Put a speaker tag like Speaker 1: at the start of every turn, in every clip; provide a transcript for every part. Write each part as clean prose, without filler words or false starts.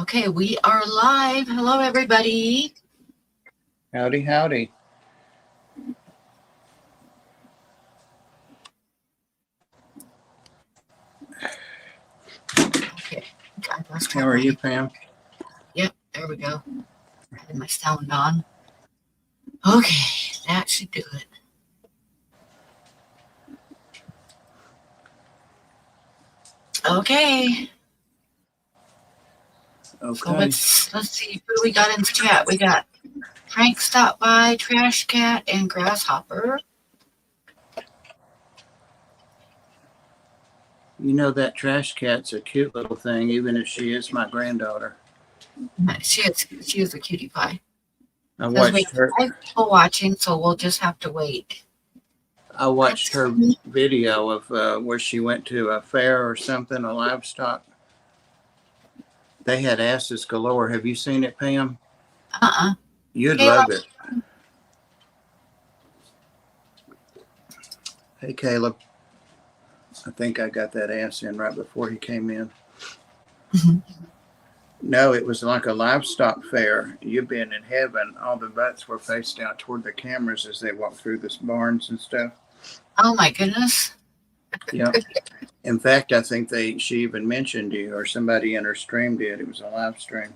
Speaker 1: Okay, we are live. Hello, everybody.
Speaker 2: Howdy, howdy.
Speaker 1: Okay,
Speaker 2: how are you, Pam?
Speaker 1: Yep, there we go. Having my sound on. Okay, that should do it. Okay. So let's see who we got in the chat. We got Frank stopped by, Trash Cat, and Grasshopper.
Speaker 2: You know that Trash Cat's a cute little thing, even if she is my granddaughter.
Speaker 1: She is a cutie pie.
Speaker 2: I watched her.
Speaker 1: People watching, so we'll just have to wait.
Speaker 2: I watched her video of where she went to a fair or something, a livestock. They had asses galore. Have you seen it, Pam? You'd love it. Hey, Caleb. I think I got that ass in right before he came in. No, it was like a livestock fair. You've been in heaven. All the butts were faced out toward the cameras as they walked through the barns and stuff.
Speaker 1: Oh my goodness.
Speaker 2: Yeah. In fact, I think she even mentioned you, or somebody in her stream did. It was a live stream.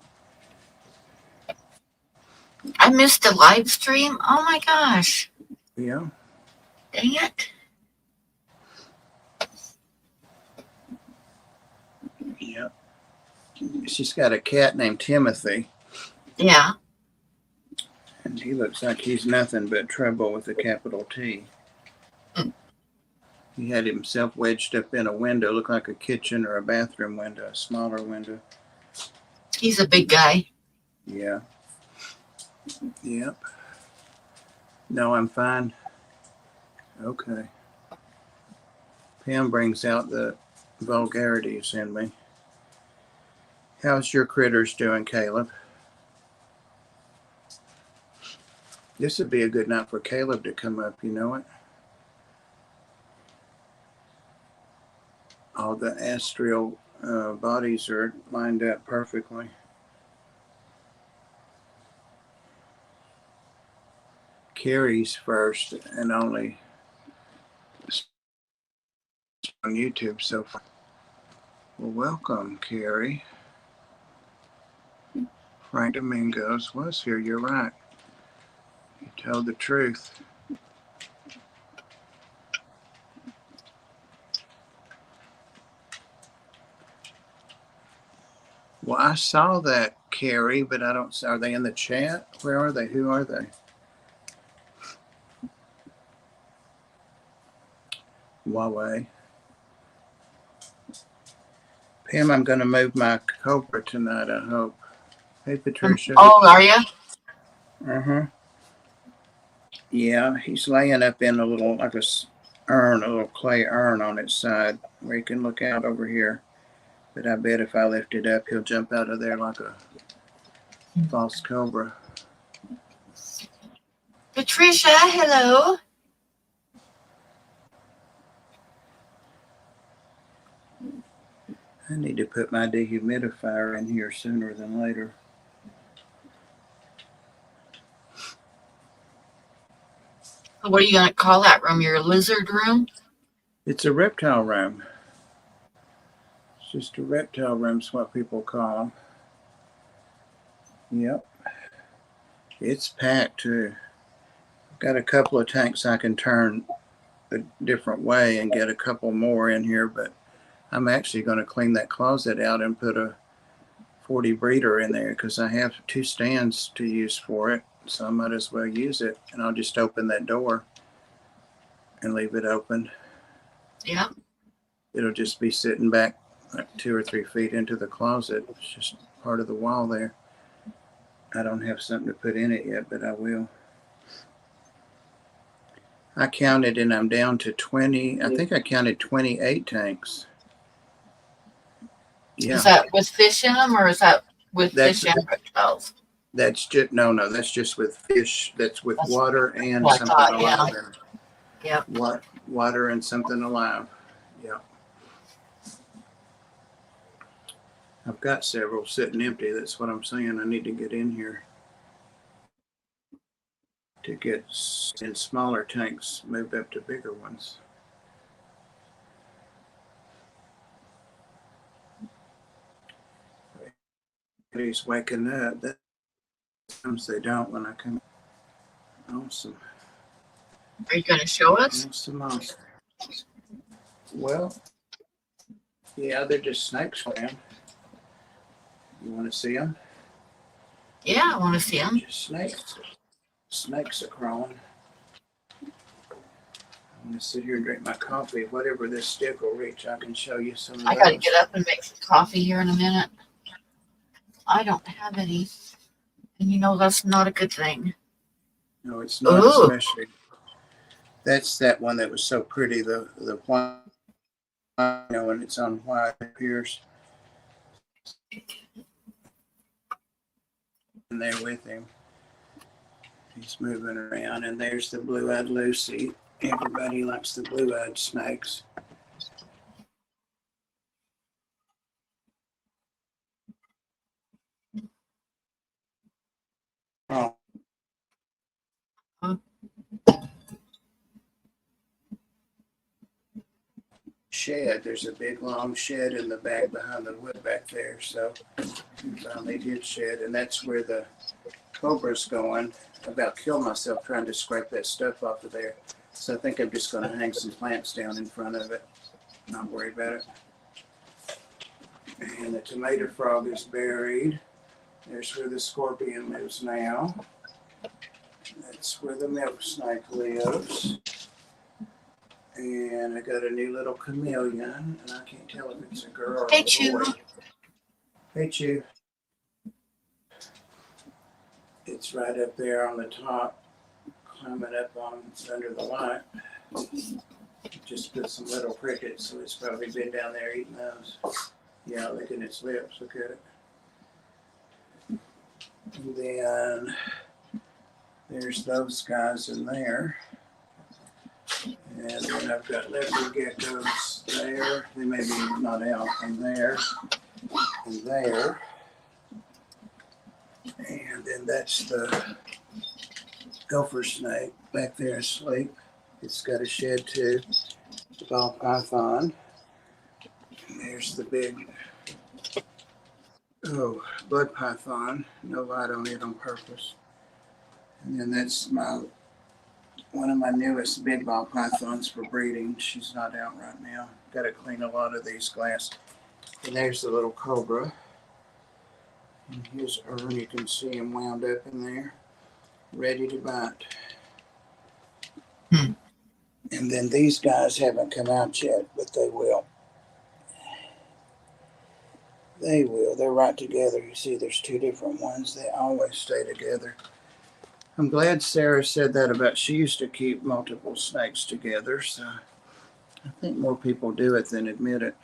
Speaker 1: I missed a live stream? Oh my gosh.
Speaker 2: Yeah.
Speaker 1: Dang it.
Speaker 2: Yeah. She's got a cat named Timothy.
Speaker 1: Yeah.
Speaker 2: And he looks like he's nothing but trouble with a capital T. He had himself wedged up in a window, looked like a kitchen or a bathroom window, a smaller window.
Speaker 1: He's a big guy.
Speaker 2: Yeah. Yep. No, I'm fine. Okay. Pam brings out the vulgarities in me. How's your critters doing, Caleb? This would be a good night for Caleb to come up, you know it? All the astral bodies are lined up perfectly. Carrie's first and only on YouTube so far. Well, welcome, Carrie. Frank Domingos was here, you're right. You told the truth. Well, I saw that, Carrie, but I don't. Are they in the chat? Where are they? Who are they? Huawei. Pam, I'm going to move my Cobra tonight, I hope. Hey, Patricia.
Speaker 1: Oh, are you?
Speaker 2: Uh-huh. Yeah, he's laying up in a little, like a urn, a little clay urn on its side where he can look out over here. But I bet if I lift it up, he'll jump out of there like a false cobra.
Speaker 1: Patricia, hello.
Speaker 2: I need to put my dehumidifier in here sooner than later.
Speaker 1: What are you going to call that room? Your lizard room?
Speaker 2: It's a reptile room. It's just a reptile room is what people call them. Yep. It's packed too. I've got a couple of tanks I can turn a different way and get a couple more in here, but I'm actually going to clean that closet out and put a 40 breeder in there because I have 2 stands to use for it. So I might as well use it, and I'll just open that door and leave it open.
Speaker 1: Yeah.
Speaker 2: It'll just be sitting back like 2 or 3 feet into the closet. It's just part of the wall there. I don't have something to put in it yet, but I will. I counted and I'm down to 20. I think I counted 28 tanks. Yeah.
Speaker 1: Is that with fish in them, or is that with fish and reptiles?
Speaker 2: That's just no. That's just with fish. That's with water and something alive.
Speaker 1: Yeah.
Speaker 2: Water and something alive. Yeah. I've got several sitting empty. That's what I'm saying. I need to get in here to get in smaller tanks moved up to bigger ones. He's waking up. That sometimes they don't when I come. Awesome.
Speaker 1: Are you going to show us?
Speaker 2: Awesome. Well, yeah, they're just snakes around. You want to see them?
Speaker 1: Yeah, I want to see them.
Speaker 2: Just snakes. Snakes are crawling. I'm going to sit here and drink my coffee. Whatever this stick will reach, I can show you some of
Speaker 1: I got to
Speaker 2: those.
Speaker 1: get up and make some coffee here in a minute. I don't have any. And you know, that's not a good thing.
Speaker 2: No, it's not.
Speaker 1: Ooh.
Speaker 2: Especially. That's that one that was so pretty. The white, and it's on white appears. And there with him. He's moving around, and there's the blue-eyed Lucy. Everybody likes the blue-eyed snakes. Oh. Shed. There's a big long shed in the back behind the wood back there. So finally did shed, and that's where the cobra's going. I about killed myself trying to scrape that stuff off of there. So I think I'm just going to hang some plants down in front of it. Not worry about it. And the tomato frog is buried. There's where the scorpion lives now. That's where the milk snake lives. And I got a new little chameleon, and I can't tell if it's a girl or
Speaker 1: Hey,
Speaker 2: a
Speaker 1: Chew.
Speaker 2: boy. Hey, Chew. It's right up there on the top, climbing up on under the light. Just put some little crickets, so it's probably been down there eating those. Yeah, licking its lips. Look at it. And then there's those guys in there. And then I've got leopard geckos there. They may be not out. And there. And there. And then that's the gopher snake back there asleep. It's got a shed too. The ball python. And there's the big blood python. No light on it on purpose. And then that's one of my newest big ball pythons for breeding. She's not out right now. Got to clean a lot of these glass. And there's the little cobra. And his urn, you can see him wound up in there, ready to bite. And then these guys haven't come out yet, but they will. They will. They're right together. You see, there's two different ones. They always stay together. I'm glad Sarah said that about she used to keep multiple snakes together. So I think more people do it than admit it.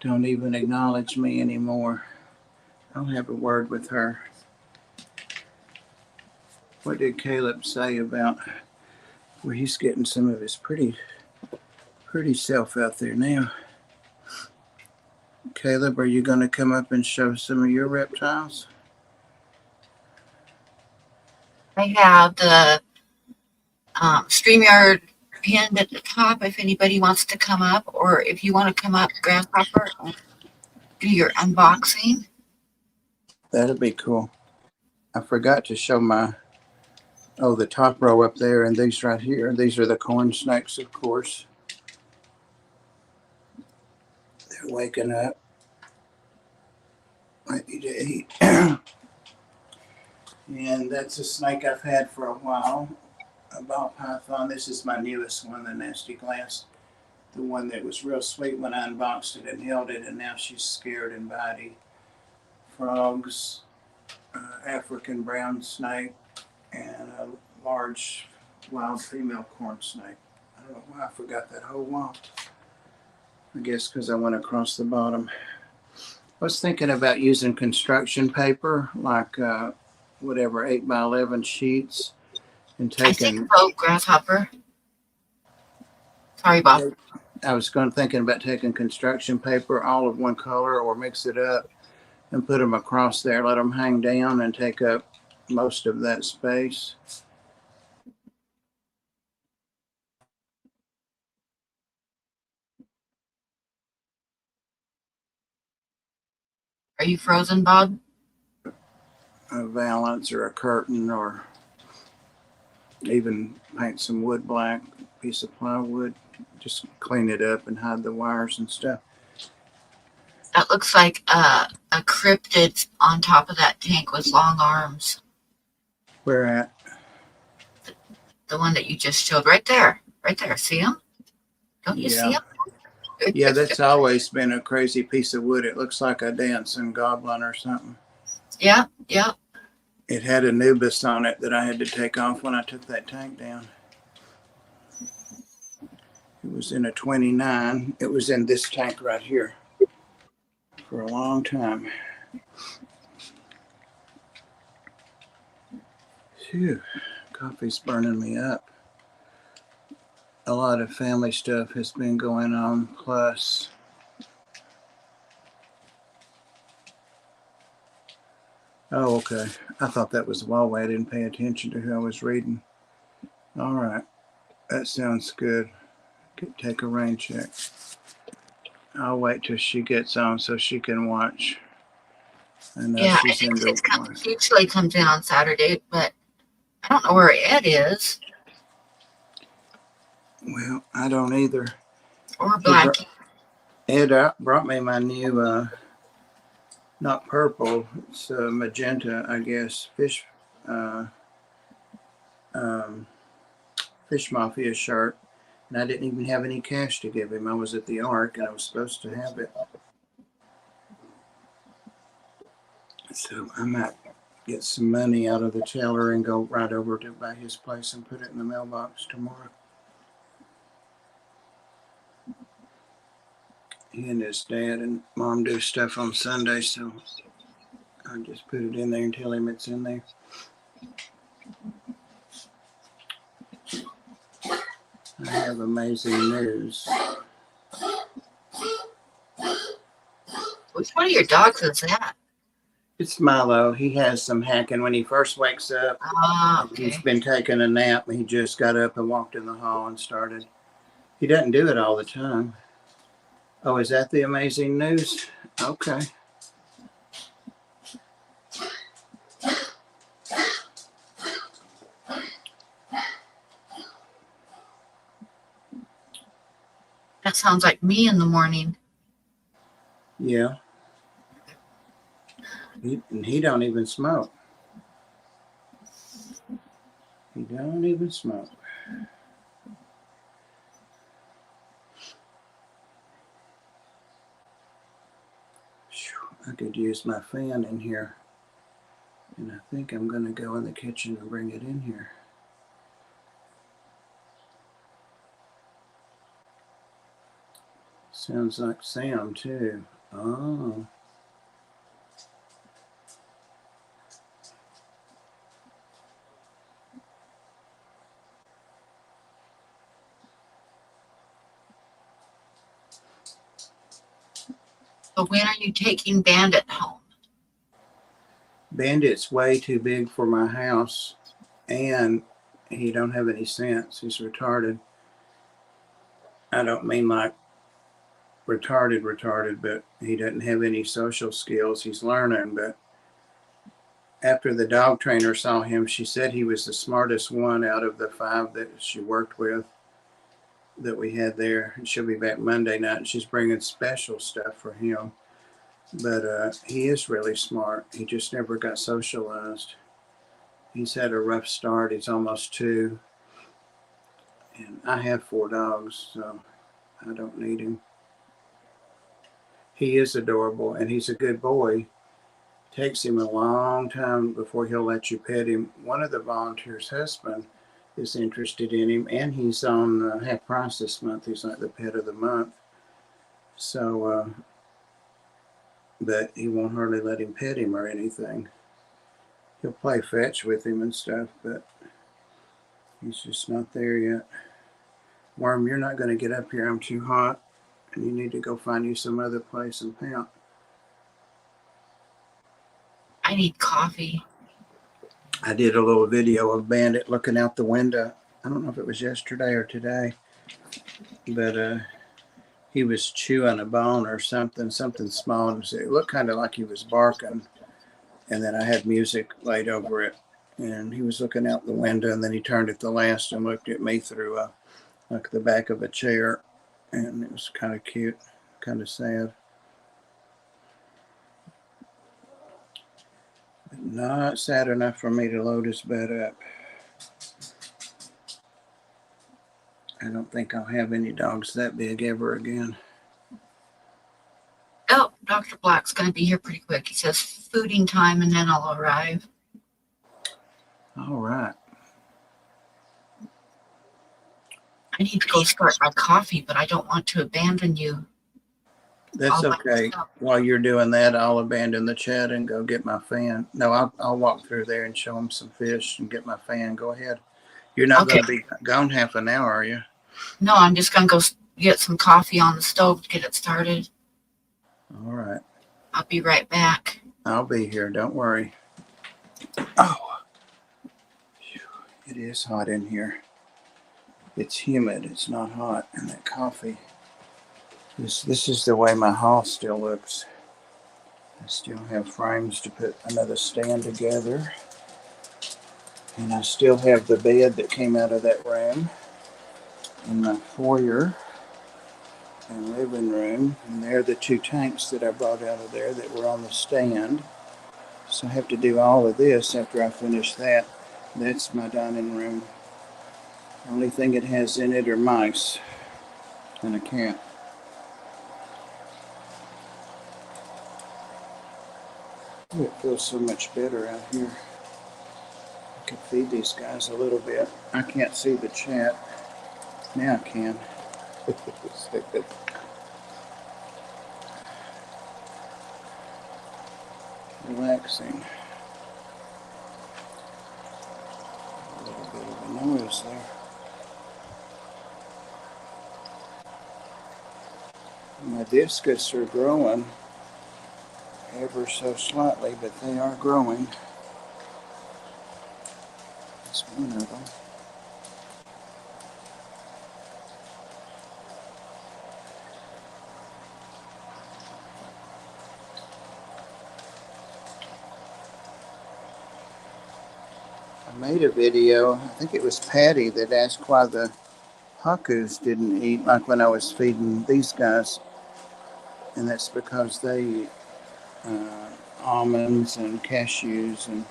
Speaker 2: Don't even acknowledge me anymore. I'll have a word with her. What did Caleb say about where he's getting some of his pretty self out there now? Caleb, are you going to come up and show some of your reptiles?
Speaker 1: I have the StreamYard pinned at the top if anybody wants to come up, or if you want to come up, Grasshopper, do your unboxing.
Speaker 2: That'd be cool. I forgot to show the top row up there and these right here. These are the corn snakes, of course. They're waking up. Ready to eat. And that's a snake I've had for a while. A ball python. This is my newest one, the nasty glass. The one that was real sweet when I unboxed it and held it, and now she's scared and bitey. Frogs, African brown snake, and a large wild female corn snake. I don't know why I forgot that whole one. I guess because I went across the bottom. I was thinking about using construction paper, like whatever, 8x11 sheets, and
Speaker 1: I think
Speaker 2: taking.
Speaker 1: so, Grasshopper. Sorry, Bob.
Speaker 2: I was thinking about taking construction paper, all of one color, or mix it up and put them across there, let them hang down and take up most of that space.
Speaker 1: Are you frozen, Bob?
Speaker 2: A valance or a curtain, or even paint some wood black, piece of plywood, just clean it up and hide the wires and stuff.
Speaker 1: That looks like a cryptid on top of that tank with long arms.
Speaker 2: Where at?
Speaker 1: The one that you just showed right there. Right there. See him? Don't you see
Speaker 2: Yeah.
Speaker 1: him?
Speaker 2: Yeah, that's always been a crazy piece of wood. It looks like a dancing goblin or something.
Speaker 1: Yeah, yeah.
Speaker 2: It had Anubis on it that I had to take off when I took that tank down. It was in a 29. It was in this tank right here for a long time. Phew, coffee's burning me up. A lot of family stuff has been going on, plus oh, okay. I thought that was Huawei. I didn't pay attention to who I was reading. All right. That sounds good. Take a rain check. I'll wait till she gets on so she can watch. I know
Speaker 1: Yeah, I
Speaker 2: she's
Speaker 1: think
Speaker 2: into
Speaker 1: it's usually comes in on Saturday, but I don't know where Ed is.
Speaker 2: Well, I don't either.
Speaker 1: Or Blackie.
Speaker 2: Ed brought me my new, not purple, it's magenta, I guess, uh, um, Fish Mafia shirt. And I didn't even have any cash to give him. I was at the Ark and I was supposed to have it. So I might get some money out of the teller and go right over to by his place and put it in the mailbox tomorrow. He and his dad and mom do stuff on Sunday, so I just put it in there and tell him it's in there. I have amazing news.
Speaker 1: Which one of your dogs is that?
Speaker 2: It's Milo. He has some hacking when he first wakes up.
Speaker 1: Ah,
Speaker 2: He's
Speaker 1: okay.
Speaker 2: been taking a nap. He just got up and walked in the hall and started. He doesn't do it all the time. Oh, is that the amazing news? Okay.
Speaker 1: That sounds like me in the morning.
Speaker 2: Yeah. He don't even smoke. He don't even smoke. I could use my fan in here. And I think I'm going to go in the kitchen and bring it in here. Sounds like Sam, too. Oh.
Speaker 1: But when are you taking Bandit home?
Speaker 2: Bandit's way too big for my house. And he don't have any sense. He's retarded. I don't mean like retarded, but he doesn't have any social skills. He's learning, but after the dog trainer saw him, she said he was the smartest one out of the 5 that she worked with that we had there. And she'll be back Monday night, and she's bringing special stuff for him. But he is really smart. He just never got socialized. He's had a rough start. He's almost 2. And I have 4 dogs, so I don't need him. He is adorable, and he's a good boy. Takes him a long time before he'll let you pet him. One of the volunteers' husband is interested in him, and he's on half price this month. He's like the pet of the month. So, but he won't hardly let him pet him or anything. He'll play fetch with him and stuff, but he's just not there yet. Worm, you're not going to get up here. I'm too hot, and you need to go find you some other place and pout.
Speaker 1: I need coffee.
Speaker 2: I did a little video of Bandit looking out the window. I don't know if it was yesterday or today, but he was chewing a bone or something small. And it looked kind of like he was barking. And then I had music laid over it. And he was looking out the window, and then he turned at the last and looked at me through like the back of a chair. And it was kind of cute, kind of sad. But not sad enough for me to load his bed up. I don't think I'll have any dogs that big ever again.
Speaker 1: Oh, Dr. Black's going to be here pretty quick. He says fooding time and then I'll arrive.
Speaker 2: All right.
Speaker 1: I need to go start my coffee, but I don't want to abandon you.
Speaker 2: That's okay. While you're doing that, I'll abandon the chat and go get my fan. No, I'll walk through there and show them some fish and get my fan. Go ahead. You're not going to be gone half an hour, are you?
Speaker 1: No, I'm just going to go get some coffee on the stove to get it started.
Speaker 2: All right.
Speaker 1: I'll be right back.
Speaker 2: I'll be here. Don't worry. Oh, it is hot in here. It's humid. It's not hot. And that coffee. This is the way my house still looks. I still have frames to put another stand together. And I still have the bed that came out of that room in my foyer and living room. And there are the 2 tanks that I brought out of there that were on the stand. So I have to do all of this after I finish that. That's my dining room. The only thing it has in it are mice and a cat. Oh, it feels so much better out here. I could feed these guys a little bit. I can't see the chat. Now I can. Relaxing. A little bit of a noise there. My discus are growing ever so slightly, but they are growing. That's one of them. I made a video, I think it was Patty, that asked why the hawkus didn't eat like when I was feeding these guys. And that's because they eat almonds and cashews and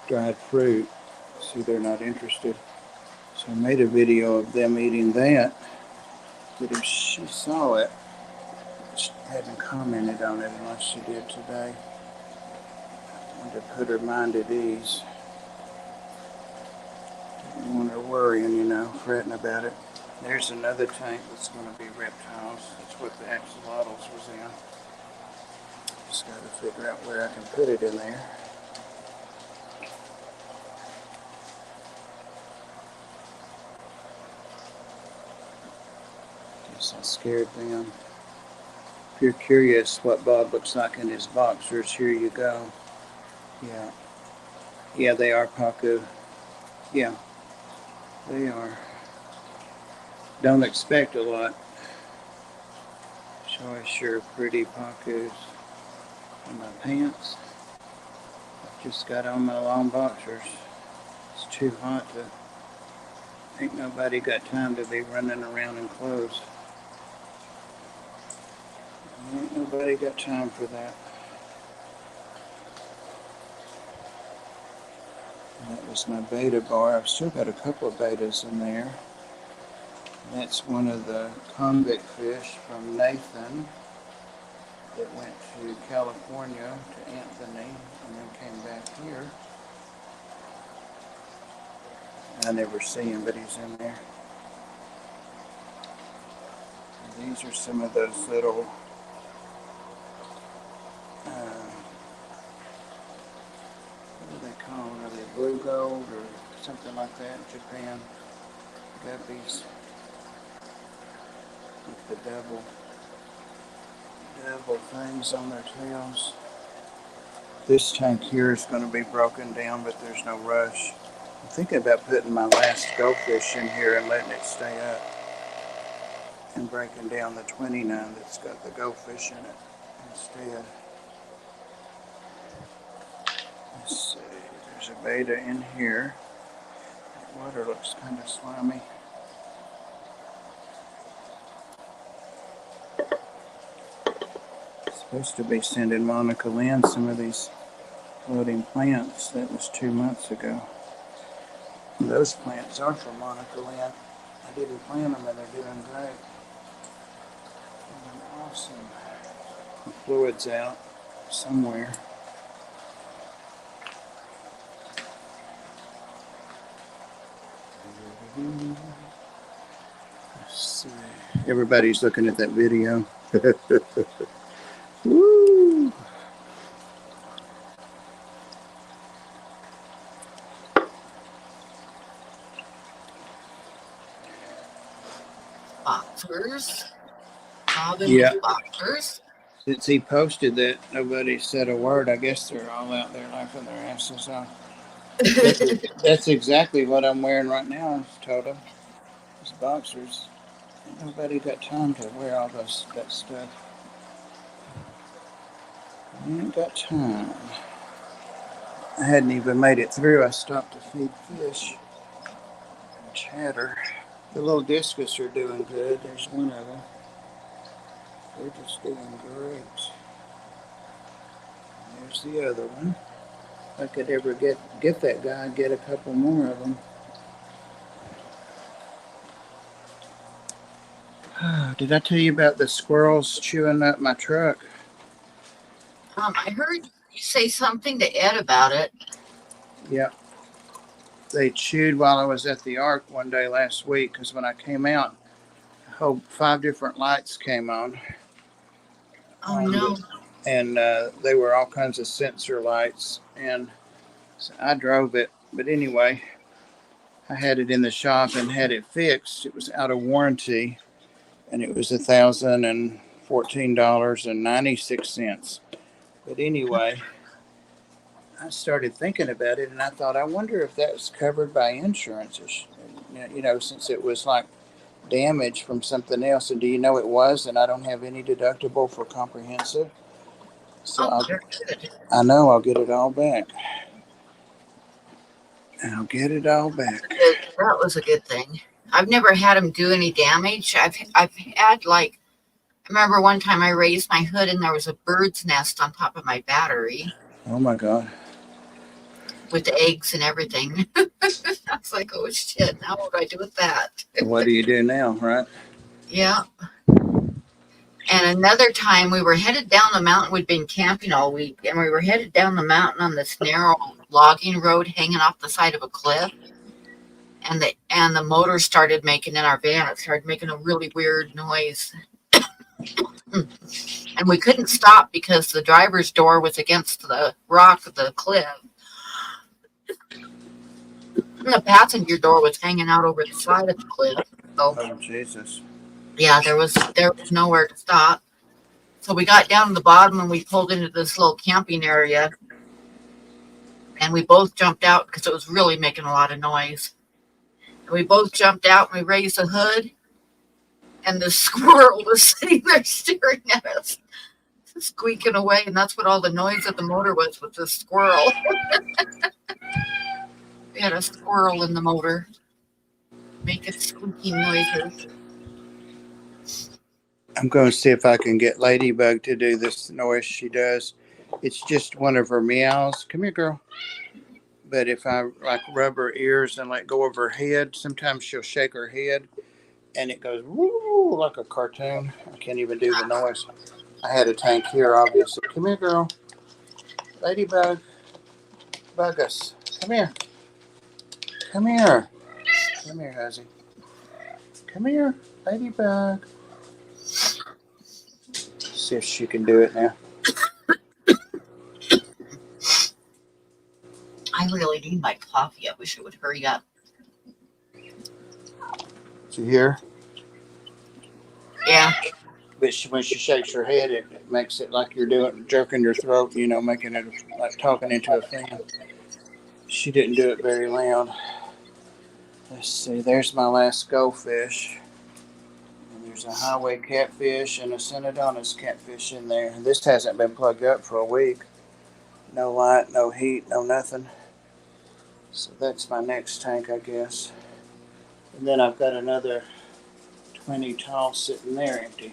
Speaker 2: dried fruit. See, they're not interested. So I made a video of them eating that. But if she saw it, she hadn't commented on it unless she did today. I wanted to put her mind at ease. Didn't want her worrying, fretting about it. There's another tank that's going to be reptiles. That's what the axolotls was in. Just got to figure out where I can put it in there. Guess I scared them. If you're curious what Bob looks like in his boxers, here you go. Yeah. Yeah, they are Pacu. Yeah, they are. Don't expect a lot. Sure, sure, pretty Pacus. And my pants. I just got on my long boxers. It's too hot to. Ain't nobody got time to be running around in clothes. Ain't nobody got time for that. And that was my beta bar. I've still got a couple of betas in there. That's one of the convict fish from Nathan that went to California to Anthony and then came back here. I never see him, but he's in there. And these are some of those little what do they call them? Are they blue gold or something like that in Japan? Guppies. the double things on their tails. This tank here is going to be broken down, but there's no rush. I'm thinking about putting my last goldfish in here and letting it stay up and breaking down the 29 that's got the goldfish in it instead. Let's see, there's a beta in here. The water looks kind of slimy. Supposed to be sending Monica Lynn some of these floating plants. That was 2 months ago. Those plants are from Monica Lynn. I didn't plant them and they're doing great. Doing awesome. The fluid's out somewhere. Let's see. Everybody's looking at that video. Woo!
Speaker 1: Boxers. Robin
Speaker 2: Yeah.
Speaker 1: with boxers.
Speaker 2: Since he posted that, nobody said a word. I guess they're all out there laughing their asses off. That's exactly what I'm wearing right now, I told him. These boxers. Ain't nobody got time to wear all that stuff. I ain't got time. I hadn't even made it through. I stopped to feed fish and chatter. The little discus are doing good. There's one of them. They're just doing great. And there's the other one. If I could ever get that guy, I'd get a couple more of them. Did I tell you about the squirrels chewing up my truck?
Speaker 1: I heard you say something to Ed about it.
Speaker 2: Yeah. They chewed while I was at the Ark one day last week because when I came out, a whole 5 different lights came on.
Speaker 1: Oh no.
Speaker 2: And they were all kinds of sensor lights. And so I drove it. But anyway, I had it in the shop and had it fixed. It was out of warranty. And it was $1,014.96. But anyway, I started thinking about it and I thought, I wonder if that was covered by insurance. You know, since it was like damage from something else. And do you know it was? And I don't have any deductible for comprehensive. So
Speaker 1: They're good.
Speaker 2: I know I'll get it all back. I'll get it all back.
Speaker 1: That was a good thing. I've never had them do any damage. I've had like, I remember one time I raised my hood and there was a bird's nest on top of my battery
Speaker 2: Oh my God.
Speaker 1: with the eggs and everything. I was like, oh shit, now what do I do with that?
Speaker 2: What do you do now, right?
Speaker 1: Yeah. And another time we were headed down the mountain. We'd been camping all week and we were headed down the mountain on this narrow logging road hanging off the side of a cliff. And the motor started making in our van. It started making a really weird noise. And we couldn't stop because the driver's door was against the rock of the cliff. And the passenger door was hanging out over the side of the cliff. So,
Speaker 2: Oh, Jesus.
Speaker 1: yeah, there was nowhere to stop. So we got down to the bottom and we pulled into this little camping area. And we both jumped out because it was really making a lot of noise. And we both jumped out and we raised the hood. And the squirrel was sitting there staring at us, squeaking away. And that's what all the noise of the motor was the squirrel. We had a squirrel in the motor making squeaking noises.
Speaker 2: I'm going to see if I can get Ladybug to do this noise she does. It's just one of her meows. Come here, girl. But if I like rub her ears and let go of her head, sometimes she'll shake her head and it goes woo like a cartoon. I can't even do the noise. I had a tank here, obviously. Come here, girl. Ladybug. Bug us. Come here. Come here. Come here, Huzzy. Come here, Ladybug. See if she can do it now.
Speaker 1: I really need my coffee. I wish it would hurry up.
Speaker 2: Did you hear?
Speaker 1: Yeah.
Speaker 2: But when she shakes her head, it makes it like you're doing jerking your throat, making it like talking into a fan. She didn't do it very loud. Let's see, there's my last goldfish. And there's a highway catfish and a Cenodonis catfish in there. This hasn't been plugged up for a week. No light, no heat, no nothing. So that's my next tank, I guess. And then I've got another 20 tall sitting there empty.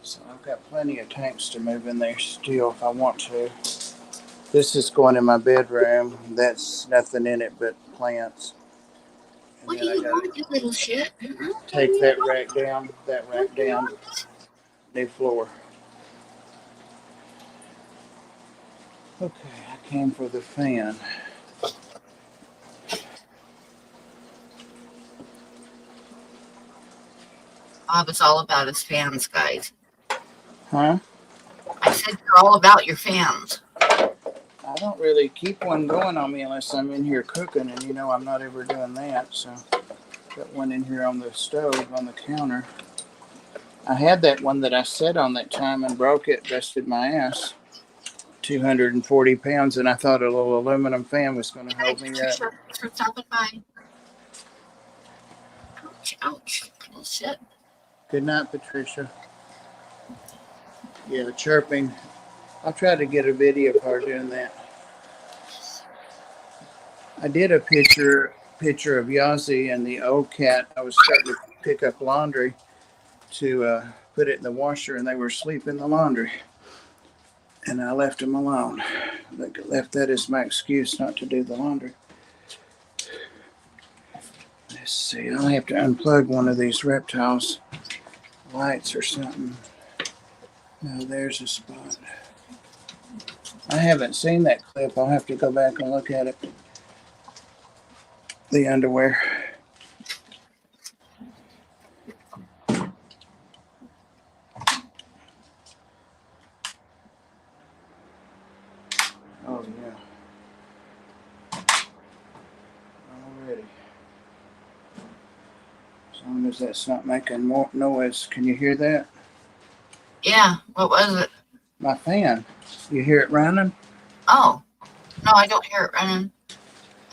Speaker 2: So I've got plenty of tanks to move in there still if I want to. This is going in my bedroom. That's nothing in it but plants. And
Speaker 1: What do
Speaker 2: then I
Speaker 1: you
Speaker 2: gotta
Speaker 1: want, you little shit?
Speaker 2: take that rack down, new floor. Okay, I came for the fan.
Speaker 1: Bob is all about his fans, guys.
Speaker 2: Huh?
Speaker 1: I said you're all about your fans.
Speaker 2: I don't really keep one going on me unless I'm in here cooking, and I'm not ever doing that. So, got one in here on the stove on the counter. I had that one that I set on that time and broke it, busted my ass. 240 pounds, and I thought a little aluminum fan was going to hold me up.
Speaker 1: Thanks for stopping by. Ouch, ouch. Oh, shit.
Speaker 2: Good night, Patricia. Yeah, chirping. I'll try to get a video of her doing that. I did a picture of Yazzie and the old cat. I was starting to pick up laundry to put it in the washer, and they were asleep in the laundry. And I left them alone. I left that as my excuse not to do the laundry. Let's see. I'll have to unplug one of these reptiles' lights or something. No, there's a spot. I haven't seen that clip. I'll have to go back and look at it. The underwear. Oh, yeah. Already. As long as that's not making more noise. Can you hear that?
Speaker 1: Yeah, what was it?
Speaker 2: My fan. You hear it running?
Speaker 1: Oh, no, I don't hear it running.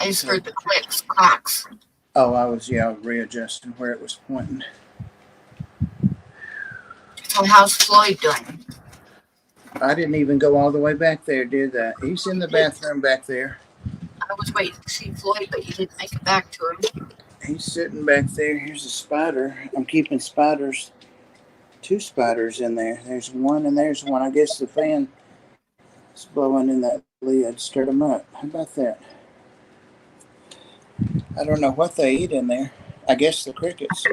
Speaker 1: I just heard the clicks, clacks.
Speaker 2: Oh, I was readjusting where it was pointing.
Speaker 1: So how's Floyd doing?
Speaker 2: I didn't even go all the way back there, did I? He's in the bathroom back there.
Speaker 1: I was waiting to see Floyd, but you didn't make it back to him.
Speaker 2: He's sitting back there. Here's a spider. I'm keeping spiders. 2 spiders in there. There's one and there's one. I guess the fan is blowing in that lid. Stirred them up. How about that? I don't know what they eat in there. I guess the crickets.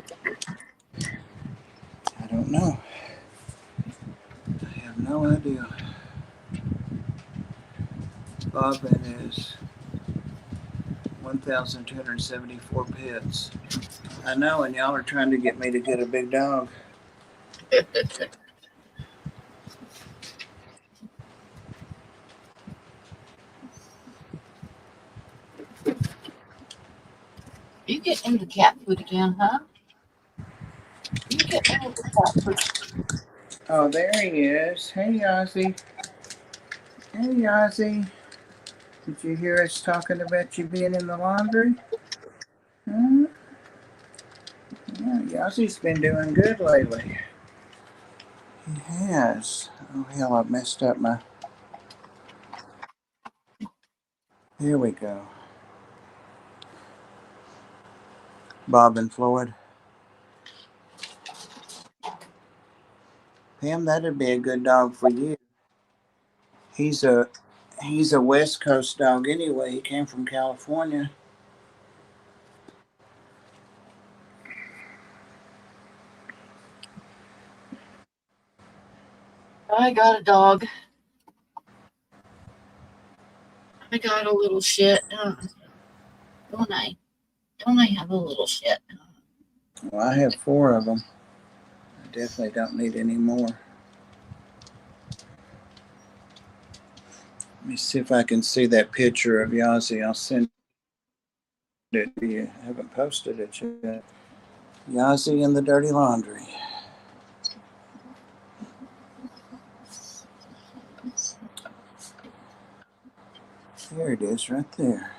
Speaker 2: I don't know. I have no idea. Bobbin is 1,274 pets. I know, and y'all are trying to get me to get a big dog.
Speaker 1: You get into cat food again, huh? You get into cat food.
Speaker 2: Oh, there he is. Hey, Ozzy. Hey, Ozzy. Did you hear us talking about you being in the laundry? Huh? Yeah, Ozzy's been doing good lately. He has. Oh, hell, I messed up my... Here we go. Bob and Floyd. Pam, that'd be a good dog for you. He's a West Coast dog anyway. He came from California.
Speaker 1: I got a dog. I got a little shit. Don't I? Don't I have a little shit?
Speaker 2: Well, I have 4 of them. I definitely don't need any more. Let me see if I can see that picture of Yazzie. I'll send it to you. I haven't posted it yet. Yazzie in the dirty laundry. There it is right there.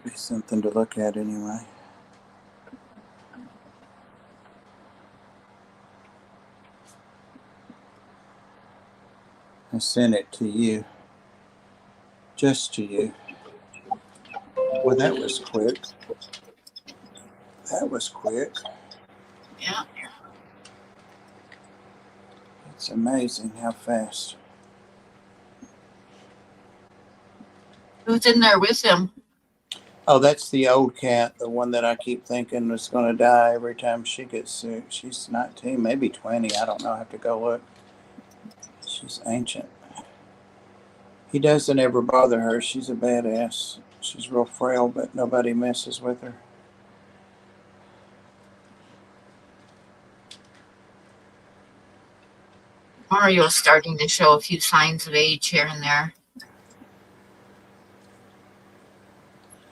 Speaker 2: Be something to look at anyway. I sent it to you. Just to you. Well, that was quick. That was quick.
Speaker 1: Yeah.
Speaker 2: It's amazing how fast.
Speaker 1: Who's in there with him?
Speaker 2: Oh, that's the old cat, the one that I keep thinking is going to die every time she gets sick. She's 19, maybe 20. I don't know. I have to go look. She's ancient. He doesn't ever bother her. She's a badass. She's real frail, but nobody messes with her.
Speaker 1: Mario's starting to show a few signs of age here and there.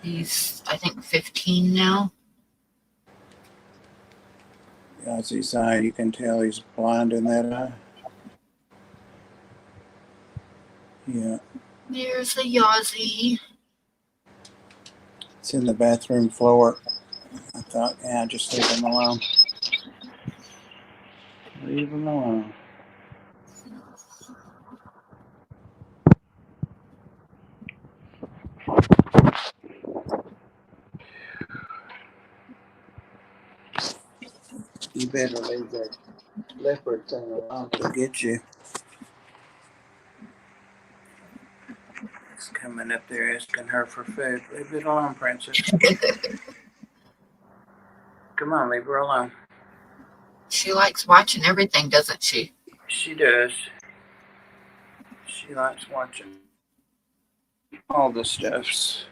Speaker 1: He's, I think, 15 now.
Speaker 2: Yazzy's eye, you can tell he's blind in that eye. Yeah.
Speaker 1: There's a Yazzie.
Speaker 2: It's in the bathroom floor. I thought, yeah, just leave him alone. Leave him alone. You better leave that leopard thing alone. It'll get you. It's coming up there asking her for food. Leave it alone, princess. Come on, leave her alone.
Speaker 1: She likes watching everything, doesn't she?
Speaker 2: She does. She likes watching all the stuffs.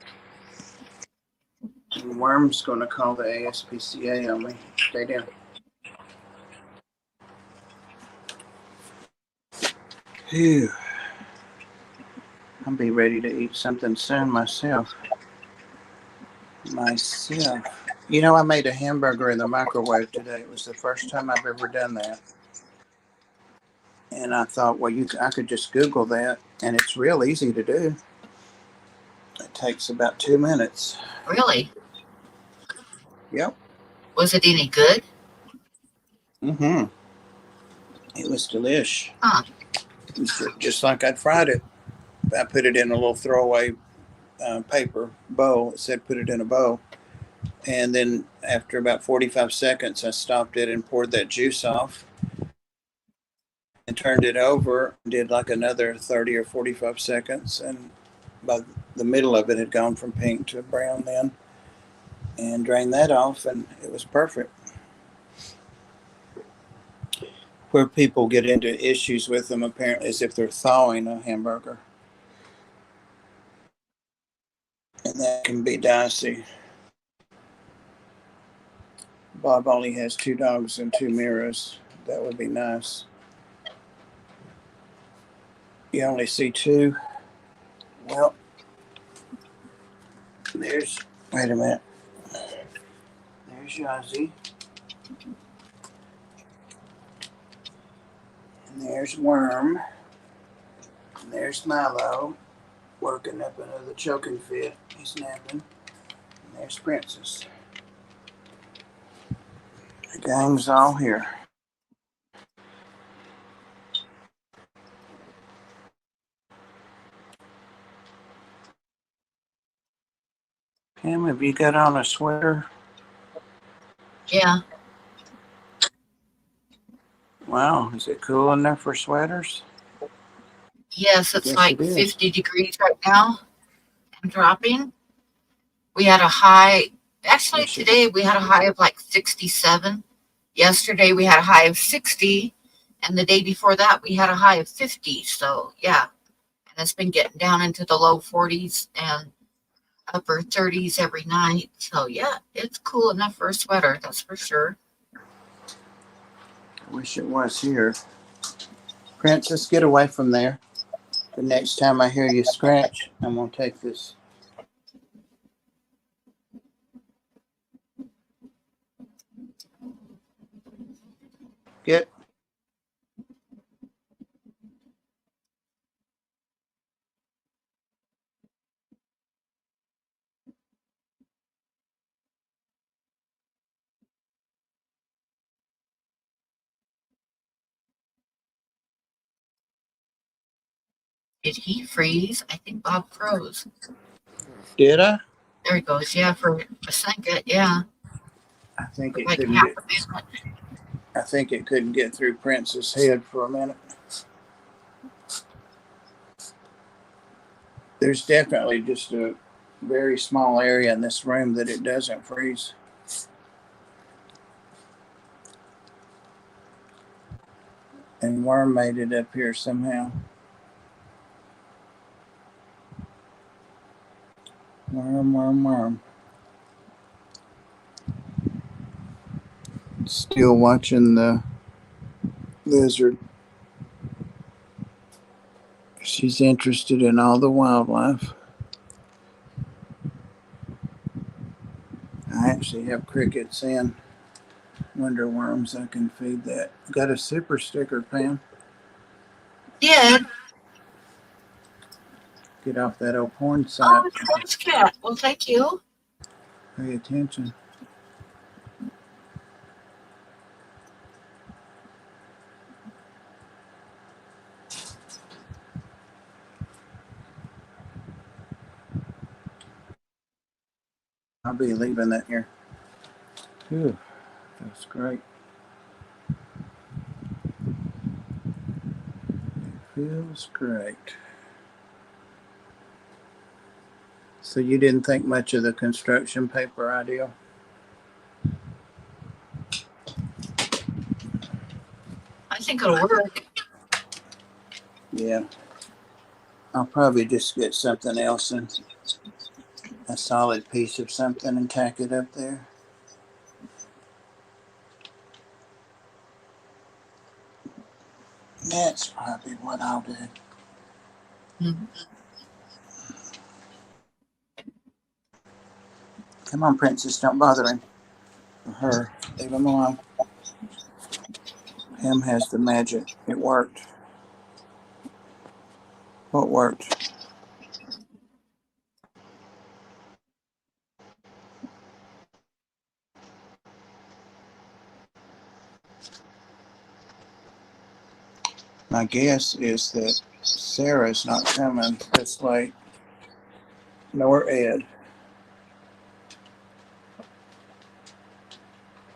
Speaker 2: And Worm's going to call the ASPCA on me. Stay down. Phew. I'll be ready to eat something soon myself. You know, I made a hamburger in the microwave today. It was the first time I've ever done that. And I thought, well, I could just Google that, and it's real easy to do. It takes about 2 minutes.
Speaker 1: Really?
Speaker 2: Yep.
Speaker 1: Was it any good?
Speaker 2: Mm-hmm. It was delish.
Speaker 1: Huh.
Speaker 2: It was just like I'd fried it. I put it in a little throwaway paper bowl. It said put it in a bowl. And then after about 45 seconds, I stopped it and poured that juice off and turned it over. Did like another 30 or 45 seconds. And by the middle of it had gone from pink to brown then. And drained that off, and it was perfect. Where people get into issues with them apparently is if they're thawing a hamburger. And that can be dicey. Bob only has 2 dogs and 2 mirrors. That would be nice. You only see 2. Well, wait a minute. There's Yazzie. And there's Worm. And there's Milo, working up another choking fit. He's napping. And there's Princess. The gang's all here. Pam, have you got on a sweater?
Speaker 1: Yeah.
Speaker 2: Wow, is it cool in there for sweaters?
Speaker 1: Yes, it's
Speaker 2: Yes,
Speaker 1: like
Speaker 2: it is.
Speaker 1: 50 degrees right now and dropping. We had a high, actually
Speaker 2: Yes,
Speaker 1: today we had a high of like 67. Yesterday we had a high of 60. And the day before that we had a high of 50. So yeah, and it's been getting down into the low 40s and upper 30s every night. So yeah, it's cool enough for a sweater, that's for sure.
Speaker 2: I wish it was here. Princess, get away from there. The next time I hear you scratch, I'm going to take this. Get.
Speaker 1: Did he freeze? I think Bob froze.
Speaker 2: Did I?
Speaker 1: There he goes. Yeah, for a second. Yeah.
Speaker 2: I think
Speaker 1: For
Speaker 2: it
Speaker 1: like
Speaker 2: couldn't
Speaker 1: half
Speaker 2: get.
Speaker 1: a minute.
Speaker 2: I think it couldn't get through Prince's head for a minute. There's definitely just a very small area in this room that it doesn't freeze. And Worm made it up here somehow. Worm. Still watching the lizard. She's interested in all the wildlife. I actually have crickets and wonder worms I can feed that. Got a super sticker, Pam.
Speaker 1: Yeah.
Speaker 2: Get off that old porn
Speaker 1: Oh,
Speaker 2: site.
Speaker 1: it's French cat. Well, thank you.
Speaker 2: Pay attention. I'll be leaving that here. Whew, that's great. It feels great. So you didn't think much of the construction paper idea?
Speaker 1: I think it'll work.
Speaker 2: Yeah. I'll probably just get something else and a solid piece of something and tack it up there. That's probably what I'll do.
Speaker 1: Mm-hmm.
Speaker 2: Come on, Princess, don't bother him. Or her. Leave him alone. Him has the magic. It worked. What worked? My guess is that Sarah's not coming this late, nor Ed.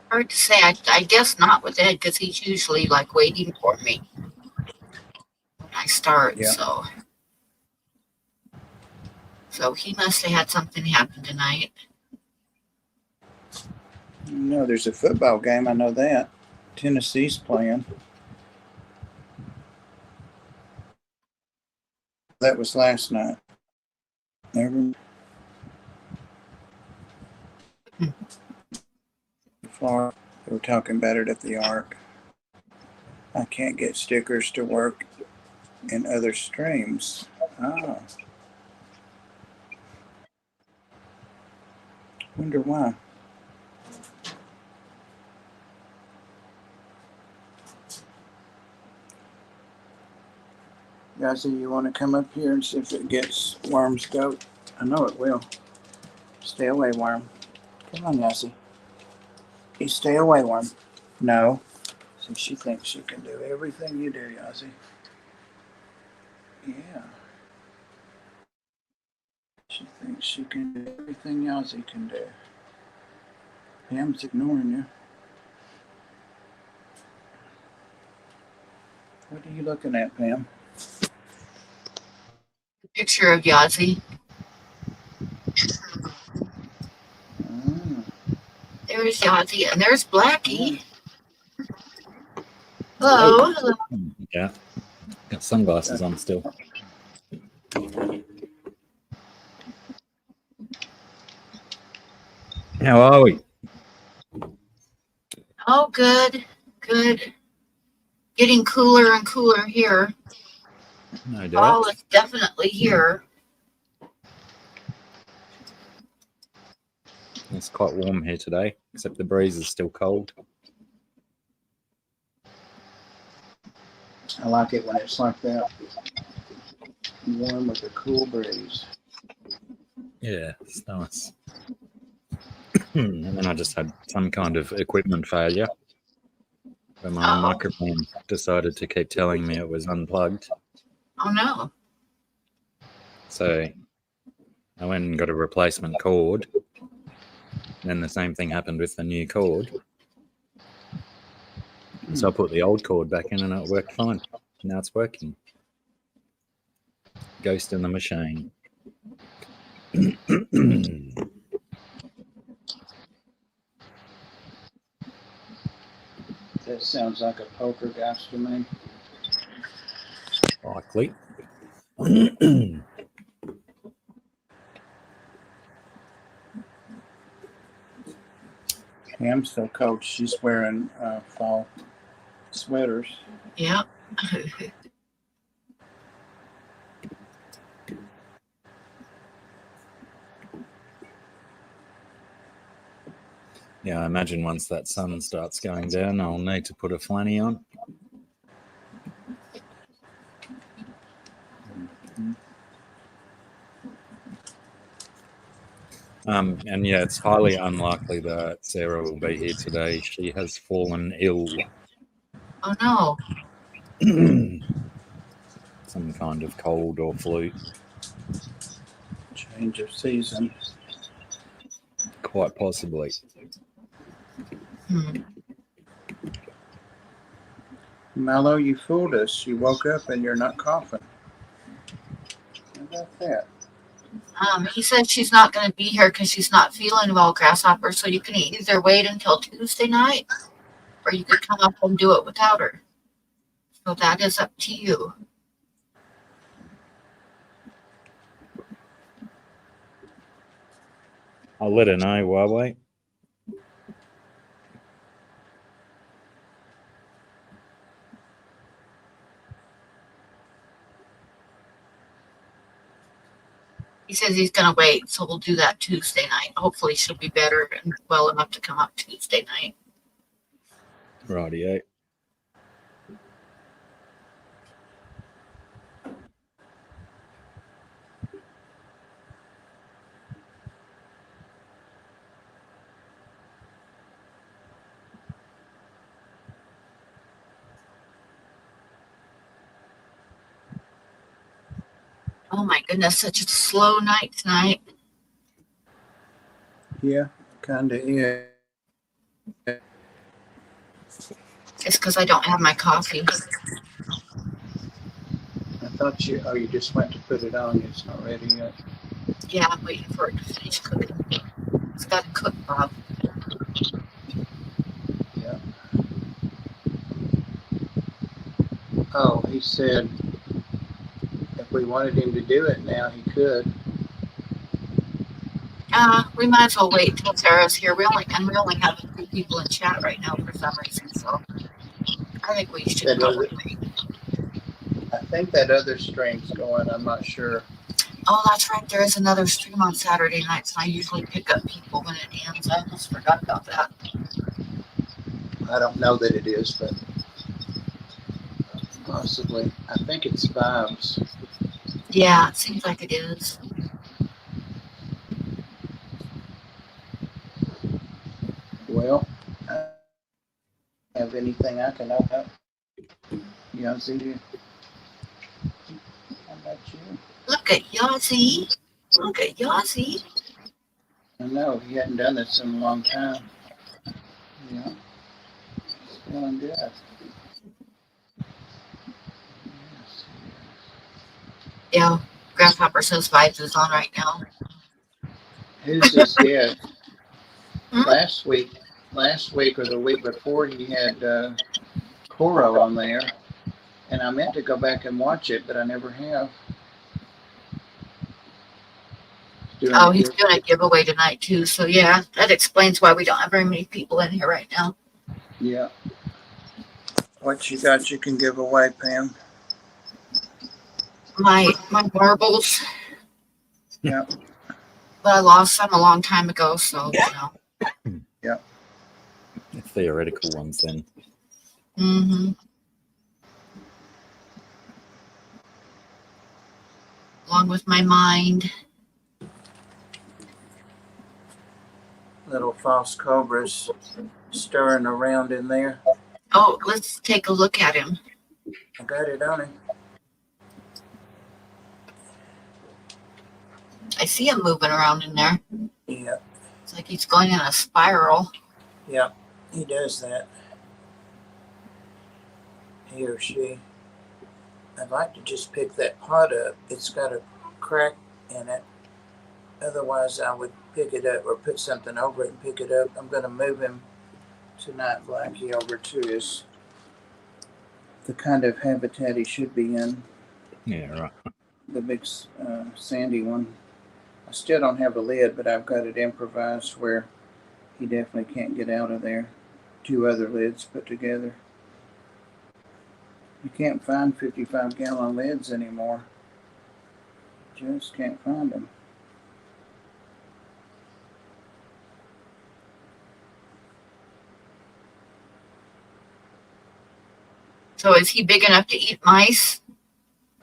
Speaker 1: Hard to say. I guess not with Ed because he's usually like waiting for me when I start.
Speaker 2: Yeah.
Speaker 1: So he must have had something happen tonight.
Speaker 2: No, there's a football game. I know that. Tennessee's playing. That was last night. Never. Florida. They were talking about it at the Ark. I can't get stickers to work in other streams. Oh. Wonder why. Yazzie, you want to come up here and see if it gets Worm's goat? I know it will. Stay away, Worm. Come on, Yazzie. You stay away, Worm. No. See, she thinks she can do everything you do, Yazzie. Yeah. She thinks she can do everything Yazzie can do. Pam's ignoring you. What are you looking at, Pam?
Speaker 1: Picture of Yazzie.
Speaker 2: Oh.
Speaker 1: There's Yazzie and there's Blackie. Hello. Hello.
Speaker 3: Yeah, got sunglasses on still. How are we?
Speaker 1: Oh, good. Good. Getting cooler and cooler here.
Speaker 3: No
Speaker 1: Fall
Speaker 3: doubt.
Speaker 1: is definitely here.
Speaker 3: It's quite warm here today, except the breeze is still cold.
Speaker 2: I like it when it's like that. Warm with a cool breeze.
Speaker 3: Yeah, it's nice. And then I just had some kind of equipment failure where my microphone decided to keep telling me it was unplugged.
Speaker 1: Oh, no.
Speaker 3: So I went and got a replacement cord. Then the same thing happened with the new cord. So I put the old cord back in and it worked fine. Now it's working. Ghost in the machine.
Speaker 2: That sounds like a poltergeist to me.
Speaker 3: Likely.
Speaker 2: Pam's so cold, she's wearing fall sweaters.
Speaker 1: Yep.
Speaker 3: Yeah, I imagine once that sun starts going down, I'll need to put a flanny on. And yeah, it's highly unlikely that Sarah will be here today. She has fallen ill.
Speaker 1: Oh no.
Speaker 3: Some kind of cold or flu.
Speaker 2: Change of season.
Speaker 3: Quite possibly.
Speaker 2: Mallow, you fooled us. You woke up and you're not coughing. How about that?
Speaker 1: He said she's not going to be here because she's not feeling well, Grasshopper. So you can either wait until Tuesday night, or you could come up and do it without her. So that is up to you.
Speaker 3: I'll let her know, Huawei.
Speaker 1: He says he's going to wait, so we'll do that Tuesday night. Hopefully she'll be better and well enough to come up Tuesday night.
Speaker 3: Rightio.
Speaker 1: Oh my goodness, such a slow night tonight.
Speaker 2: Yeah, kind of is.
Speaker 1: It's because I don't have my coffee.
Speaker 2: I thought you just went to put it on. It's not ready yet.
Speaker 1: Yeah, I'm waiting for it to finish cooking. It's got to cook, Bob.
Speaker 2: Yeah. Oh, he said if we wanted him to do it now, he could.
Speaker 1: We might as well wait till Sarah's here. We only have 2 people in chat right now for some reason, so I think we should probably wait.
Speaker 2: I think that other stream's going. I'm not sure.
Speaker 1: Oh, that's right. There is another stream on Saturday nights, and I usually pick up people when it ends. I almost forgot about that.
Speaker 2: I don't know that it is, but possibly. I think it's Vibes.
Speaker 1: Yeah, it seems like it is.
Speaker 2: Well, I don't have anything I can open up. Yazzie, how about you?
Speaker 1: Look at Yazzie. Look at Yazzie.
Speaker 2: I know, he hadn't done this in a long time. Yeah. It's feeling good. Yes.
Speaker 1: Yeah, Grasshopper says Vibes is on right now.
Speaker 2: Who's is dead?
Speaker 1: Hmm?
Speaker 2: Last week or the week before, he had Coro on there, and I meant to go back and watch it, but I never have.
Speaker 1: He's doing a giveaway tonight too. So yeah, that explains why we don't have very many people in here right now.
Speaker 2: Yeah. What you got you can give away, Pam?
Speaker 1: My marbles.
Speaker 2: Yeah.
Speaker 1: But I lost some a long time ago, so you know.
Speaker 2: Yeah.
Speaker 3: The theoretical ones then.
Speaker 1: Mm-hmm. Along with my mind.
Speaker 2: Little false cobras stirring around in there.
Speaker 1: Oh, let's take a look at him.
Speaker 2: I got it on him.
Speaker 1: I see him moving around in there.
Speaker 2: Yeah,
Speaker 1: It's like he's going in a spiral.
Speaker 2: yeah, he does that. He or she. I'd like to just pick that pot up. It's got a crack in it. Otherwise, I would pick it up or put something over it and pick it up. I'm going to move him tonight, Blackie, over to the kind of habitat he should be in,
Speaker 3: Yeah, right.
Speaker 2: the big sandy one. I still don't have a lid, but I've got it improvised where he definitely can't get out of there. 2 other lids put together. You can't find 55-gallon lids anymore. Just can't find them.
Speaker 1: So is he big enough to eat mice?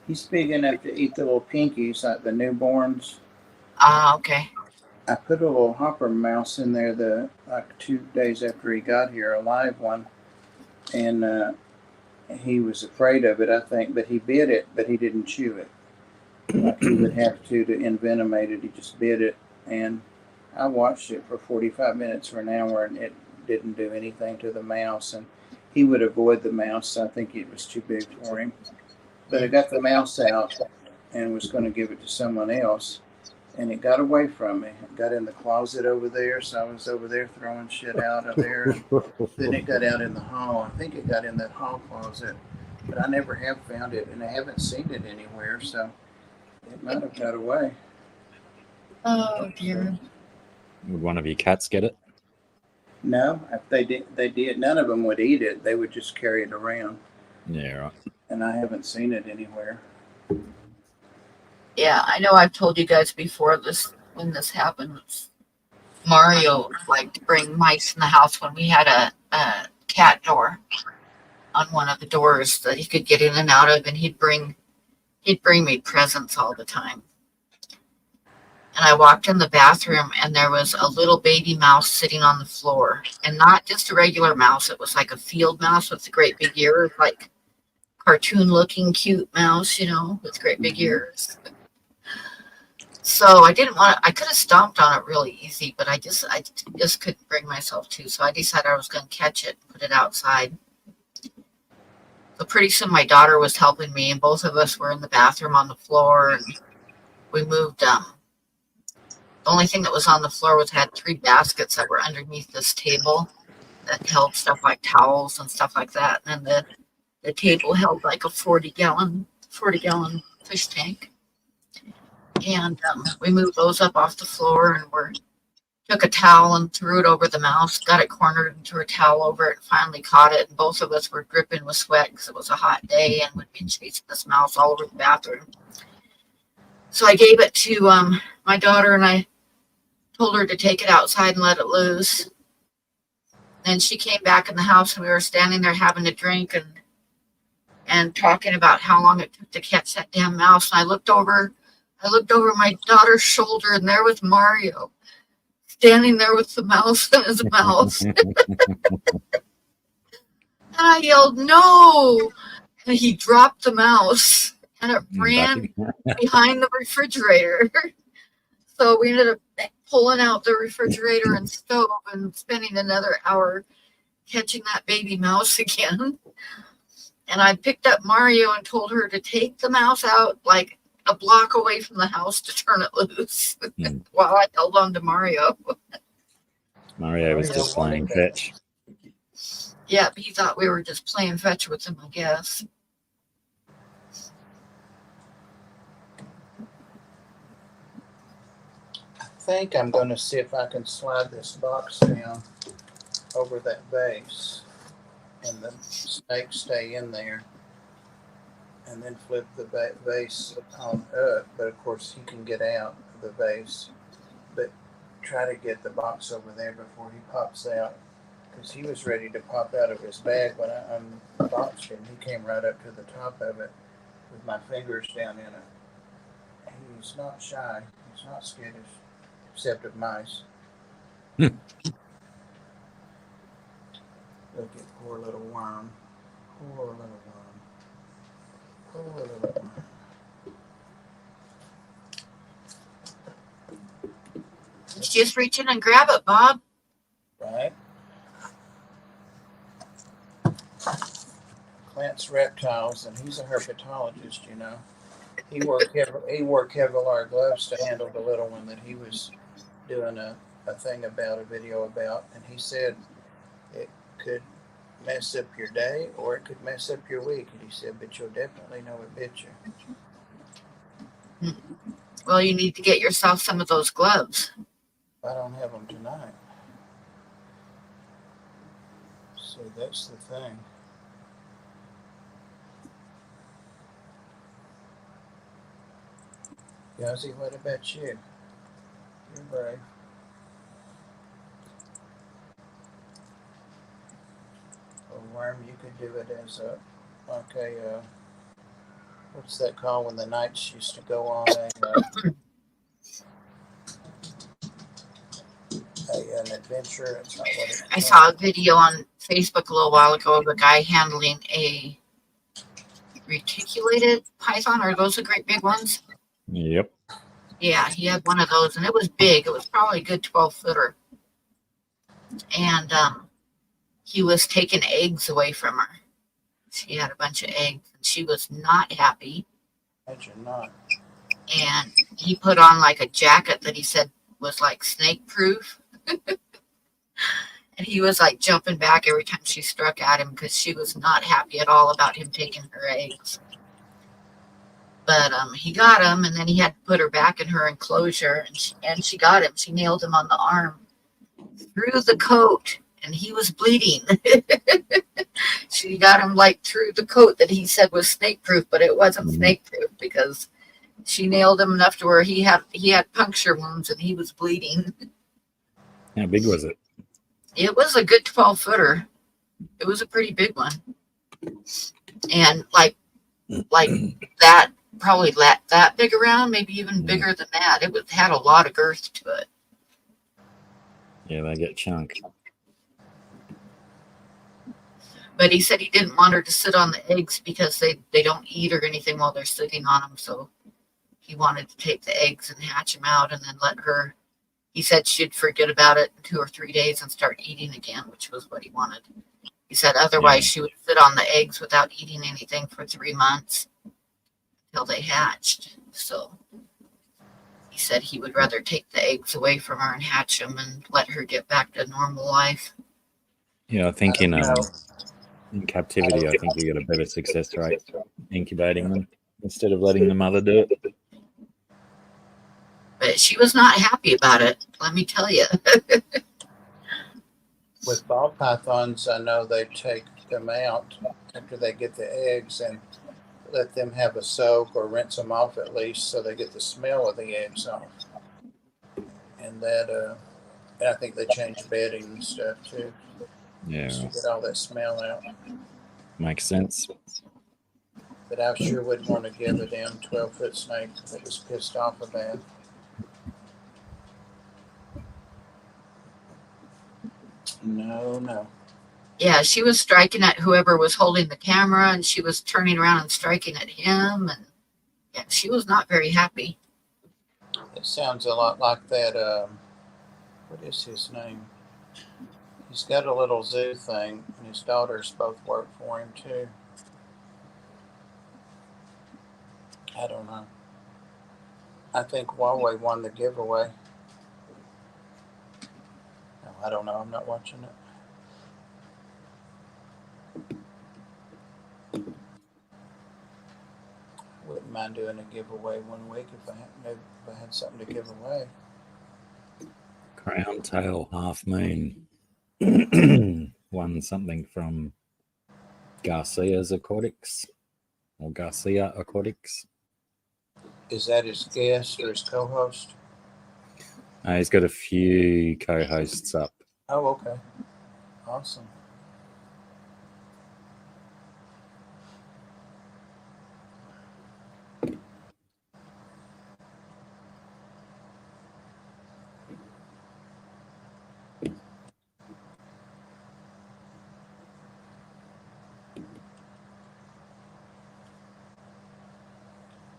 Speaker 2: He's big enough to eat the little pinkies, like the newborns.
Speaker 1: Ah, okay.
Speaker 2: I put a little hopper mouse in there like 2 days after he got here, a live one, and he was afraid of it, I think, but he bit it, but he didn't chew it. Like he would have to envenomate it. He just bit it, and I watched it for 45 minutes or an hour, and it didn't do anything to the mouse, and he would avoid the mouse. I think it was too big for him. But I got the mouse out and was going to give it to someone else, and it got away from me. It got in the closet over there, so I was over there throwing shit out of there. Then it got out in the hall. I think it got in that hall closet, but I never have found it, and I haven't seen it anywhere, so it might have got away.
Speaker 1: Oh dear.
Speaker 3: Would one of your cats get it?
Speaker 2: No, if they did. None of them would eat it. They would just carry it around,
Speaker 3: Yeah, right.
Speaker 2: and I haven't seen it anywhere.
Speaker 1: Yeah, I know I've told you guys before this when this happens. Mario liked to bring mice in the house when we had a cat door on one of the doors that he could get in and out of, and he'd bring me presents all the time. And I walked in the bathroom and there was a little baby mouse sitting on the floor, and not just a regular mouse. It was like a field mouse with great big ears, like cartoon looking cute mouse, with great big ears. So I could have stomped on it really easy, but I just couldn't bring myself to. So I decided I was going to catch it, put it outside. So pretty soon my daughter was helping me, and both of us were in the bathroom on the floor, and we moved. The only thing that was on the floor had 3 baskets that were underneath this table that held stuff like towels and stuff like that. And then the table held like a 40-gallon fish tank. And we moved those up off the floor, and took a towel and threw it over the mouse, got it cornered and threw a towel over it, and finally caught it. And both of us were dripping with sweat because it was a hot day, and we'd been chasing this mouse all over the bathroom. So I gave it to my daughter, and I told her to take it outside and let it loose. Then she came back in the house, and we were standing there having a drink and talking about how long it took to catch that damn mouse. And I looked over my daughter's shoulder, and there was Mario standing there with the mouse in his mouth. And I yelled, "No!" And he dropped the mouse, and it ran behind the refrigerator. So we ended up pulling out the refrigerator and stove and spending another hour catching that baby mouse again. And I picked up Mario and told her to take the mouse out like a block away from the house to turn it loose while I held on to Mario.
Speaker 3: Mario was just playing fetch.
Speaker 1: Yeah, he thought we were just playing fetch with him, I guess.
Speaker 2: I think I'm going to see if I can slide this box down over that vase and the snakes stay in there, and then flip the vase on up. But of course he can get out of the vase, but try to get the box over there before he pops out, because he was ready to pop out of his bag when I unboxed him. He came right up to the top of it with my fingers down in it. He's not shy. He's not skittish, except of mice. Look at poor little worm. Poor little worm. Poor little worm.
Speaker 1: Just reach in and grab it, Bob.
Speaker 2: Right. Clint's reptiles, and he's a herpetologist, you know. He wore Kevlar gloves to handle the little one that he was doing a thing about, a video about, and he said it could mess up your day or it could mess up your week. And he said, but you'll definitely know it bit you.
Speaker 1: Well, you need to get yourself some of those gloves.
Speaker 2: I don't have them tonight. So that's the thing. Yazzie, what about you? You're brave. A worm, you could do it as a, like a, what's that called when the knights used to go on an adventure? It's not what it's
Speaker 1: I saw a video on Facebook a little while ago of a guy handling a reticulated python. Are those the great big ones?
Speaker 3: Yep.
Speaker 1: Yeah, he had one of those, and it was big. It was probably a good 12-footer. And he was taking eggs away from her. She had a bunch of eggs, and she was not happy.
Speaker 2: Imagine not.
Speaker 1: And he put on like a jacket that he said was like snake proof. And he was like jumping back every time she struck at him because she was not happy at all about him taking her eggs. But he got him, and then he had to put her back in her enclosure, and she got him. She nailed him on the arm through the coat, and he was bleeding. She got him like through the coat that he said was snake proof, but it wasn't snake proof because she nailed him enough to where he had puncture wounds and he was bleeding.
Speaker 3: How big was it?
Speaker 1: It was a good 12-footer. It was a pretty big one. And like that, probably that big around, maybe even bigger than that. It had a lot of girth to it.
Speaker 3: Yeah, they get chunk.
Speaker 1: But he said he didn't want her to sit on the eggs because they don't eat or anything while they're sitting on them. So he wanted to take the eggs and hatch them out and then let her. He said she'd forget about it in 2 or 3 days and start eating again, which was what he wanted. He said otherwise she would sit on the eggs without eating anything for 3 months until they hatched. So he said he would rather take the eggs away from her and hatch them and let her get back to normal life.
Speaker 3: Yeah, I think in captivity, I think you get a better success rate incubating them instead of letting the mother do it.
Speaker 1: But she was not happy about it, let me tell you.
Speaker 2: With ball pythons, I know they take them out after they get the eggs and let them have a soak or rinse them off at least so they get the smell of the eggs off. And that, and I think they change bedding and stuff too.
Speaker 3: Yeah,
Speaker 2: Just to get all that smell out.
Speaker 3: makes sense.
Speaker 2: But I sure wouldn't want to give a damn 12-foot snake that was pissed off about. No.
Speaker 1: Yeah, she was striking at whoever was holding the camera, and she was turning around and striking at him, and yeah, she was not very happy.
Speaker 2: It sounds a lot like that, what is his name? He's got a little zoo thing, and his daughters both work for him too. I don't know. I think Huawei won the giveaway. No, I don't know. I'm not watching it. Wouldn't mind doing a giveaway 1 week if I had something to give away.
Speaker 3: Crown tail half moon. Won something from Garcia's Aquatics or Garcia Aquatics.
Speaker 2: Is that his guest or his co-host?
Speaker 3: He's got a few co-hosts up.
Speaker 2: Oh, okay. Awesome.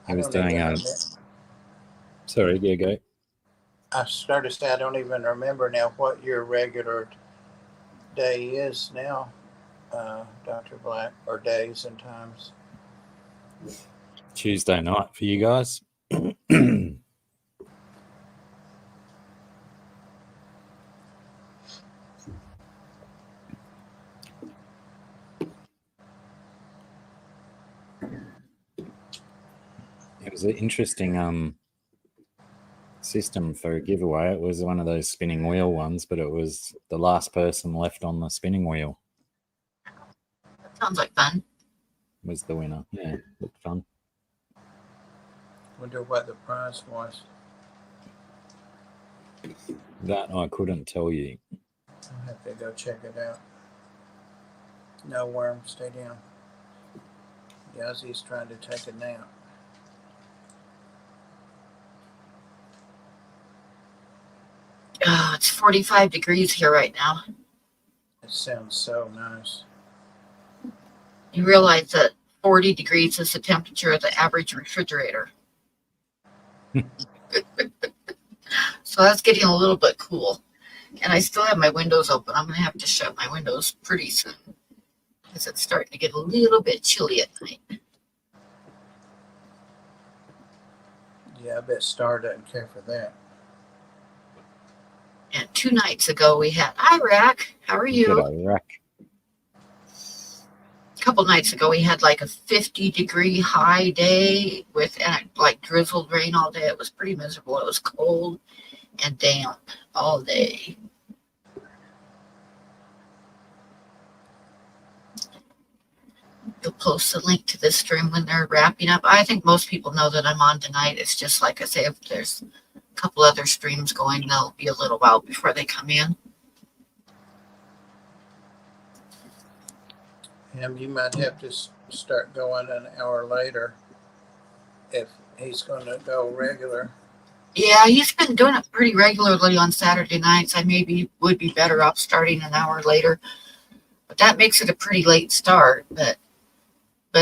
Speaker 3: He was doing a... Sorry, yeah, go.
Speaker 2: I started to say I don't even remember now what your regular day is now, Dr. Black, or days and times.
Speaker 3: Tuesday night for you guys. It was an interesting system for a giveaway. It was one of those spinning wheel ones, but it was the last person left on the spinning wheel
Speaker 1: That sounds like fun.
Speaker 3: was the winner. Yeah, looked fun.
Speaker 2: Wonder what the prize was.
Speaker 3: That I couldn't tell you.
Speaker 2: I'll have to go check it out. No, Worm, stay down. Yazzy's trying to take a nap.
Speaker 1: Oh, it's 45 degrees here right now.
Speaker 2: It sounds so nice.
Speaker 1: You realize that 40 degrees is the temperature of the average refrigerator. So that's getting a little bit cool. And I still have my windows open. I'm going to have to shut my windows pretty soon because it's starting to get a little bit chilly at night.
Speaker 2: Yeah, I bet Star doesn't care for that.
Speaker 1: And 2 nights ago we had, hi, Rack, how are you?
Speaker 3: G'day, Rack.
Speaker 1: A couple nights ago we had like a 50-degree high day with like drizzled rain all day. It was pretty miserable. It was cold and damp all day. You'll post the link to this stream when they're wrapping up. I think most people know that I'm on tonight. It's just like I say, if there's a couple other streams going, they'll be a little while before they come in.
Speaker 2: You might have to start going an hour later if he's going to go regular.
Speaker 1: Yeah, he's been doing it pretty regularly on Saturday nights. I maybe would be better off starting an hour later, but that makes it a pretty late start. But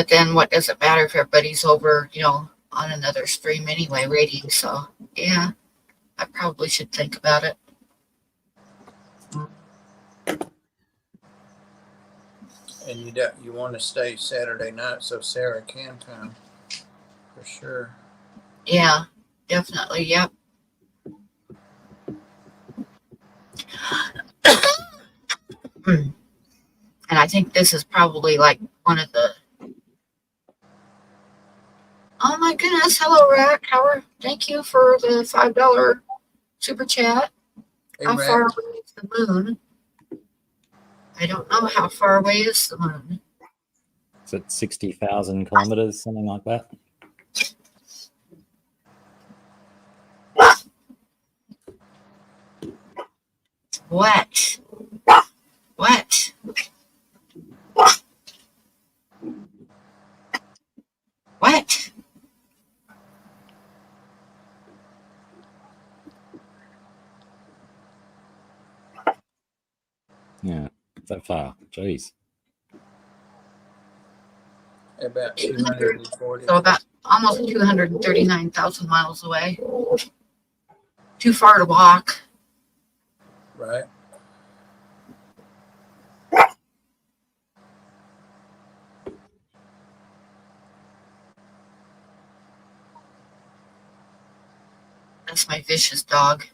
Speaker 1: then what does it matter if everybody's over, on another stream anyway, waiting? So yeah, I probably should think about it.
Speaker 2: And you want to stay Saturday night so Sarah can come for sure.
Speaker 1: Yeah, definitely. Yep. And I think this is probably like one of the. Oh my goodness! Hello, Rack. Thank you for the $5 super chat.
Speaker 2: Hey,
Speaker 1: How
Speaker 2: Rack.
Speaker 1: far away is the moon? I don't know how far away is the moon.
Speaker 3: Is it 60,000 kilometers, something like that?
Speaker 1: What? What? What?
Speaker 3: Yeah, so far. Jeez.
Speaker 2: About 240.
Speaker 1: So about almost 239,000 miles away. Too far to walk.
Speaker 2: Right.
Speaker 1: That's my vicious dog.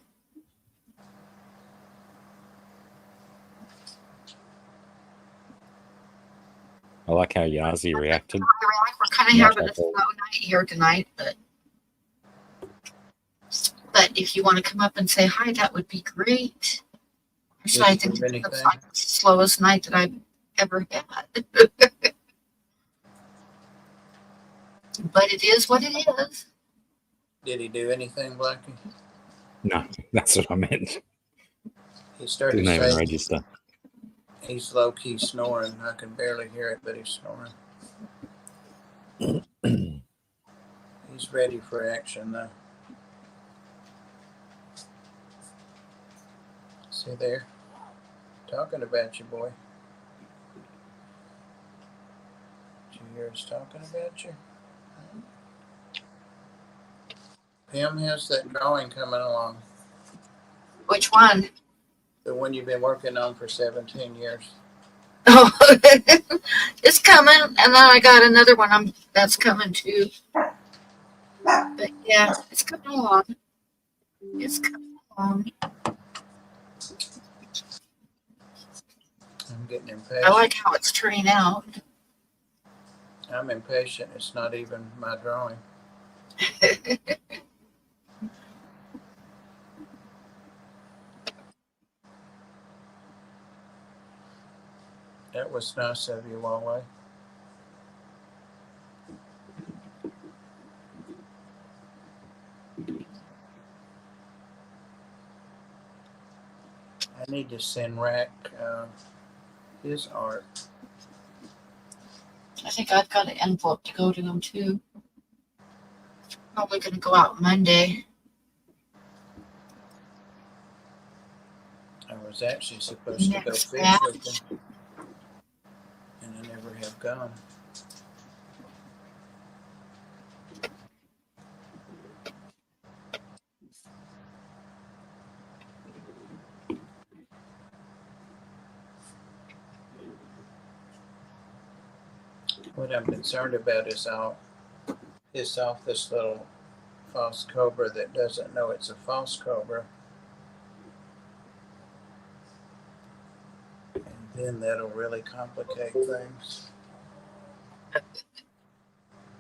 Speaker 3: I like how Yazi reacted.
Speaker 1: We're kind of having a slow night here tonight, but if you want to come up and say hi, that would be great. Actually, I think it's like the slowest night that I've ever had. But it is what it is.
Speaker 2: Did he do anything, Blackie?
Speaker 3: No, that's what I meant.
Speaker 2: He started
Speaker 3: Didn't even
Speaker 2: saying
Speaker 3: register.
Speaker 2: he's low-key snoring. I can barely hear it, but he's snoring. He's ready for action, though. See there? Talking about you, boy. Did you hear us talking about you? Pam, how's that drawing coming along?
Speaker 1: Which one?
Speaker 2: The one you've been working on for 17 years.
Speaker 1: Oh, it's coming. And then I got another one that's coming too. But yeah, it's coming along. It's coming along.
Speaker 2: I'm getting
Speaker 1: I
Speaker 2: impatient.
Speaker 1: like how it's turning out.
Speaker 2: I'm impatient. It's not even my drawing. That was nice of you, Wally. I need to send Rack his art.
Speaker 1: I think I've got an envelope to go to them too. Probably going to go out Monday.
Speaker 2: I was actually supposed to go
Speaker 1: Next
Speaker 2: fish
Speaker 1: batch.
Speaker 2: with them, and I never have gone. What I'm concerned about is I'll piss off this little false cobra that doesn't know it's a false cobra. And then that'll really complicate things.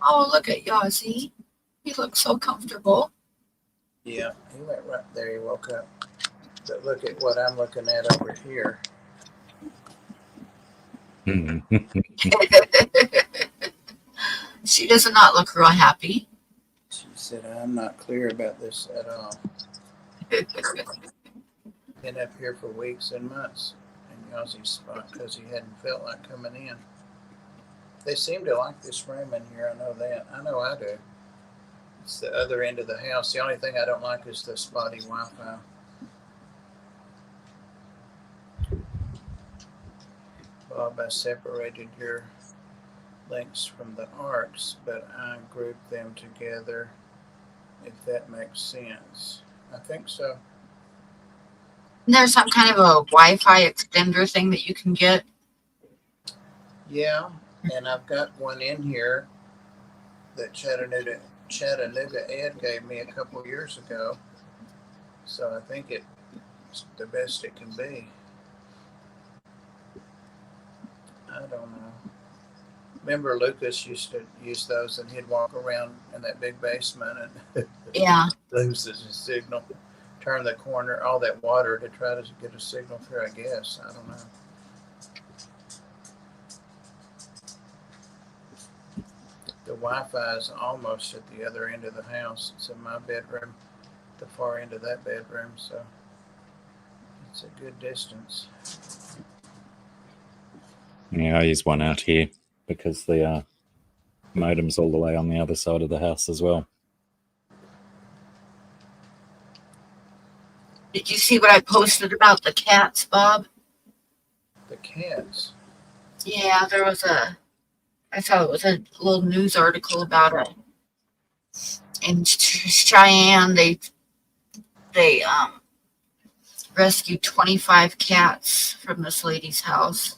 Speaker 1: Oh, look at Yazzie. He looks so comfortable.
Speaker 2: Yeah, he went right there. He woke up. But look at what I'm looking at over here.
Speaker 1: She does not look real happy.
Speaker 2: She said, I'm not clear about this at all. Been up here for weeks and months in Yazzie's spot because he hadn't felt like coming in. They seem to like this room in here. I know that. I know I do. It's the other end of the house. The only thing I don't like is the spotty Wi-Fi. Bob, I separated your links from the arcs, but I grouped them together, if that makes sense. I think so.
Speaker 1: And there's some kind of a Wi-Fi extender thing that you can get.
Speaker 2: Yeah, and I've got one in here that Chattanooga Ed gave me a couple years ago. So I think it's the best it can be. I don't know. Remember Lucas used to use those and he'd walk around in that big basement and
Speaker 1: Yeah.
Speaker 2: loses his signal. Turn the corner, all that water to try to get a signal through, I guess. I don't know. The Wi-Fi is almost at the other end of the house. It's in my bedroom, the far end of that bedroom, so it's a good distance.
Speaker 3: Yeah, I use one out here because the modem's all the way on the other side of the house as well.
Speaker 1: Did you see what I posted about the cats, Bob?
Speaker 2: The cats.
Speaker 1: Yeah, I thought it was a little news article about it. In Cheyenne, they rescued 25 cats from this lady's house.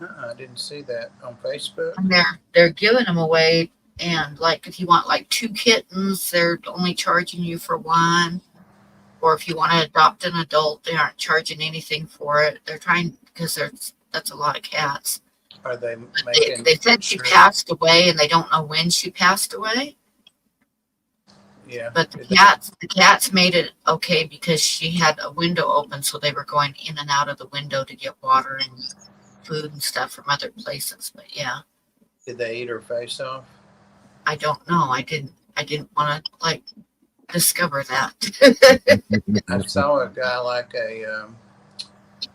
Speaker 2: I didn't see that on Facebook.
Speaker 1: And they're giving them away, and like if you want like 2 kittens, they're only charging you for 1. Or if you want to adopt an adult, they aren't charging anything for it. They're trying because that's a lot of cats.
Speaker 2: Are they making?
Speaker 1: They said she passed away, and they don't know when she passed away.
Speaker 2: Yeah.
Speaker 1: But the cats made it okay because she had a window open, so they were going in and out of the window to get water and food and stuff from other places. But yeah,
Speaker 2: Did they eat her face off?
Speaker 1: I don't know. I didn't want to like discover that.
Speaker 2: I saw a guy like a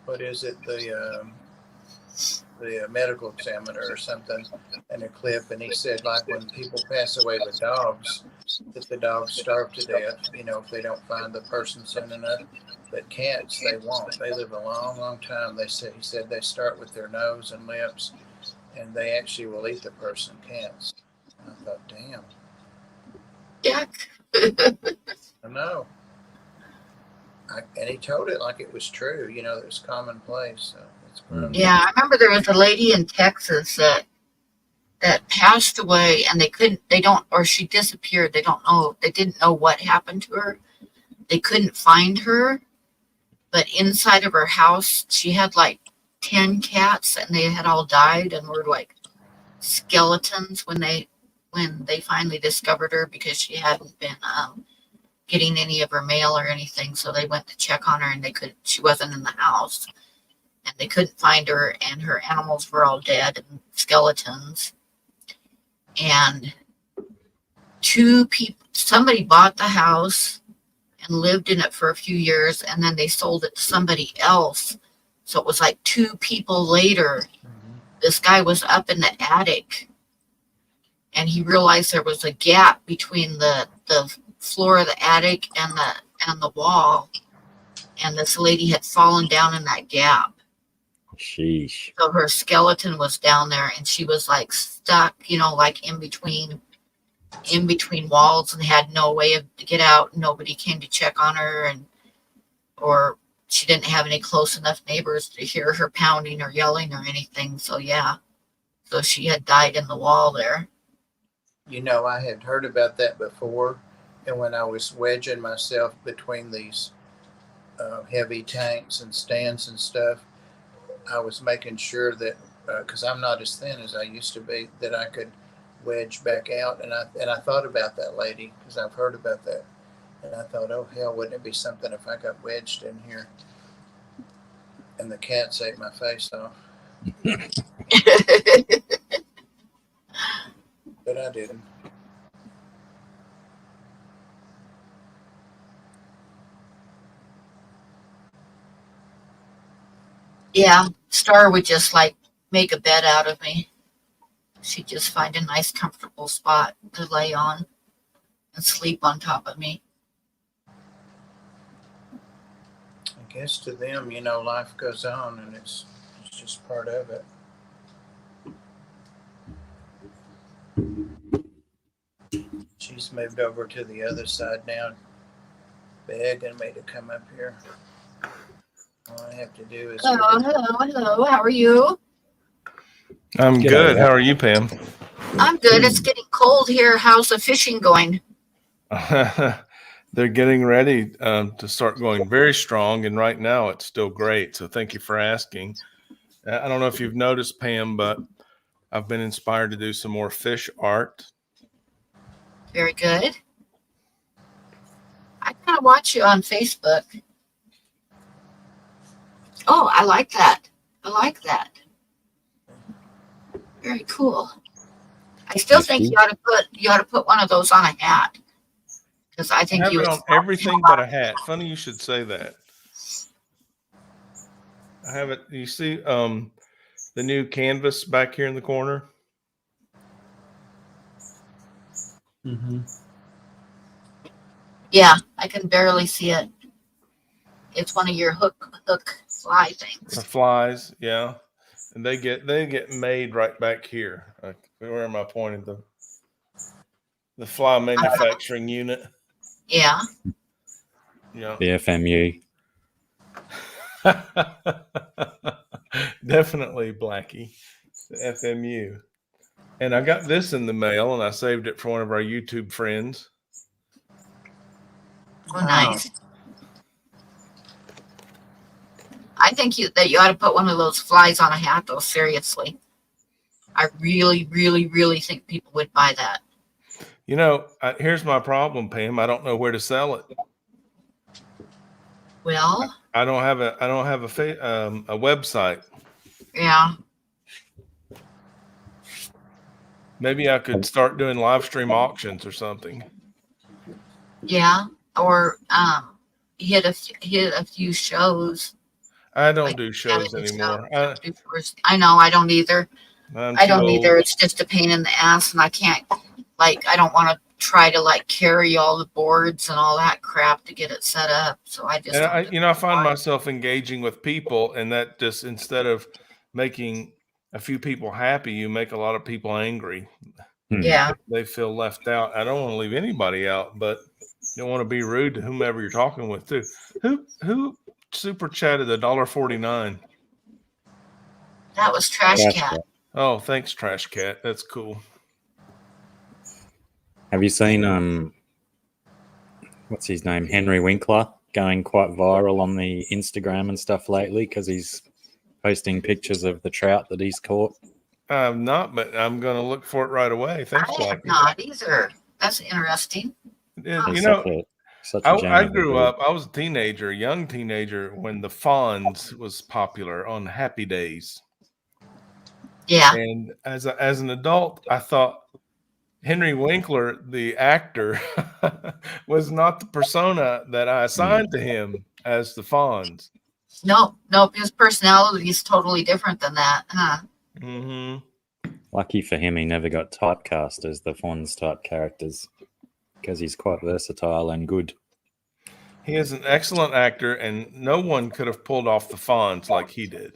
Speaker 2: what is it, the medical examiner or something in a clip, and he said like when people pass away with dogs, that the dogs starve to death, if they don't find the person soon enough. But cats, they won't. They live a long, long time. He said they start with their nose and lips, and they actually will eat the person. Cats. And I thought, damn.
Speaker 1: Yeah.
Speaker 2: I know. And he told it like it was true. You know, it's commonplace. So it's gross.
Speaker 1: Yeah, I remember there was a lady in Texas that passed away, and she disappeared. They didn't know what happened to her. They couldn't find her, but inside of her house, she had like 10 cats, and they had all died and were like skeletons when they finally discovered her, because she hadn't been getting any of her mail or anything. So they went to check on her, and she wasn't in the house, and they couldn't find her, and her animals were all dead and skeletons. And somebody bought the house and lived in it for a few years, and then they sold it to somebody else. So it was like 2 people later, this guy was up in the attic, and he realized there was a gap between the floor of the attic and the wall, and this lady had fallen down in that gap.
Speaker 3: Sheesh.
Speaker 1: So her skeleton was down there, and she was like stuck, like in between walls, and had no way to get out. Nobody came to check on her, or she didn't have any close enough neighbors to hear her pounding or yelling or anything. So yeah, so she had died in the wall there.
Speaker 2: You know, I had heard about that before, and when I was wedging myself between these heavy tanks and stands and stuff, I was making sure that, because I'm not as thin as I used to be, that I could wedge back out. And I thought about that lady, because I've heard about that. And I thought, oh, hell, wouldn't it be something if I got wedged in here and the cats ate my face off? But I didn't.
Speaker 1: Yeah, Star would just like make a bed out of me. She'd just find a nice, comfortable spot to lay on and sleep on top of me.
Speaker 2: I guess to them, you know, life goes on, and it's just part of it. She's moved over to the other side now, begging me to come up here. All I have to do is.
Speaker 1: Hello. How are you?
Speaker 4: I'm
Speaker 3: G'day,
Speaker 4: good.
Speaker 3: yeah.
Speaker 4: How are you, Pam?
Speaker 1: I'm good. It's getting cold here. How's the fishing going?
Speaker 4: They're getting ready to start going very strong, and right now it's still great. So thank you for asking. I don't know if you've noticed, Pam, but I've been inspired to do some more fish art.
Speaker 1: Very good. I kind of watch you on Facebook. Oh, I like that. Very cool. I still think you ought to put one of those on a hat, because I
Speaker 4: I
Speaker 1: think
Speaker 4: have
Speaker 1: you
Speaker 4: it
Speaker 1: would
Speaker 4: on everything but a hat. Funny you should say that. I have it. You see the new canvas back here in the corner?
Speaker 2: Mm-hmm.
Speaker 1: Yeah, I can barely see it. It's one of your hook fly
Speaker 4: The
Speaker 1: things.
Speaker 4: flies, yeah. And they get made right back here. Where am I pointing? The fly manufacturing unit.
Speaker 1: Yeah.
Speaker 4: Yeah.
Speaker 3: The FMU.
Speaker 4: Definitely, Blackie. The FMU. And I got this in the mail, and I saved it for one of our YouTube friends.
Speaker 1: Oh, nice. I think that you ought to put one of those flies on a hat, though. Seriously, I really, really, really think people would buy that.
Speaker 4: You know, here's my problem, Pam. I don't know where to sell it.
Speaker 1: Well,
Speaker 4: I don't have a website.
Speaker 1: yeah.
Speaker 4: Maybe I could start doing live stream auctions or something.
Speaker 1: Yeah, or hit a few shows.
Speaker 4: I don't
Speaker 1: Like
Speaker 4: do shows anymore.
Speaker 1: I know, I don't either. I don't either.
Speaker 4: Old.
Speaker 1: It's just a pain in the ass, and I can't, I don't want to try to carry all the boards and all that crap to get it set up. So I just,
Speaker 4: I find myself engaging with people, and that just, instead of making a few people happy, you make a lot of people angry.
Speaker 1: Yeah.
Speaker 4: They feel left out. I don't want to leave anybody out, but You don't want to be rude to whomever you're talking with, too. Who super chatted $1.49?
Speaker 1: That was Trash
Speaker 3: Trash
Speaker 1: Cat.
Speaker 3: Cat.
Speaker 4: Oh, thanks, Trash Cat. That's cool.
Speaker 3: Have you seen what's his name, Henry Winkler, going quite viral on the Instagram and stuff lately because he's posting pictures of the trout that he's caught?
Speaker 4: I'm not, but I'm going to look for it right away. Thanks,
Speaker 1: I have
Speaker 4: Blackie.
Speaker 1: not either. That's interesting.
Speaker 4: You
Speaker 3: He's
Speaker 4: know,
Speaker 3: such a gem
Speaker 4: I
Speaker 3: of a
Speaker 4: grew
Speaker 3: dude.
Speaker 4: up, I was a young teenager, when the Fonz was popular on Happy Days.
Speaker 1: Yeah.
Speaker 4: And as an adult, I thought Henry Winkler, the actor, was not the persona that I assigned to him as the Fonz.
Speaker 1: Nope. His personality is totally different than that, huh?
Speaker 4: Mm-hmm.
Speaker 3: Lucky for him, he never got typecast as the Fonz type characters because he's quite versatile and good.
Speaker 4: He is an excellent actor, and no one could have pulled off the Fonz like he did.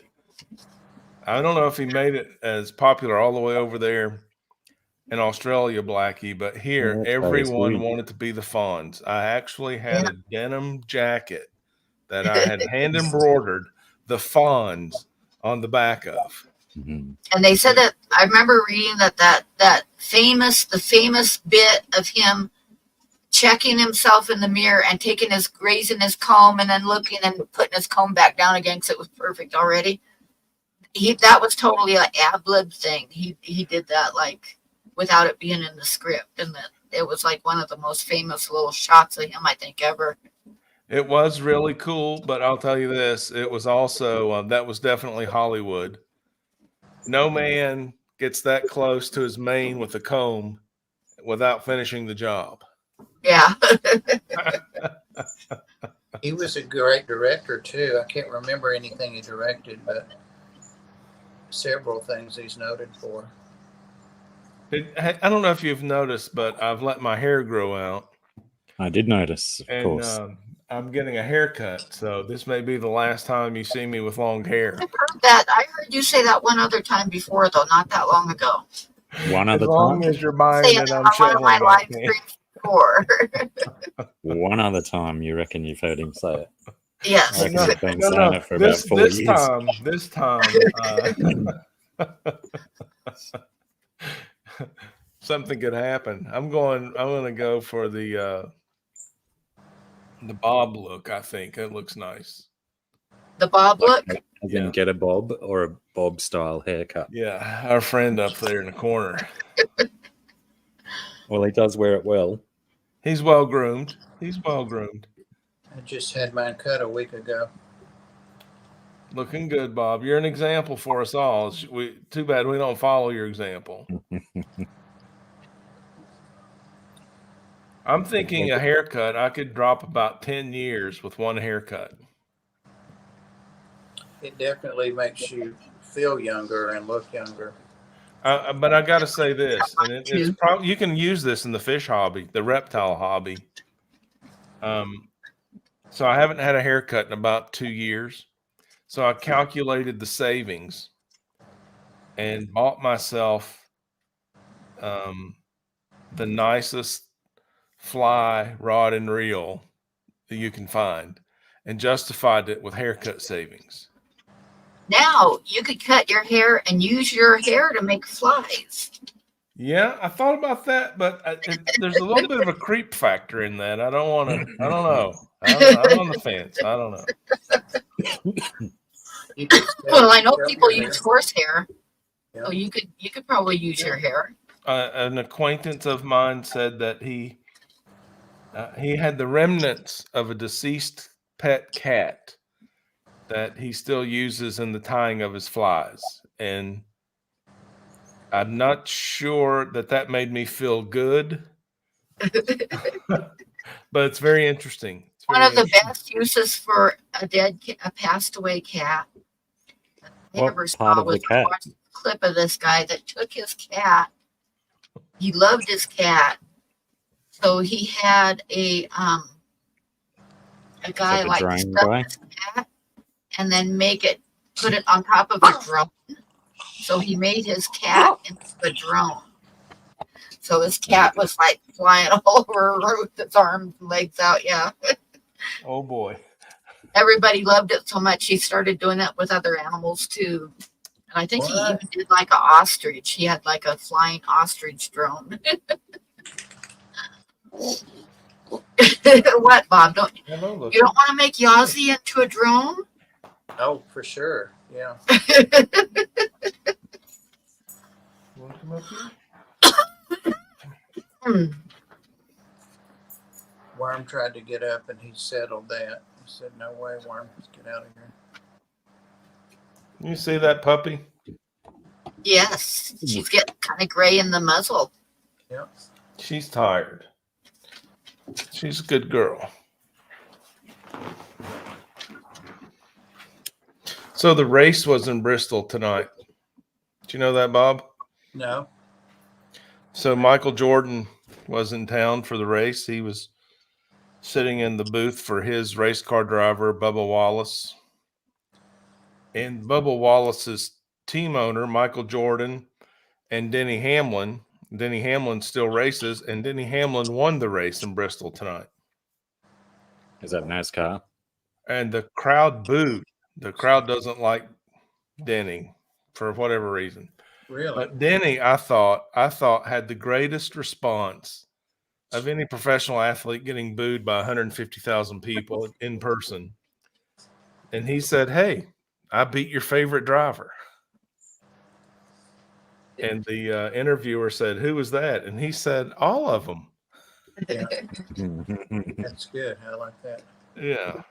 Speaker 4: I don't know if he made it as popular all the way over there in Australia, Blackie, but here
Speaker 3: Yeah,
Speaker 4: everyone
Speaker 3: huge.
Speaker 4: wanted to be the Fonz. I actually had a denim jacket that I had hand embroidered the Fonz on the back of.
Speaker 3: Mhm.
Speaker 1: And they said that, I remember reading the famous bit of him checking himself in the mirror and grazing his comb and then looking and putting his comb back down again because it was perfect already. That was totally an ad-lib thing. He did that like without it being in the script, and that it was like one of the most famous little shots of him I think ever.
Speaker 4: It was really cool, but I'll tell you this, it was also, that was definitely Hollywood. No man gets that close to his mane with a comb without finishing the job.
Speaker 1: Yeah.
Speaker 2: He was a great director too. I can't remember anything he directed, but several things he's noted for.
Speaker 4: I don't know if you've noticed, but I've let my hair grow out.
Speaker 3: I did notice, of
Speaker 4: And
Speaker 3: course.
Speaker 4: I'm getting a haircut, so this may be the last time you see me with long hair.
Speaker 1: I've heard that. I heard you say that one other time before, though, not that long ago.
Speaker 3: One
Speaker 4: As
Speaker 3: other
Speaker 4: long
Speaker 3: time?
Speaker 4: as you're buying
Speaker 1: Saying
Speaker 4: and
Speaker 1: that
Speaker 4: I'm
Speaker 1: on one of my
Speaker 4: shoveling
Speaker 1: live
Speaker 4: my
Speaker 1: streams before.
Speaker 3: One other time, you reckon you've heard him say it? I
Speaker 1: Yes.
Speaker 3: reckon he's been saying it for about 4
Speaker 4: This
Speaker 3: years.
Speaker 4: time, something could happen. I'm going to go for the bob look. I think it looks nice.
Speaker 1: The Bob look?
Speaker 3: As in get a bob or a bob style haircut?
Speaker 4: Yeah, our friend up there in the corner.
Speaker 3: Well, he does wear it well.
Speaker 4: He's well groomed.
Speaker 2: I just had mine cut a week ago.
Speaker 4: Looking good, Bob. You're an example for us all. Too bad we don't follow your example. I'm thinking a haircut, I could drop about 10 years with one haircut.
Speaker 2: It definitely makes you feel younger and look younger.
Speaker 4: But I got to say this, and it's probably, you can use this in the fish hobby, the reptile hobby. So I haven't had a haircut in about 2 years. So I calculated the savings and bought myself the nicest fly rod and reel that you can find and justified it with haircut savings.
Speaker 1: Now you could cut your hair and use your hair to make flies.
Speaker 4: Yeah, I thought about that, but there's a little bit of a creep factor in that. I don't want to. I don't know. I'm on the fence. I don't know.
Speaker 1: Well, I know people use horsehair,
Speaker 2: Yeah.
Speaker 1: so you could probably use your hair.
Speaker 4: An acquaintance of mine said that he had the remnants of a deceased pet cat that he still uses in the tying of his flies, and I'm not sure that made me feel good, but it's very interesting.
Speaker 1: One of the best uses for a passed away cat I
Speaker 3: What
Speaker 1: ever
Speaker 3: part
Speaker 1: saw
Speaker 3: of the
Speaker 1: was
Speaker 3: cat?
Speaker 1: a clip of this guy that took his cat. He loved his cat, so he had a guy
Speaker 3: Like a
Speaker 1: like
Speaker 3: drone
Speaker 1: stuff
Speaker 3: guy?
Speaker 1: his cat and then put it on top of a drone. So he made his cat into a drone. So this cat was like flying all over her with its arms and legs out. Yeah.
Speaker 4: Oh boy.
Speaker 1: Everybody loved it so much. He started doing that with other animals too. And I think he
Speaker 2: What?
Speaker 1: even did like an ostrich. He had like a flying ostrich drone. What, Bob?
Speaker 4: Hello,
Speaker 1: You
Speaker 4: Lucy.
Speaker 1: don't want to make Yazzie into a drone?
Speaker 2: Oh, for sure. Yeah.
Speaker 4: You want to come up here?
Speaker 1: Hmm.
Speaker 2: Worm tried to get up and he settled that. He said, no way, Worm, let's get out of here.
Speaker 4: You see that puppy?
Speaker 1: Yes, she's getting kind of gray in the muzzle.
Speaker 2: Yep.
Speaker 4: She's tired. She's a good girl. So the race was in Bristol tonight. Do you know that, Bob?
Speaker 2: No.
Speaker 4: So Michael Jordan was in town for the race. He was sitting in the booth for his race car driver, Bubba Wallace. And Bubba Wallace's team owner, Michael Jordan, and Denny Hamlin. Denny Hamlin still races, and Denny Hamlin won the race in Bristol tonight.
Speaker 3: Is that NASCAR?
Speaker 4: And the crowd booed. The crowd doesn't like Denny for whatever reason.
Speaker 2: Really?
Speaker 4: But Denny, I thought had the greatest response of any professional athlete getting booed by 150,000 people in person. And he said, "Hey, I beat your favorite driver." And the interviewer said, "Who was that?" And he said, "All of them."
Speaker 2: Yeah. That's good. I like that.
Speaker 4: Yeah.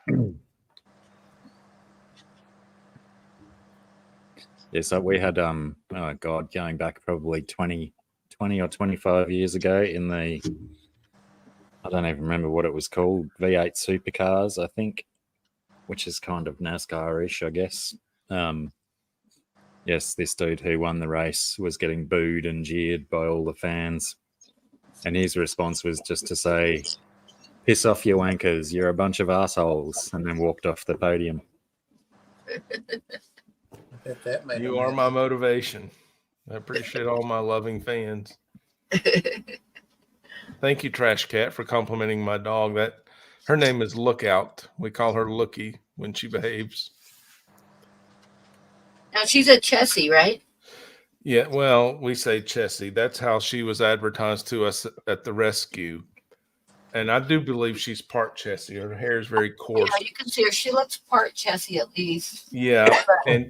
Speaker 3: Yeah, so we had oh god, going back probably 20 or 25 years ago in the, I don't even remember what it was called, V8 supercars, I think, which is kind of NASCAR-ish, I guess. Yes, this dude who won the race was getting booed and jeered by all the fans, and his response was just to say, "Piss off, you wankers, you're a bunch of assholes," and then walked off the podium.
Speaker 2: I bet that made
Speaker 4: You
Speaker 2: him
Speaker 4: are
Speaker 2: happy.
Speaker 4: my motivation. I appreciate all my loving fans. Thank you, Trash Cat, for complimenting my dog. That her name is Lookout. We call her Looky when she behaves.
Speaker 1: Now she's a Chessie, right?
Speaker 4: Yeah, well, we say Chessie. That's how she was advertised to us at the rescue. And I do believe she's part Chessie. Her hair is very coarse.
Speaker 1: Yeah, you can see her. She looks part Chessie at least.
Speaker 4: Yeah,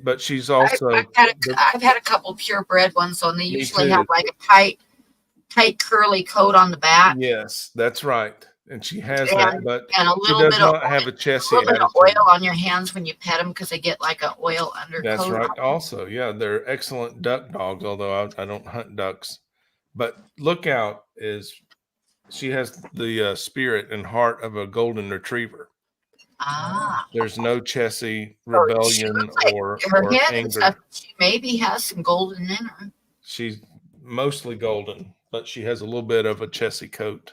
Speaker 4: but she's also
Speaker 1: I've had a couple purebred ones, so and they
Speaker 4: Me
Speaker 1: usually
Speaker 4: too.
Speaker 1: have like a tight curly coat on the back.
Speaker 4: yes, that's right. And she has
Speaker 1: And-
Speaker 4: that, but
Speaker 1: And a
Speaker 4: she
Speaker 1: little
Speaker 4: does
Speaker 1: bit of
Speaker 4: not have a
Speaker 1: a
Speaker 4: Chessie
Speaker 1: little bit of
Speaker 4: attitude.
Speaker 1: oil on your hands when you pet them because they get like an oil undercoat.
Speaker 4: That's right.
Speaker 1: on.
Speaker 4: Also, yeah, they're excellent duck dogs, although I don't hunt ducks. But Lookout she has the spirit and heart of a golden retriever.
Speaker 1: Ah,
Speaker 4: There's no Chessie
Speaker 1: she
Speaker 4: rebellion
Speaker 1: looks like
Speaker 4: or
Speaker 1: her head and
Speaker 4: anger.
Speaker 1: stuff. She maybe has some golden in her.
Speaker 4: She's mostly golden, but she has a little bit of a Chessie coat.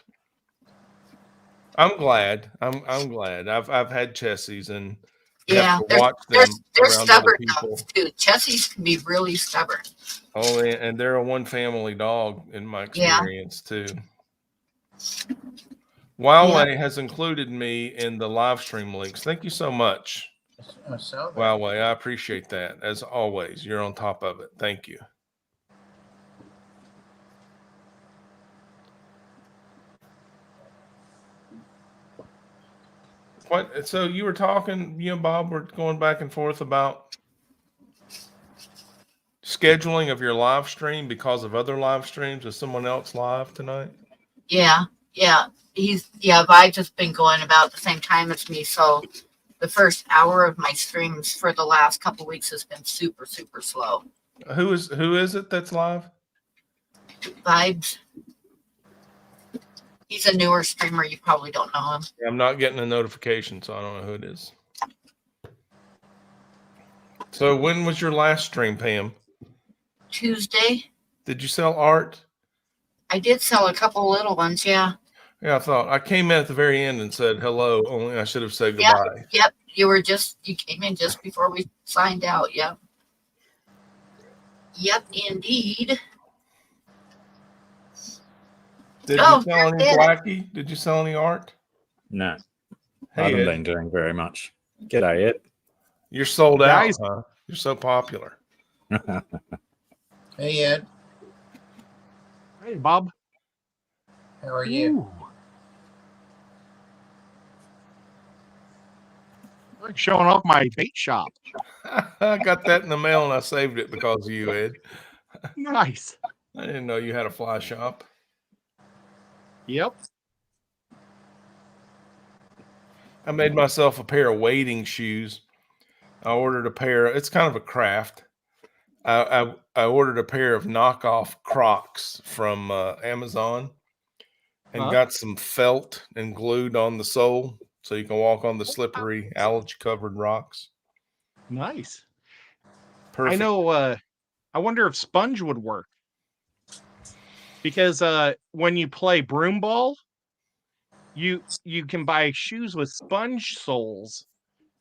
Speaker 4: I'm glad. I'm glad. I've had Chessies and you
Speaker 1: Yeah,
Speaker 4: have to watch them
Speaker 1: they're
Speaker 4: around other
Speaker 1: stubborn
Speaker 4: people.
Speaker 1: dogs too. Chessies can be really stubborn.
Speaker 4: Oh, and they're a one family dog in my
Speaker 1: Yeah.
Speaker 4: experience too. Wowway has included me in the live stream links. Thank you so much,
Speaker 2: I saw that.
Speaker 4: Wowway. I appreciate that. As always, you're on top of it. Thank you. What? So you were talking, you and Bob were going back and forth about scheduling of your live stream because of other live streams. Is someone else live tonight?
Speaker 1: Yeah. Vibe's just been going about the same time as me. So the first hour of my streams for the last couple weeks has been super, super slow.
Speaker 4: Who is it that's live?
Speaker 1: Vibes. He's a newer streamer. You probably don't know him.
Speaker 4: I'm not getting a notification, so I don't know who it is. So when was your last stream, Pam?
Speaker 1: Tuesday.
Speaker 4: Did you sell art?
Speaker 1: I did sell a couple little ones. Yeah.
Speaker 4: Yeah, I thought I came in at the very end and said hello. Only I should have said goodbye.
Speaker 1: Yep. You came in just before we signed out. Yep. Yep, indeed.
Speaker 4: Did
Speaker 1: Oh,
Speaker 4: you sell any
Speaker 1: yeah.
Speaker 4: Blackie? Did you sell any art?
Speaker 3: No, I
Speaker 4: Hey,
Speaker 3: haven't
Speaker 4: Ed,
Speaker 3: been doing very much. G'day,
Speaker 4: you're sold
Speaker 5: Guys.
Speaker 4: out, huh? You're so popular.
Speaker 3: Ed.
Speaker 2: Hey, Ed,
Speaker 5: Hey, Bob.
Speaker 2: how are you?
Speaker 5: Ooh. I'm showing off my bait shop.
Speaker 4: I got that in the mail and I saved it because of you, Ed.
Speaker 5: Nice.
Speaker 4: I didn't know you had a fly shop.
Speaker 5: Yep.
Speaker 4: I made myself a pair of wading shoes. I ordered a pair. It's kind of a craft. I ordered a pair of knockoff Crocs from Amazon and got some felt and glued on the sole so you can walk on the slippery algae covered rocks.
Speaker 5: Nice.
Speaker 4: Perfect.
Speaker 5: I know. I wonder if sponge would work because when you play broom ball, you can buy shoes with sponge soles,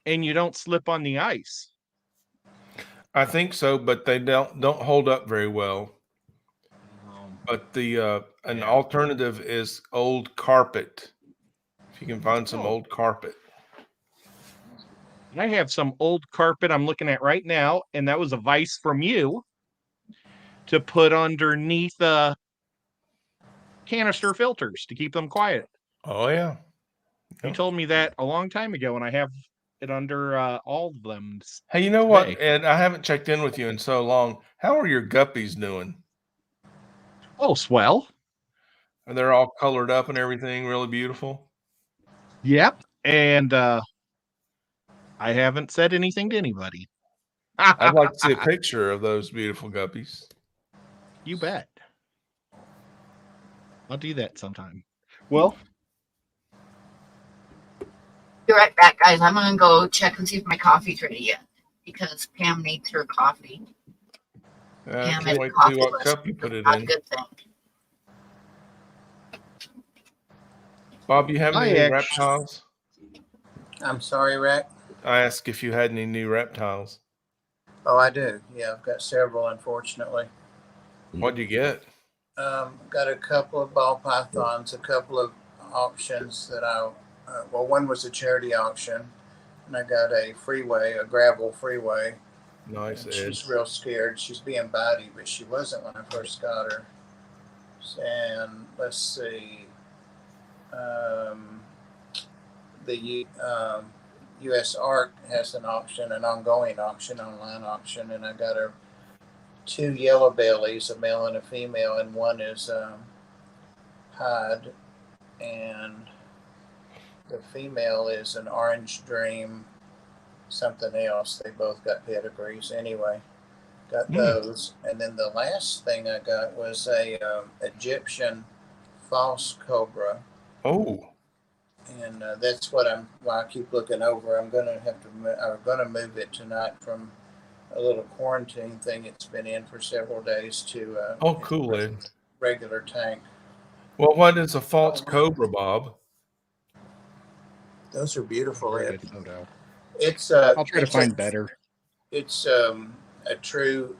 Speaker 5: and you don't slip on the ice.
Speaker 4: I think so, but they don't hold up very well. But the an
Speaker 5: Yeah.
Speaker 4: alternative is old carpet. If you can find some old carpet.
Speaker 5: I have some old carpet I'm looking at right now, and that was advice from you to put underneath canister filters to keep them quiet.
Speaker 4: Oh yeah.
Speaker 5: You told me that a long time ago, and I have it under all of them.
Speaker 4: Hey, you know what,
Speaker 5: today.
Speaker 4: Ed? I haven't checked in with you in so long. How are your guppies doing?
Speaker 5: Oh, swell.
Speaker 4: Are they all colored up and everything really beautiful?
Speaker 5: Yep. And I haven't said anything to anybody.
Speaker 4: I'd like to see a picture of those beautiful guppies.
Speaker 5: You bet. I'll do that sometime. Well,
Speaker 1: Be right back, guys. I'm gonna go check and see if my coffee's ready yet because Pam needs her coffee.
Speaker 4: I
Speaker 1: Pam
Speaker 4: can't
Speaker 1: is
Speaker 4: wait to see
Speaker 1: coffee
Speaker 4: what
Speaker 1: list.
Speaker 4: cup you put it
Speaker 1: Not a
Speaker 4: in.
Speaker 1: good thing.
Speaker 4: Bob, you have
Speaker 5: I
Speaker 4: any new
Speaker 5: actually-
Speaker 4: reptiles?
Speaker 2: I'm sorry, Rack.
Speaker 4: I asked if you had any new reptiles.
Speaker 2: Oh, I do. Yeah, I've got several, unfortunately.
Speaker 4: What'd you get?
Speaker 2: Got a couple of ball pythons, a couple of auctions that well, one was a charity auction, and I got a gravel freeway.
Speaker 4: Nice,
Speaker 2: And
Speaker 4: Ed.
Speaker 2: she's real scared. She's being bitey, but she wasn't when I first got her. And let's see, the U.S. Ark has an ongoing auction, online auction, and I got her two yellow bellies, a male and a female, and one is pied, and the female is an orange dream, something else. They both got pedigrees anyway. Got those, and then the last thing I got was a Egyptian false cobra,
Speaker 4: Oh,
Speaker 2: and that's why I keep looking over. I'm gonna move it tonight from a little quarantine thing it's been in for several days to
Speaker 4: cool, Ed.
Speaker 2: regular tank.
Speaker 4: Well, what is a false cobra, Bob?
Speaker 2: Those are beautiful.
Speaker 5: Very
Speaker 2: Ed.
Speaker 5: good photo.
Speaker 2: It's
Speaker 5: I'll try to find better.
Speaker 2: It's a true,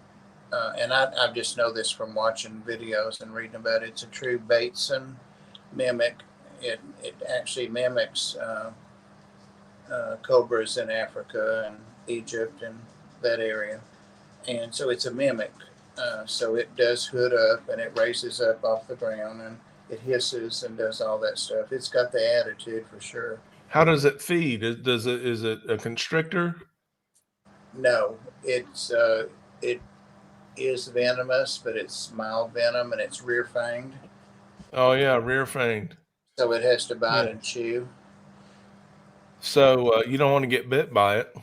Speaker 2: and I just know this from watching videos and reading about it. It's a true Bateson mimic. It actually mimics cobras in Africa and Egypt and that area, and so it's a mimic. So it does hood up and it raises up off the ground and it hisses and does all that stuff. It's got the attitude for sure.
Speaker 4: How does it feed? Is it a constrictor?
Speaker 2: No, it is venomous, but it's mild venom and it's rear fanged.
Speaker 4: Oh yeah, rear fanged.
Speaker 2: So it has to bite and chew.
Speaker 4: So you don't want to get bit by it.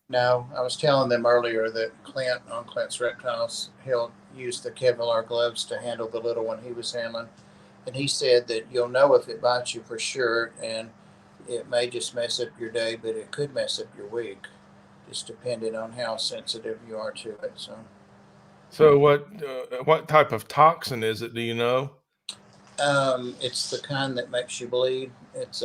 Speaker 2: No, I was telling them earlier that Clint on Clint's Reptiles, he'll use the Kevlar gloves to handle the little one he was handling. And he said that you'll know if it bites you for sure, and it may just mess up your day, but it could mess up your week, just depending on how sensitive you are to it.
Speaker 4: So what type of toxin is it? Do you know?
Speaker 2: It's the kind that makes you bleed. It's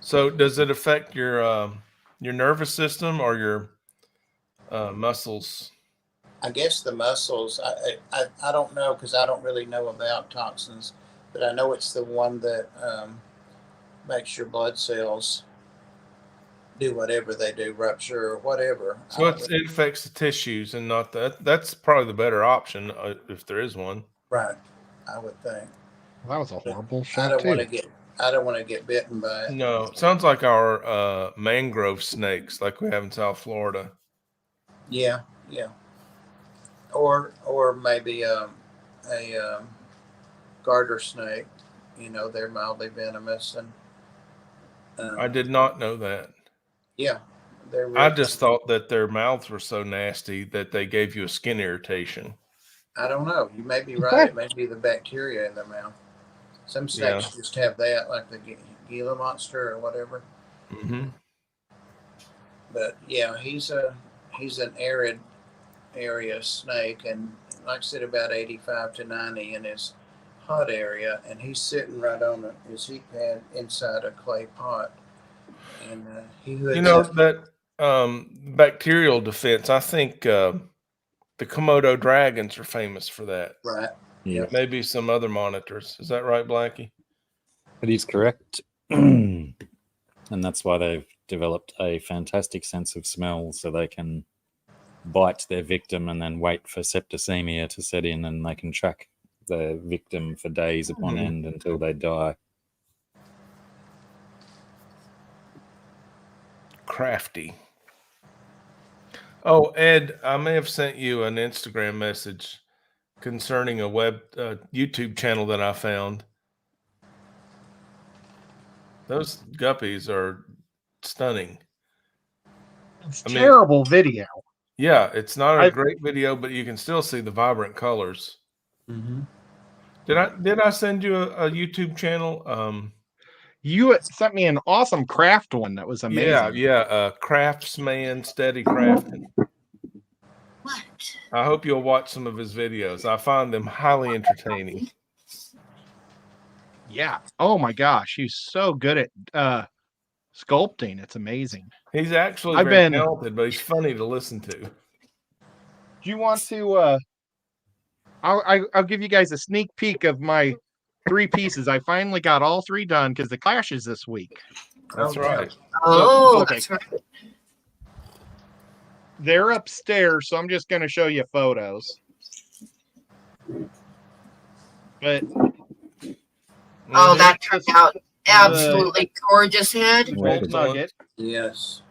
Speaker 4: So does it affect your nervous system or your muscles?
Speaker 2: I guess the mussels. I don't know because I don't really know about toxins, but I know it's the one that makes your blood cells do whatever they do, rupture or whatever.
Speaker 4: So it affects the tissues and not that. That's probably the better option if there is one.
Speaker 2: Right, I would think.
Speaker 5: That was a horrible
Speaker 2: I
Speaker 5: shot
Speaker 2: don't want
Speaker 5: too.
Speaker 2: to get. I don't want to get bitten by it.
Speaker 4: No, it sounds like our mangrove snakes, like we have in South Florida.
Speaker 2: Yeah, yeah. Or maybe a garter snake. You know, they're mildly venomous, and
Speaker 4: I did not know that.
Speaker 2: yeah, they're.
Speaker 4: I
Speaker 2: Really,
Speaker 4: just thought that their mouths were so nasty that they gave you a skin irritation.
Speaker 2: I don't know. You may be right. It may be the bacteria in their mouth. Some snakes just have that, like the Gila monster or whatever.
Speaker 4: Mm-hmm.
Speaker 2: But yeah, he's an arid area snake, and like I said, about 85 to 90 in his hot area, and he's sitting right on his heat pad inside a clay pot, and he hoods
Speaker 4: You know
Speaker 2: up.
Speaker 4: that bacterial defense. I think the Komodo dragons are famous for that.
Speaker 2: Right.
Speaker 3: Yeah,
Speaker 4: Maybe some other monitors. Is that right, Blackie?
Speaker 3: that is correct. And that's why they've developed a fantastic sense of smell, so they can bite their victim and then wait for septicemia to set in, and they can track the victim for days upon end until they die.
Speaker 4: Crafty. Oh, Ed, I may have sent you an Instagram message concerning a YouTube channel that I found. Those guppies are stunning.
Speaker 5: It's
Speaker 4: I mean,
Speaker 5: terrible video.
Speaker 4: Yeah, it's not a great video, but you can still see the vibrant colors.
Speaker 2: Mm-hmm.
Speaker 4: Did I send you a YouTube channel?
Speaker 5: You sent me an awesome craft one that was amazing.
Speaker 4: Yeah, Craftsman Steady Crafting.
Speaker 1: What?
Speaker 4: I hope you'll watch some of his videos. I find them highly entertaining.
Speaker 5: Yeah. Oh my gosh, he's so good at sculpting. It's amazing.
Speaker 4: He's actually
Speaker 5: I've
Speaker 4: very
Speaker 5: been-
Speaker 4: talented, but he's funny to listen to.
Speaker 5: Do you want to? I'll give you guys a sneak peek of my 3 pieces. I finally got all 3 done because the clash is this week.
Speaker 4: That's right.
Speaker 1: Oh,
Speaker 5: okay.
Speaker 1: that's right.
Speaker 5: They're upstairs, so I'm just going to show you photos. But
Speaker 1: Oh, that turned out absolutely gorgeous, Ed.
Speaker 5: gold nugget,
Speaker 2: Yes.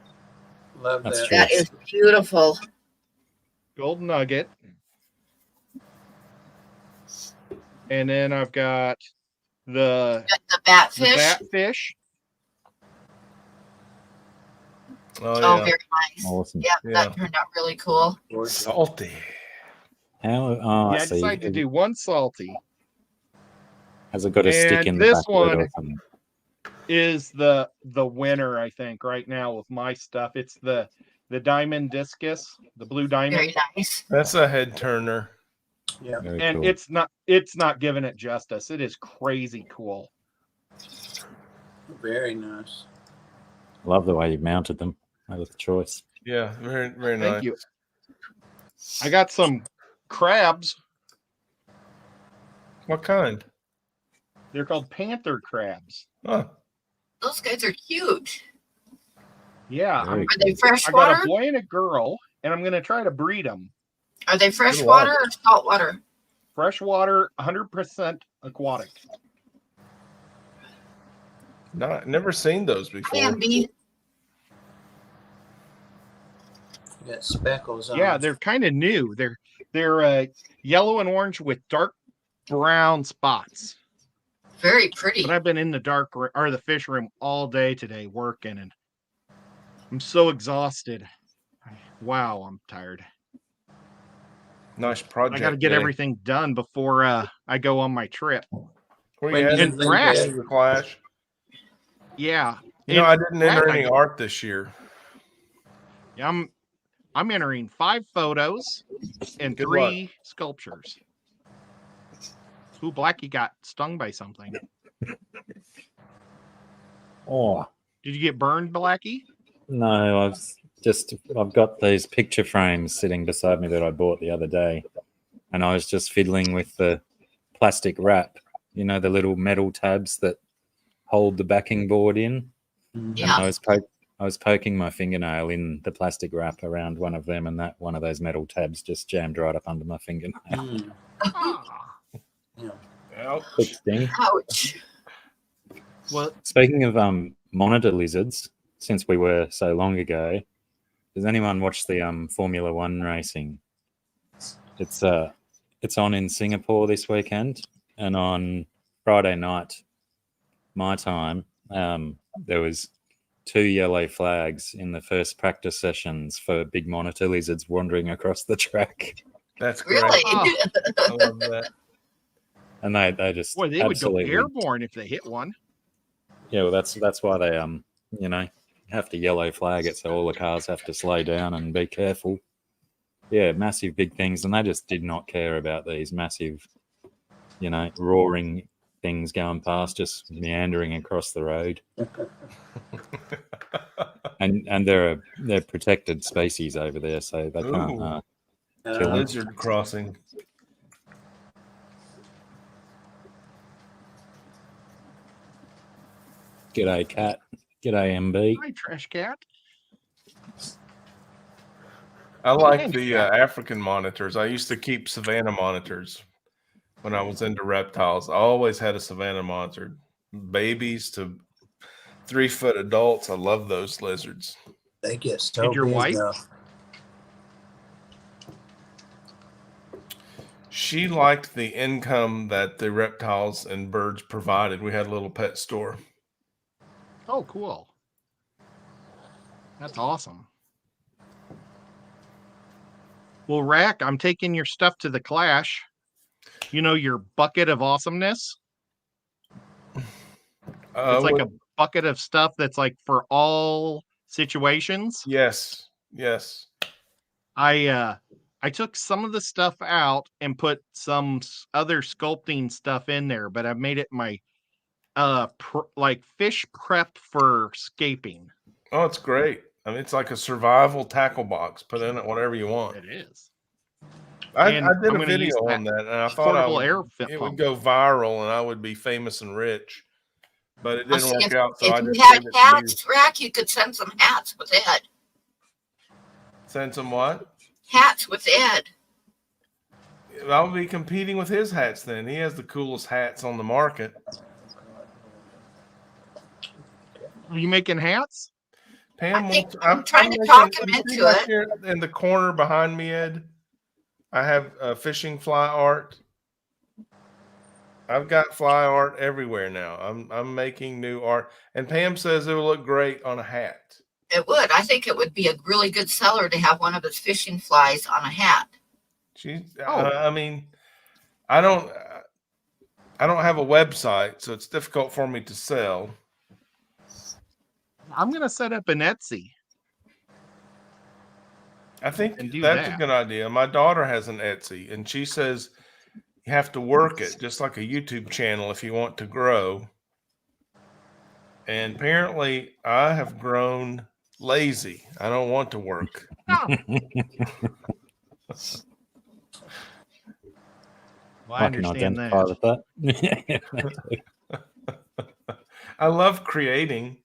Speaker 2: Love
Speaker 3: That's
Speaker 2: that.
Speaker 3: true.
Speaker 1: That is beautiful.
Speaker 5: gold nugget, and then I've got the
Speaker 1: Got the batfish.
Speaker 5: batfish.
Speaker 1: Oh,
Speaker 4: Oh, yeah.
Speaker 1: very nice.
Speaker 3: Awesome.
Speaker 1: Yeah,
Speaker 4: Yeah.
Speaker 1: that turned out really cool.
Speaker 4: Salty.
Speaker 3: How?
Speaker 5: Yeah,
Speaker 3: I
Speaker 5: I
Speaker 3: see.
Speaker 5: decided to do one salty.
Speaker 3: Has it got a stick
Speaker 5: And
Speaker 3: in the
Speaker 5: this
Speaker 3: back of it or
Speaker 5: one-
Speaker 3: something?
Speaker 5: Is the winner, I think, right now with my stuff. It's the diamond discus, the blue diamond,
Speaker 1: Very nice.
Speaker 4: That's a head turner.
Speaker 2: Yeah.
Speaker 3: Very
Speaker 5: and
Speaker 3: cool.
Speaker 5: it's not giving it justice. It is crazy cool.
Speaker 2: Very nice.
Speaker 3: Love the way you mounted them. That was the choice.
Speaker 4: Yeah, very, very nice.
Speaker 5: Thank you. I got some crabs.
Speaker 4: What kind?
Speaker 5: They're called panther crabs.
Speaker 4: Oh,
Speaker 1: Those guys are cute.
Speaker 5: Yeah,
Speaker 3: Very
Speaker 1: Are they
Speaker 5: I got
Speaker 1: freshwater?
Speaker 5: a boy and a girl, and I'm gonna try to breed them.
Speaker 1: Are they freshwater or saltwater?
Speaker 5: Freshwater, 100% aquatic.
Speaker 4: never seen those before.
Speaker 1: Can be.
Speaker 2: You got speckles on
Speaker 5: Yeah,
Speaker 2: them.
Speaker 5: they're kind of new. They're yellow and orange with dark brown spots.
Speaker 1: Very pretty.
Speaker 5: But I've been in the or the fish room all day today working, and I'm so exhausted. Wow, I'm tired.
Speaker 4: Nice project.
Speaker 5: I got to get
Speaker 4: Jay.
Speaker 5: everything done before I go on my trip.
Speaker 4: Where
Speaker 2: When
Speaker 4: you
Speaker 2: do
Speaker 4: headed?
Speaker 2: you leave,
Speaker 5: Crash.
Speaker 2: Ed?
Speaker 4: The Clash.
Speaker 5: Yeah,
Speaker 4: You know, I didn't enter
Speaker 5: fact, I
Speaker 4: any
Speaker 5: did.
Speaker 4: art this year.
Speaker 5: I'm entering 5 photos and
Speaker 4: Good
Speaker 5: 3 sculptures. Ooh, Blackie got stung by something.
Speaker 3: Oh
Speaker 5: Did you get burned, Blackie?
Speaker 3: no, I've got these picture frames sitting beside me that I bought the other day, and I was just fiddling with the plastic wrap, the little metal tabs that hold the backing board in.
Speaker 1: Yeah.
Speaker 3: And I was poking my fingernail in the plastic wrap around one of them, and that one of those metal tabs just jammed right up under my fingernail.
Speaker 2: Mm.
Speaker 5: Ah.
Speaker 4: Ouch.
Speaker 3: Big sting.
Speaker 1: Ouch.
Speaker 5: Well,
Speaker 3: Speaking of monitor lizards, since we were so long ago, does anyone watch the Formula One racing? It's on in Singapore this weekend, and on Friday night, my time, there was 2 yellow flags in the first practice sessions for big monitor lizards wandering across the track,
Speaker 4: That's great.
Speaker 1: Really?
Speaker 5: Oh.
Speaker 4: I love that.
Speaker 3: and they just
Speaker 5: boy, they would go
Speaker 3: absolutely
Speaker 5: airborne if they hit one.
Speaker 3: Yeah, well, that's why they have to yellow flag it, so all the cars have to slow down and be careful. Yeah, massive big things, and they just did not care about these massive, roaring things going past, just meandering across the road. And they're protected species over there, so they can't
Speaker 4: Ooh.
Speaker 3: kill them.
Speaker 4: Lizard crossing.
Speaker 3: G'day, cat. G'day, MB.
Speaker 5: Hi, trash cat.
Speaker 4: I like
Speaker 5: Thanks,
Speaker 4: the
Speaker 5: Cat.
Speaker 4: African monitors. I used to keep savanna monitors when I was into reptiles. I always had a savanna monitor. Babies to 3-foot adults. I love those lizards.
Speaker 2: They get so
Speaker 5: Did your
Speaker 2: big
Speaker 5: wife?
Speaker 2: though.
Speaker 4: She liked the income that the reptiles and birds provided. We had a little pet store.
Speaker 5: Oh, cool. That's awesome. Well, Rack, I'm taking your stuff to the Clash. Your bucket of awesomeness. It's like a bucket of stuff that's like for all situations.
Speaker 4: Yes.
Speaker 5: I took some of the stuff out and put some other sculpting stuff in there, but I've made it my like fish prep for scaping.
Speaker 4: Oh, it's great. I mean, it's like a survival tackle box. Put in it whatever you want.
Speaker 5: It is.
Speaker 4: I
Speaker 5: And
Speaker 4: did
Speaker 5: I'm
Speaker 4: a
Speaker 5: gonna use
Speaker 4: video
Speaker 5: that
Speaker 4: on that, and I thought
Speaker 5: portable air
Speaker 4: it would
Speaker 5: pump.
Speaker 4: go viral, and I would be famous and rich. But it
Speaker 1: I'll
Speaker 4: didn't
Speaker 1: see
Speaker 4: work out, so
Speaker 1: If
Speaker 4: I
Speaker 1: you
Speaker 4: just
Speaker 1: had
Speaker 4: gave it to you.
Speaker 1: hats, Rack, you could send some hats with Ed.
Speaker 4: Send some what?
Speaker 1: Hats with Ed.
Speaker 4: I'll be competing with his hats then. He has the coolest hats on the market.
Speaker 5: Are you making hats?
Speaker 4: Pam,
Speaker 1: I think
Speaker 4: I'm
Speaker 1: I'm trying to
Speaker 4: making-
Speaker 1: talk him
Speaker 4: you see
Speaker 1: into
Speaker 4: back
Speaker 1: it.
Speaker 4: here in the corner behind me, Ed, I have fishing fly art. I've got fly art everywhere now. I'm making new art, and Pam says it will look great on a hat.
Speaker 1: It would. I think it would be a really good seller to have one of his fishing flies on a hat.
Speaker 4: I mean, I don't have a website, so it's difficult for me to sell.
Speaker 5: I'm gonna set up an Etsy.
Speaker 4: I think
Speaker 5: And do
Speaker 4: that's a
Speaker 5: that.
Speaker 4: good idea. My daughter has an Etsy, and she says you have to work it just like a YouTube channel if you want to grow. And apparently, I have grown lazy. I don't want to work.
Speaker 5: Oh. Well, I
Speaker 3: I can
Speaker 5: understand
Speaker 3: identify
Speaker 5: that.
Speaker 3: with that.
Speaker 4: I love creating.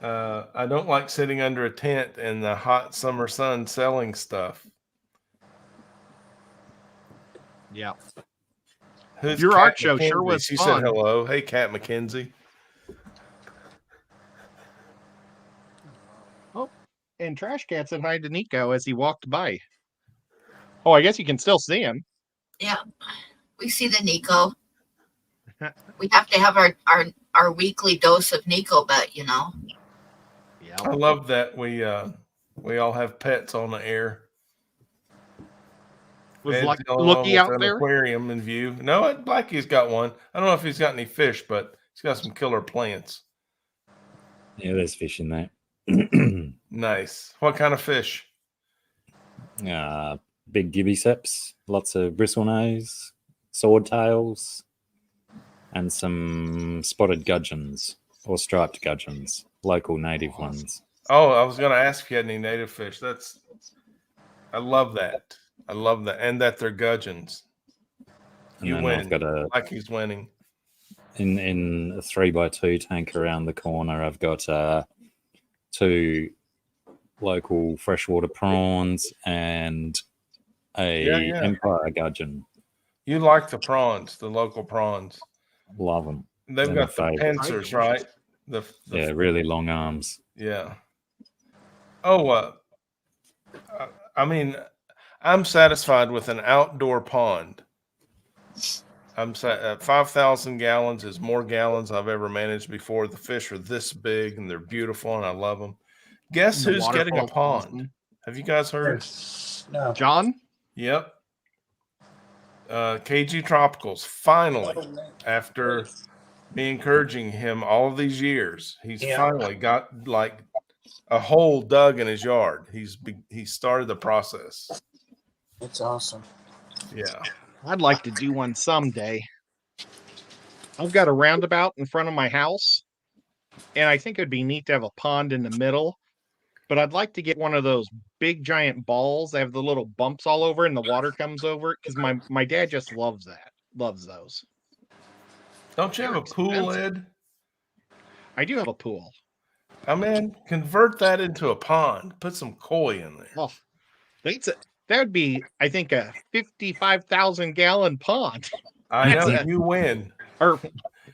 Speaker 4: I don't like sitting under a tent in the hot summer sun selling stuff.
Speaker 5: Yeah.
Speaker 4: Who's
Speaker 5: Your
Speaker 4: Kat
Speaker 5: art show sure
Speaker 4: McKenzie?
Speaker 5: was
Speaker 4: She
Speaker 5: fun.
Speaker 4: said hello. Hey, Kat McKenzie.
Speaker 5: And Trash Cat said hi to Nico as he walked by. Oh, I guess you can still see him.
Speaker 1: Yeah. We see the Nico. We have to have our weekly dose of Nico, but
Speaker 5: Yeah.
Speaker 4: I love that we all have pets on the air.
Speaker 5: Was
Speaker 4: Ed's
Speaker 5: like
Speaker 4: the only one
Speaker 5: Looky
Speaker 4: with
Speaker 5: out
Speaker 4: an
Speaker 5: there?
Speaker 4: aquarium in view. No, Blackie's got one. I don't know if he's got any fish, but he's got some killer plants.
Speaker 3: Yeah, there's fish in there.
Speaker 4: Nice. What kind of fish?
Speaker 3: Big gibbiceps, lots of bristlenose, swordtails, and some spotted gudgeons or striped gudgeons, local native ones.
Speaker 4: Oh, I was going to ask if you had any native fish. I love that. I love that. And that they're gudgeons.
Speaker 3: And
Speaker 4: You
Speaker 3: then
Speaker 4: win.
Speaker 3: I've got
Speaker 4: Like he's winning.
Speaker 3: in a 3x2 tank around the corner. I've got 2 local freshwater prawns and a
Speaker 4: Yeah.
Speaker 3: Empire gudgeon.
Speaker 4: You like the prawns, the local prawns.
Speaker 3: Love them.
Speaker 4: They've
Speaker 3: They're
Speaker 4: got
Speaker 3: my
Speaker 4: the
Speaker 3: favorite.
Speaker 4: pincers, right?
Speaker 3: Yeah, really long arms.
Speaker 4: Yeah. Oh, I mean, I'm satisfied with an outdoor pond. 5,000 gallons is more gallons I've ever managed before. The fish are this big and they're beautiful and I love them. Guess
Speaker 5: The
Speaker 4: who's getting a
Speaker 5: waterfall's
Speaker 4: pond?
Speaker 5: awesome.
Speaker 4: Have you guys heard?
Speaker 2: No.
Speaker 5: John?
Speaker 4: Yep. KG Tropicals finally, after me encouraging him all of these years, he's finally got like a hole dug in his yard. He started the process.
Speaker 2: It's awesome.
Speaker 4: Yeah.
Speaker 5: I'd like to do one someday. I've got a roundabout in front of my house, and I think it'd be neat to have a pond in the middle. But I'd like to get one of those big giant balls that have the little bumps all over and the water comes over it because my dad just loves that. Loves those.
Speaker 4: Don't you have
Speaker 5: They're
Speaker 4: a pool,
Speaker 5: expensive.
Speaker 4: Ed?
Speaker 5: I do have a pool.
Speaker 4: I mean, convert that into a pond. Put some koi in there.
Speaker 5: Oh, that would be, I think, a 55,000 gallon pond.
Speaker 4: I know
Speaker 5: That's
Speaker 4: you win.
Speaker 5: Or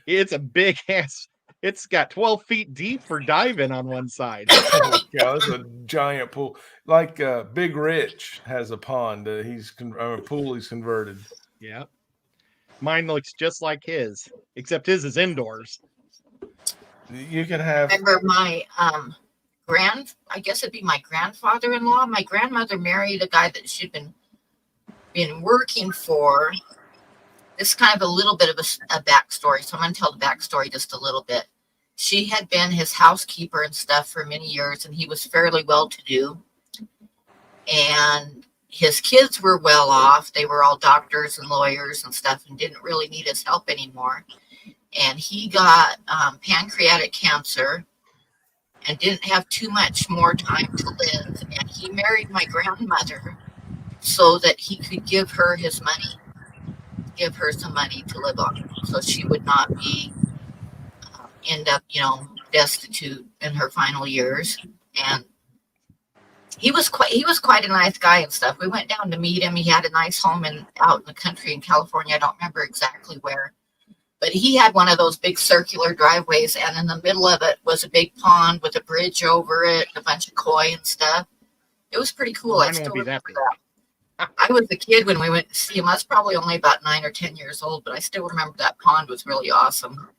Speaker 5: it's a big ass. It's got 12 feet deep for diving on one side.
Speaker 4: Yeah, it's a giant pool. Like Big Rich has a pond. A pool he's converted.
Speaker 5: Yeah. Mine looks just like his, except his is indoors.
Speaker 4: You can have.
Speaker 1: Remember my I guess it'd be my grandfather-in-law. My grandmother married a guy that she'd been working for. This is kind of a little bit of a backstory, so I'm going to tell the backstory just a little bit. She had been his housekeeper and stuff for many years, and he was fairly well-to-do. And his kids were well off. They were all doctors and lawyers and stuff and didn't really need his help anymore. And he got pancreatic cancer and didn't have too much more time to live. And he married my grandmother so that he could give her his money, give her some money to live on, so she would not be end up, destitute in her final years. And he was quite a nice guy and stuff. We went down to meet him. He had a nice home out in the country in California. I don't remember exactly where. But he had one of those big circular driveways, and in the middle of it was a big pond with a bridge over it, a bunch of koi and stuff. It was pretty cool. I still remember that. I was a kid when we went to see him. I was probably only about 9 or 10 years old, but I still remember that pond was really awesome.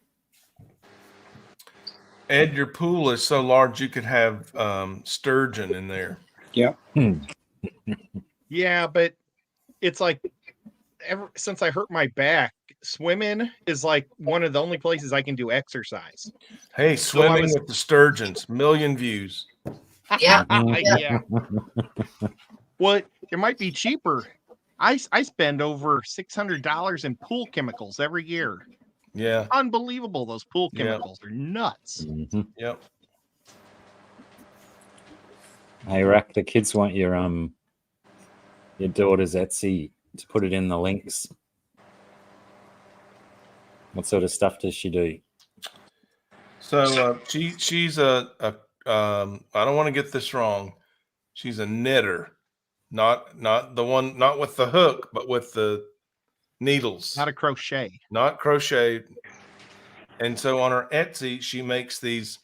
Speaker 4: Ed, your pool is so large you could have sturgeon in there.
Speaker 2: Yeah.
Speaker 5: Yeah, but it's like ever since I hurt my back, swimming is like one of the only places I can do exercise.
Speaker 4: Hey, swimming with the sturgeons, million views.
Speaker 1: Yeah.
Speaker 5: Yeah. Well, it might be cheaper. I spend over $600 in pool chemicals every year.
Speaker 4: Yeah.
Speaker 5: Unbelievable. Those pool chemicals are nuts.
Speaker 3: Mm-hmm.
Speaker 4: Yep.
Speaker 3: Hey, Rack, the kids want your daughter's Etsy to put it in the links. What sort of stuff does she do?
Speaker 4: So she's I don't want to get this wrong. She's a knitter, not the one, not with the hook, but with the needles.
Speaker 5: Not a crochet.
Speaker 4: Not crochet. And so on her Etsy, she makes these,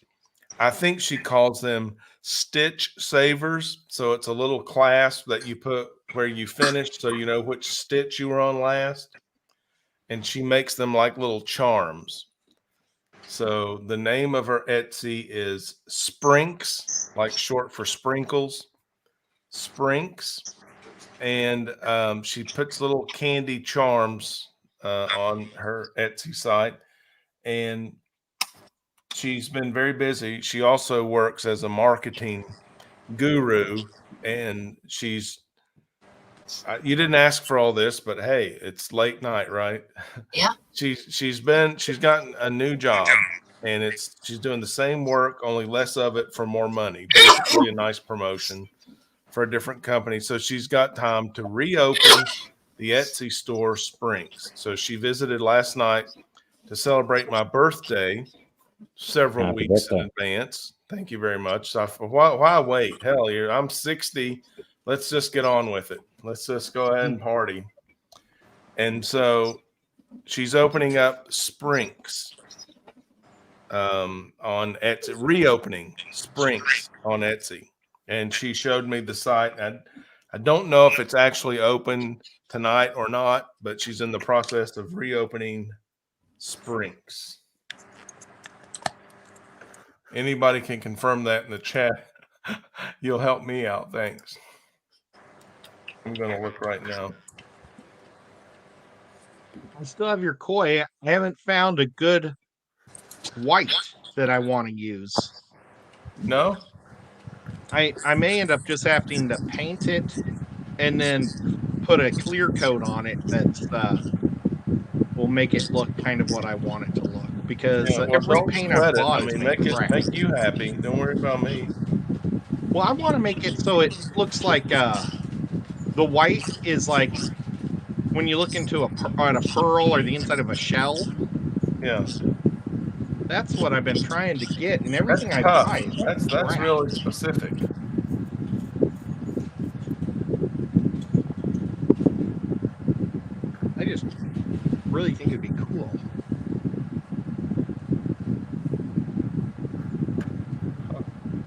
Speaker 4: I think she calls them stitch savers. So it's a little clasp that you put where you finished, so you know which stitch you were on last. And she makes them like little charms. So the name of her Etsy is Sprinks, like short for sprinkles. Sprinks. And she puts little candy charms on her Etsy site. And she's been very busy. She also works as a marketing guru. And you didn't ask for all this, but hey, it's late night, right?
Speaker 1: Yeah.
Speaker 4: She's gotten a new job. and she's doing the same work, only less of it for more money. Basically, a nice promotion for a different company. So she's got time to reopen the Etsy store Springs. So she visited last night to celebrate my birthday several
Speaker 3: Happy
Speaker 4: weeks in
Speaker 3: birthday.
Speaker 4: advance. Thank you very much. So why wait? Hell, I'm 60. Let's just get on with it. Let's just go ahead and party. And so she's opening up Sprinks on Etsy, reopening Sprinks on Etsy. And she showed me the site. I don't know if it's actually open tonight or not, but she's in the process of reopening Sprinks. Anybody can confirm that in the chat. You'll help me out. Thanks. I'm going to look right now.
Speaker 5: I still have your koi. I haven't found a good white that I want to use.
Speaker 4: No?
Speaker 5: I may end up just having to paint it and then put a clear coat on it that's will make it look kind of what I want it to look, because
Speaker 4: Yeah, well,
Speaker 5: every
Speaker 4: don't
Speaker 5: paint
Speaker 4: sweat
Speaker 5: I've
Speaker 4: it.
Speaker 5: bought
Speaker 4: I
Speaker 5: has
Speaker 4: mean,
Speaker 5: been crap.
Speaker 4: make you happy. Don't worry about me.
Speaker 5: Well, I want to make it so it looks like the white is like when you look into a pearl or the inside of a shell.
Speaker 4: Yeah,
Speaker 5: That's what I've been trying to get, and
Speaker 4: that's
Speaker 5: everything I
Speaker 4: tough.
Speaker 5: buy is
Speaker 4: That's
Speaker 5: crap.
Speaker 4: really specific.
Speaker 5: I just really think it'd be cool.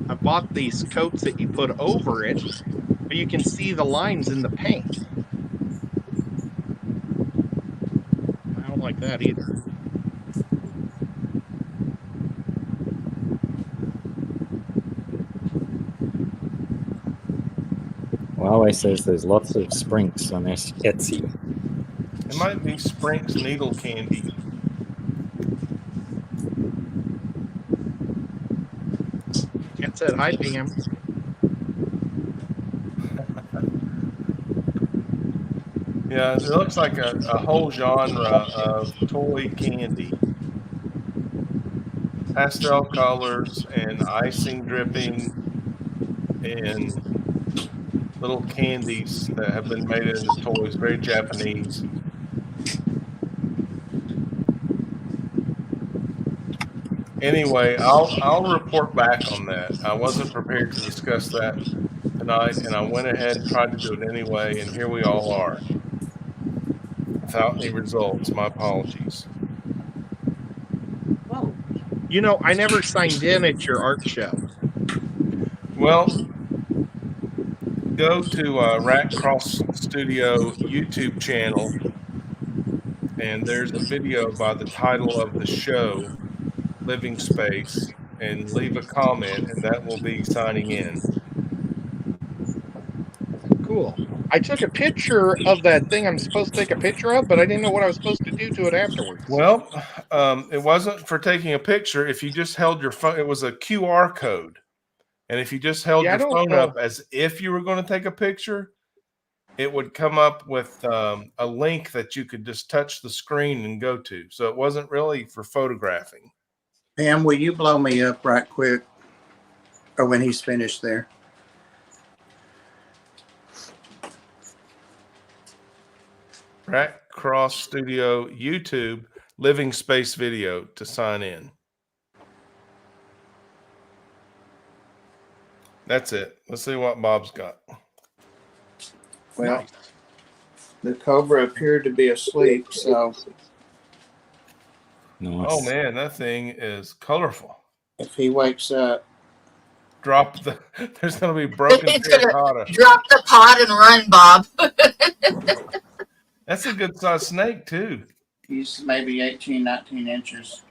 Speaker 5: I bought these coats that you put over it, but you can see the lines in the paint. I don't like that either.
Speaker 3: Huawei says there's lots of Sprinks on Etsy.
Speaker 4: It might be Sprinks needle candy.
Speaker 5: Cat said hi, Pam.
Speaker 4: Yeah, it looks like a whole genre of toy candy. Pastel colors and icing dripping and little candies that have been made into toys, very Japanese. Anyway, I'll report back on that. I wasn't prepared to discuss that tonight, and I went ahead and tried to do it anyway, and here we all are without any results. My apologies.
Speaker 5: Oh. You know, I never signed in at your art show.
Speaker 4: Well, go to Rat Cross Studio YouTube channel, and there's a video by the title of the show, Living Space, and leave a comment, and that will be signing in.
Speaker 5: Cool. I took a picture of that thing I'm supposed to take a picture of, but I didn't know what I was supposed to do to it afterwards.
Speaker 4: Well, it wasn't for taking a picture. If you just held your phone, it was a QR code. And if you just held your phone up as if you were going to take a picture, it would come up with a link that you could just touch the screen and go to. So it wasn't really for photographing.
Speaker 2: Pam, will you blow me up right quick? Or when he's finished there?
Speaker 4: Rat Cross Studio YouTube Living Space video to sign in. That's it. Let's see what Bob's got.
Speaker 2: Well,
Speaker 5: Nice.
Speaker 2: the cobra appeared to be asleep, so
Speaker 3: Nice.
Speaker 4: Oh man, that thing is colorful.
Speaker 2: if he wakes up,
Speaker 4: There's going to be broken
Speaker 1: It's gonna
Speaker 4: terracotta.
Speaker 1: drop the pot and run, Bob.
Speaker 4: That's a good sized snake too.
Speaker 2: he's maybe 18, 19 inches.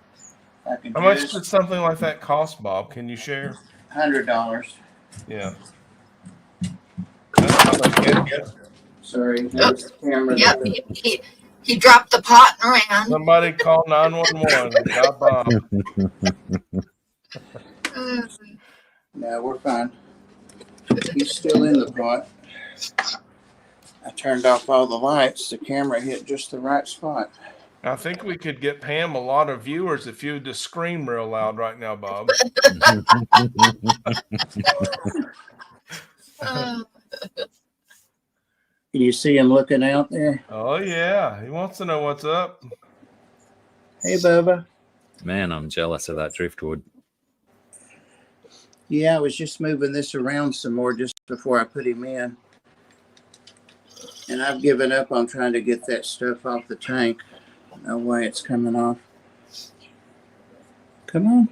Speaker 2: I can
Speaker 4: How much
Speaker 2: just
Speaker 4: does something like that cost, Bob? Can you share?
Speaker 2: $100.
Speaker 4: Yeah. That's not a kid.
Speaker 2: Sorry, there's the camera.
Speaker 1: Yep, he dropped the pot and ran.
Speaker 4: Somebody call 911. Got Bob.
Speaker 2: No, we're fine. He's still in the pot. I turned off all the lights. The camera hit just the right spot.
Speaker 4: I think we could get Pam a lot of viewers if you would just scream real loud right now, Bob.
Speaker 1: Uh,
Speaker 2: You see him looking out there?
Speaker 4: Oh yeah, he wants to know what's up.
Speaker 2: Hey, Bubba.
Speaker 3: Man, I'm jealous of that driftwood.
Speaker 2: Yeah, I was just moving this around some more just before I put him in. And I've given up on trying to get that stuff off the tank. No way it's coming off. Come on.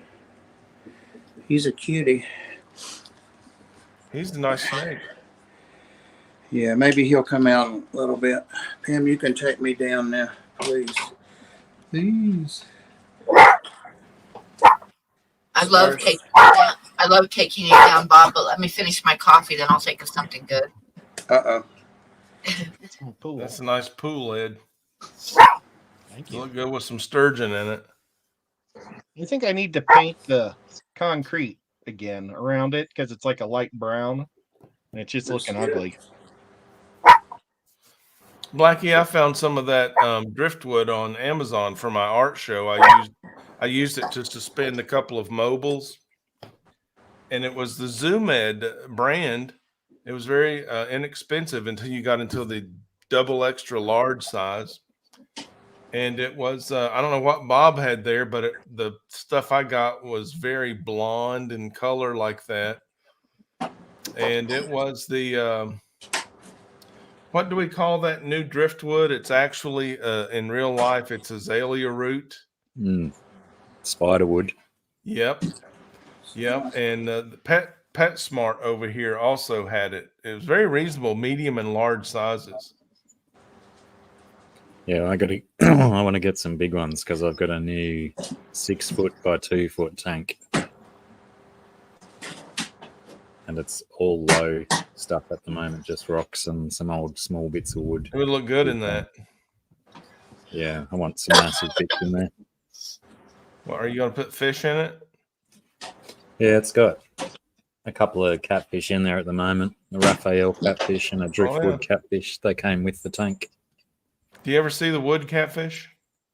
Speaker 2: He's a cutie.
Speaker 4: He's a nice snake.
Speaker 2: Yeah, maybe he'll come out in a little bit. Pam, you can take me down now, please. Please.
Speaker 1: I love taking it down. I love taking it down, Bob, but let me finish my coffee, then I'll take us something good.
Speaker 2: Uh-oh.
Speaker 5: It's my pool.
Speaker 4: That's a nice pool, Ed.
Speaker 5: Thank you.
Speaker 4: Look good with some sturgeon in it.
Speaker 5: I think I need to paint the concrete again around it because it's like a light brown and it's just looking ugly.
Speaker 4: Blackie, I found some of that driftwood on Amazon for my art show. I used it to suspend a couple of mobiles, and it was the Zoom Ed brand. It was very inexpensive until you got into the double extra large size. And it was, I don't know what Bob had there, but the stuff I got was very blonde in color like that. And it was the, what do we call that new driftwood? It's actually, in real life, it's azalea root.
Speaker 3: Spiderwood.
Speaker 4: Yep. Yep. And the Pet Smart over here also had it. It was very reasonable, medium and large sizes.
Speaker 3: Yeah, I got to. I want to get some big ones because I've got a new 6 foot by 2 foot tank, and it's all low stuff at the moment, just rocks and some old small bits of wood.
Speaker 4: It would look good in that.
Speaker 3: Yeah, I want some massive bits in there.
Speaker 4: Well, are you going to put fish in it?
Speaker 3: Yeah, it's got a couple of catfish in there at the moment. A Raphael catfish and a driftwood catfish. They came with the tank.
Speaker 4: Do you ever see the wood catfish?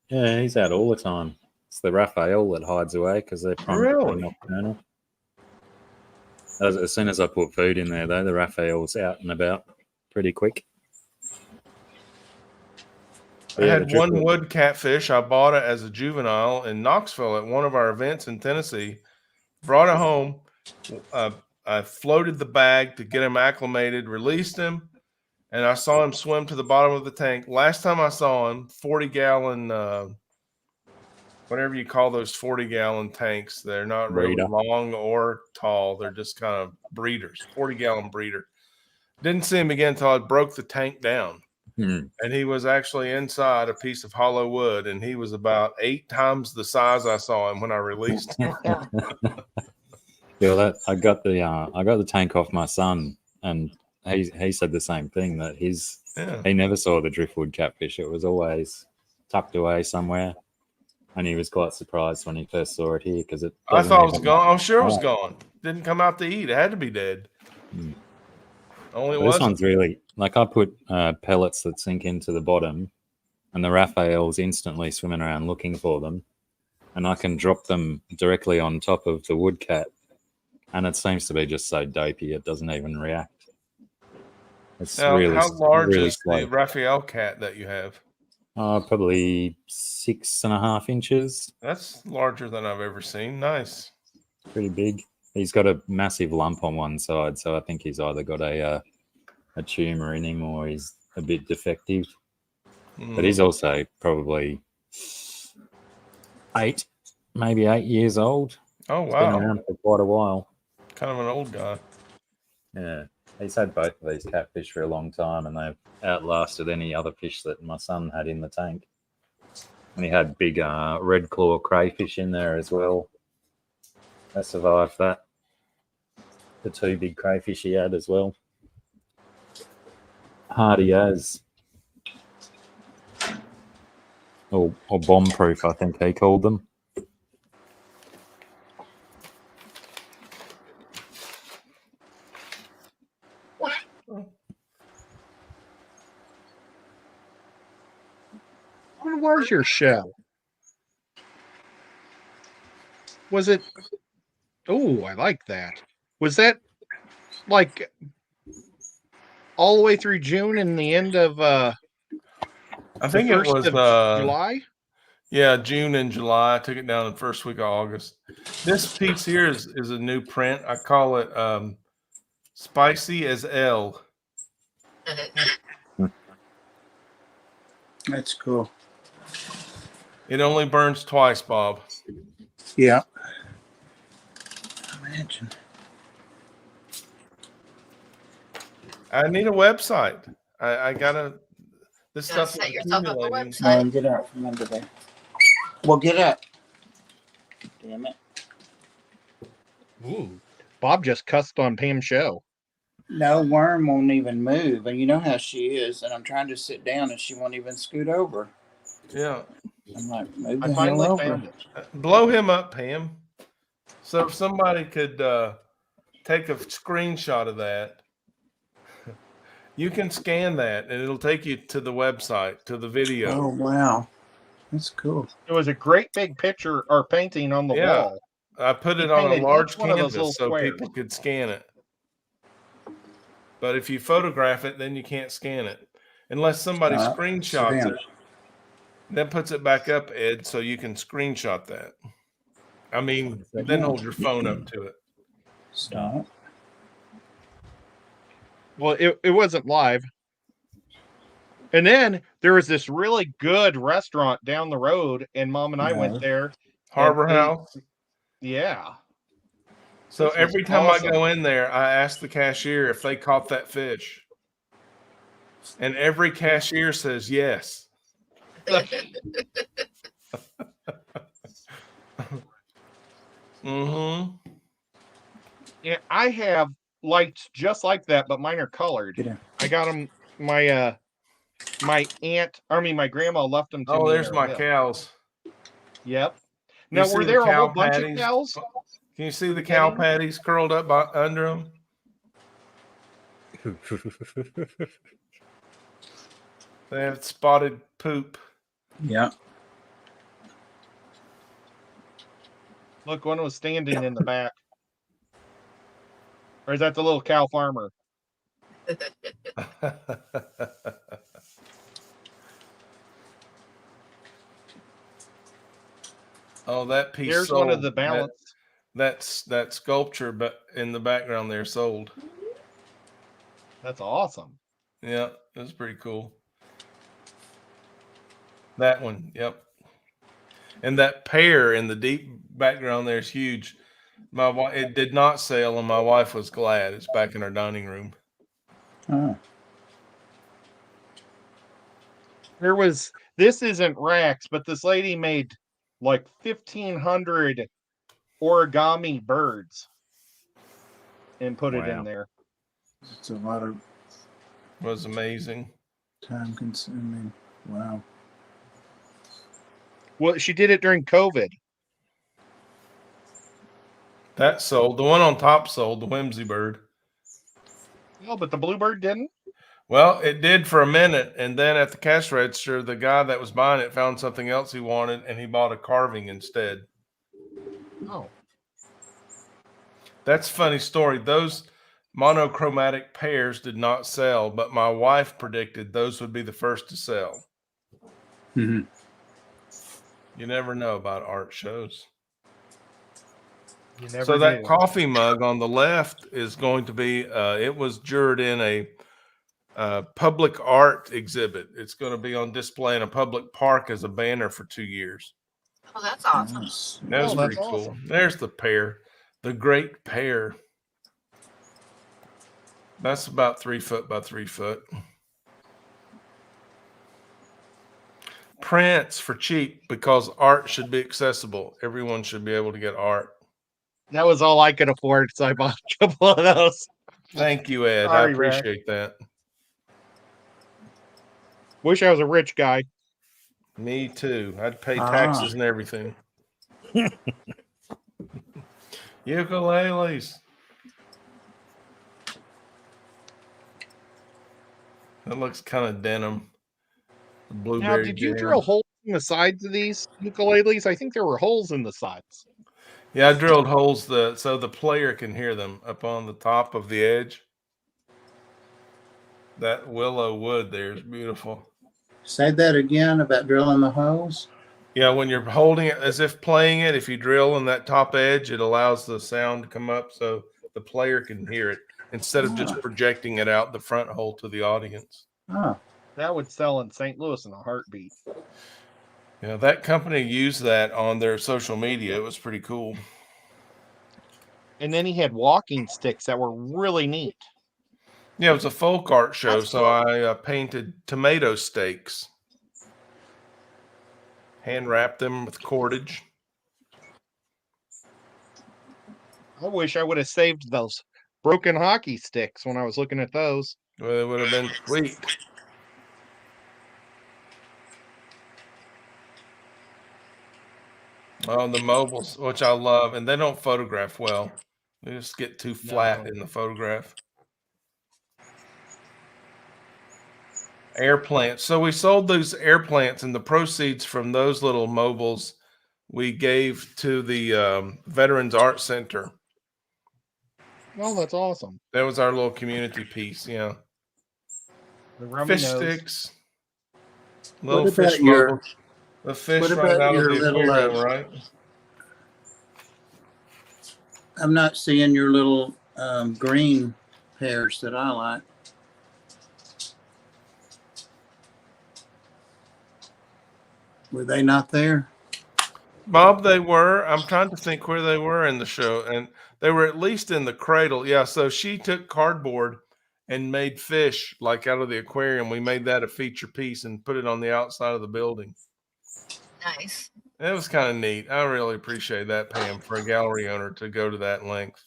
Speaker 3: Yeah, he's out all the time. It's the Raphael that hides away because they're primarily nocturnal. As soon as I put food in there, though, the Raphael's out and about pretty quick.
Speaker 4: I had one wood catfish. I bought it as a juvenile in Knoxville at one of our events in Tennessee. Brought it home. I floated the bag to get him acclimated, released him, and I saw him swim to the bottom of the tank. Last time I saw him, 40-gallon, whatever you call those 40-gallon tanks. They're not really long or tall. They're just kind of breeders, 40-gallon breeder. Didn't see him again until I broke the tank down. And he was actually inside a piece of hollow wood, and he was about 8 times the size I saw him when I released him.
Speaker 3: Yeah, I got the tank off my son, and he said the same thing, that he never saw the driftwood catfish. It was always tucked away somewhere, and he was quite surprised when he first saw it here because
Speaker 4: I thought it was gone. I'm sure it was gone. Didn't come out to eat. It had to be dead.
Speaker 3: This one's really, like, I put pellets that sink into the bottom, and the Raphael's instantly swimming around looking for them, and I can drop them directly on top of the wood cat, and it seems to be just so dopey it doesn't even react. It's
Speaker 4: now,
Speaker 3: really,
Speaker 4: how large
Speaker 3: really
Speaker 4: is
Speaker 3: slow.
Speaker 4: the Raphael cat that you have?
Speaker 3: Probably 6.5 inches.
Speaker 4: That's larger than I've ever seen. Nice.
Speaker 3: Pretty big. He's got a massive lump on one side, so I think he's either got a tumor in him or he's a bit defective. But he's also probably 8 years old.
Speaker 4: Oh, wow.
Speaker 3: He's been around for quite a while.
Speaker 4: Kind of an old guy.
Speaker 3: Yeah. He's had both of these catfish for a long time, and they've outlasted any other fish that my son had in the tank. And he had big red claw crayfish in there as well. They survived that. The 2 big crayfish he had as well. Hardy as. Or bomb-proof, I think he called them.
Speaker 5: was your show? Was it? Oh, I like that. Was that like all the way through June and the end of
Speaker 4: I
Speaker 5: the
Speaker 4: think it
Speaker 5: 1st
Speaker 4: was
Speaker 5: of July?
Speaker 4: Yeah, June and July. I took it down the first week of August. This piece here is a new print. I call it Spicy as L.
Speaker 2: That's cool.
Speaker 4: It only burns twice, Bob.
Speaker 2: Yeah. Imagine.
Speaker 4: I need a website. I gotta. This
Speaker 1: Gotta
Speaker 4: stuff
Speaker 1: set
Speaker 4: is
Speaker 1: yourself up a
Speaker 4: accumulating.
Speaker 1: website.
Speaker 2: Get out from under there. Well, get up. Damn it.
Speaker 5: Ooh. Bob just cussed on Pam's show.
Speaker 2: No, Worm won't even move. And you know how she is. And I'm trying to sit down and she won't even scoot over.
Speaker 4: Yeah,
Speaker 2: I'm like, move
Speaker 5: I
Speaker 2: the hell
Speaker 5: finally
Speaker 2: over.
Speaker 5: found it.
Speaker 4: blow him up, Pam. So if somebody could take a screenshot of that, you can scan that, and it'll take you to the website, to the video.
Speaker 2: Oh, wow. That's cool.
Speaker 5: It was a great big picture or painting on the
Speaker 4: Yeah.
Speaker 5: wall.
Speaker 4: I put
Speaker 5: He
Speaker 4: it on a
Speaker 5: painted
Speaker 4: large
Speaker 5: each one of those little
Speaker 4: canvas so
Speaker 5: squares.
Speaker 4: people could scan it. But if you photograph it, then you can't scan it unless somebody screenshots
Speaker 2: Savannah.
Speaker 4: it. Then puts it back up, Ed, so you can screenshot that. I mean, then hold your phone up to it.
Speaker 2: Stop.
Speaker 5: Well, it wasn't live. And then there was this really good restaurant down the road, and Mom and I
Speaker 2: No.
Speaker 5: went there.
Speaker 4: Harbor
Speaker 5: ate-
Speaker 4: House.
Speaker 5: Yeah.
Speaker 4: So
Speaker 5: This was
Speaker 4: every time
Speaker 5: awesome.
Speaker 4: I go in there, I ask the cashier if they caught that fish. And every cashier says yes. Mm-hmm.
Speaker 5: Yeah, I have lights just like that, but mine are colored.
Speaker 2: Get in.
Speaker 5: I got them. My my grandma left them to
Speaker 4: Oh,
Speaker 5: me. in
Speaker 4: there's
Speaker 5: her
Speaker 4: my
Speaker 5: will.
Speaker 4: cows.
Speaker 5: Yep.
Speaker 4: You
Speaker 5: Now,
Speaker 4: see
Speaker 5: were
Speaker 4: the
Speaker 5: there a
Speaker 4: cow
Speaker 5: whole bunch of
Speaker 4: patties?
Speaker 5: cows?
Speaker 4: Can you see the cow patties curled up under them? They have spotted poop.
Speaker 2: Yeah.
Speaker 5: Look, one was standing in the back. Or is that the little cow farmer?
Speaker 4: Oh, that piece
Speaker 5: There's
Speaker 4: sold.
Speaker 5: one of the balance.
Speaker 4: That sculpture, but in the background there sold.
Speaker 5: That's awesome.
Speaker 4: Yeah, that's pretty cool. That one, yep. And that pear in the deep background there is huge. My wife, it did not sell, and my wife was glad. It's back in our dining room.
Speaker 2: Oh.
Speaker 5: This isn't Rax, but this lady made like 1,500 origami birds and put it in
Speaker 3: Wow.
Speaker 5: there.
Speaker 2: It's a lot of
Speaker 4: It was amazing.
Speaker 2: time consuming. Wow.
Speaker 5: Well, she did it during COVID.
Speaker 4: That sold. The one on top sold, the Whimsy Bird.
Speaker 5: No, but the bluebird didn't.
Speaker 4: Well, it did for a minute, and then at the cash register, the guy that was buying it found something else he wanted, and he bought a carving instead.
Speaker 5: Oh,
Speaker 4: That's a funny story. Those monochromatic pears did not sell, but my wife predicted those would be the first to sell.
Speaker 2: Mm-hmm.
Speaker 4: You never know about art shows.
Speaker 5: you never
Speaker 4: So that
Speaker 5: do.
Speaker 4: coffee mug on the left is going to be, it was jurred in a public art exhibit. It's going to be on display in a public park as a banner for 2 years.
Speaker 1: Oh, that's awesome.
Speaker 2: Nice.
Speaker 4: That was
Speaker 5: Oh,
Speaker 4: pretty
Speaker 5: that's
Speaker 4: cool.
Speaker 5: awesome.
Speaker 4: There's the pear, the great pear. That's about 3 foot by 3 foot. Prints for cheap because art should be accessible. Everyone should be able to get art.
Speaker 5: That was all I could afford, so I bought a couple of those.
Speaker 4: Thank you, Ed. I
Speaker 5: Sorry, Rex.
Speaker 4: appreciate that.
Speaker 5: Wish I was a rich guy.
Speaker 4: Me too. I'd pay
Speaker 2: Ah.
Speaker 4: taxes and everything. Ukuleles. That looks kind of denim.
Speaker 5: Now,
Speaker 4: Blueberry
Speaker 5: did you
Speaker 4: jam.
Speaker 5: drill holes the sides of these ukuleles? I think there were holes in the sides.
Speaker 4: Yeah, I drilled holes so the player can hear them up on the top of the edge. That willow wood there is beautiful.
Speaker 2: Say that again about drilling the holes.
Speaker 4: Yeah, when you're holding it as if playing it, if you drill in that top edge, it allows the sound to come up so the player can hear it instead of just projecting it out the front hole to the audience.
Speaker 2: Oh,
Speaker 5: That would sell in St. Louis in a heartbeat.
Speaker 4: Yeah, that company used that on their social media. It was pretty cool.
Speaker 5: And then he had walking sticks that were really neat.
Speaker 4: Yeah, it was a folk art show,
Speaker 1: That's
Speaker 4: so
Speaker 1: cool.
Speaker 4: I painted tomato steaks. Hand wrapped them with cordage.
Speaker 5: I wish I would have saved those broken hockey sticks when I was looking at those.
Speaker 4: Well, it would have been sweet. Oh, the mobiles, which I love, and they don't photograph well. They just get too flat
Speaker 5: No.
Speaker 4: in the photograph. Air plants. So we sold those air plants, and the proceeds from those little mobiles we gave to the Veterans Art Center.
Speaker 5: Oh, that's awesome.
Speaker 4: That was our little community piece. Yeah,
Speaker 5: The rummy
Speaker 4: fish
Speaker 5: nose.
Speaker 4: sticks, little
Speaker 2: what
Speaker 4: fish
Speaker 2: about your?
Speaker 4: mobile. The fish
Speaker 2: What
Speaker 4: running
Speaker 2: about
Speaker 4: out of
Speaker 2: your
Speaker 4: the
Speaker 2: little,
Speaker 4: aquarium, right?
Speaker 2: I'm not seeing your little green pears that I like. Were they not there?
Speaker 4: Bob, they were. I'm trying to think where they were in the show, and they were at least in the cradle. Yeah, so she took cardboard and made fish like out of the aquarium. We made that a feature piece and put it on the outside of the building.
Speaker 1: Nice.
Speaker 4: It was kind of neat. I really appreciate that, Pam, for a gallery owner to go to that length.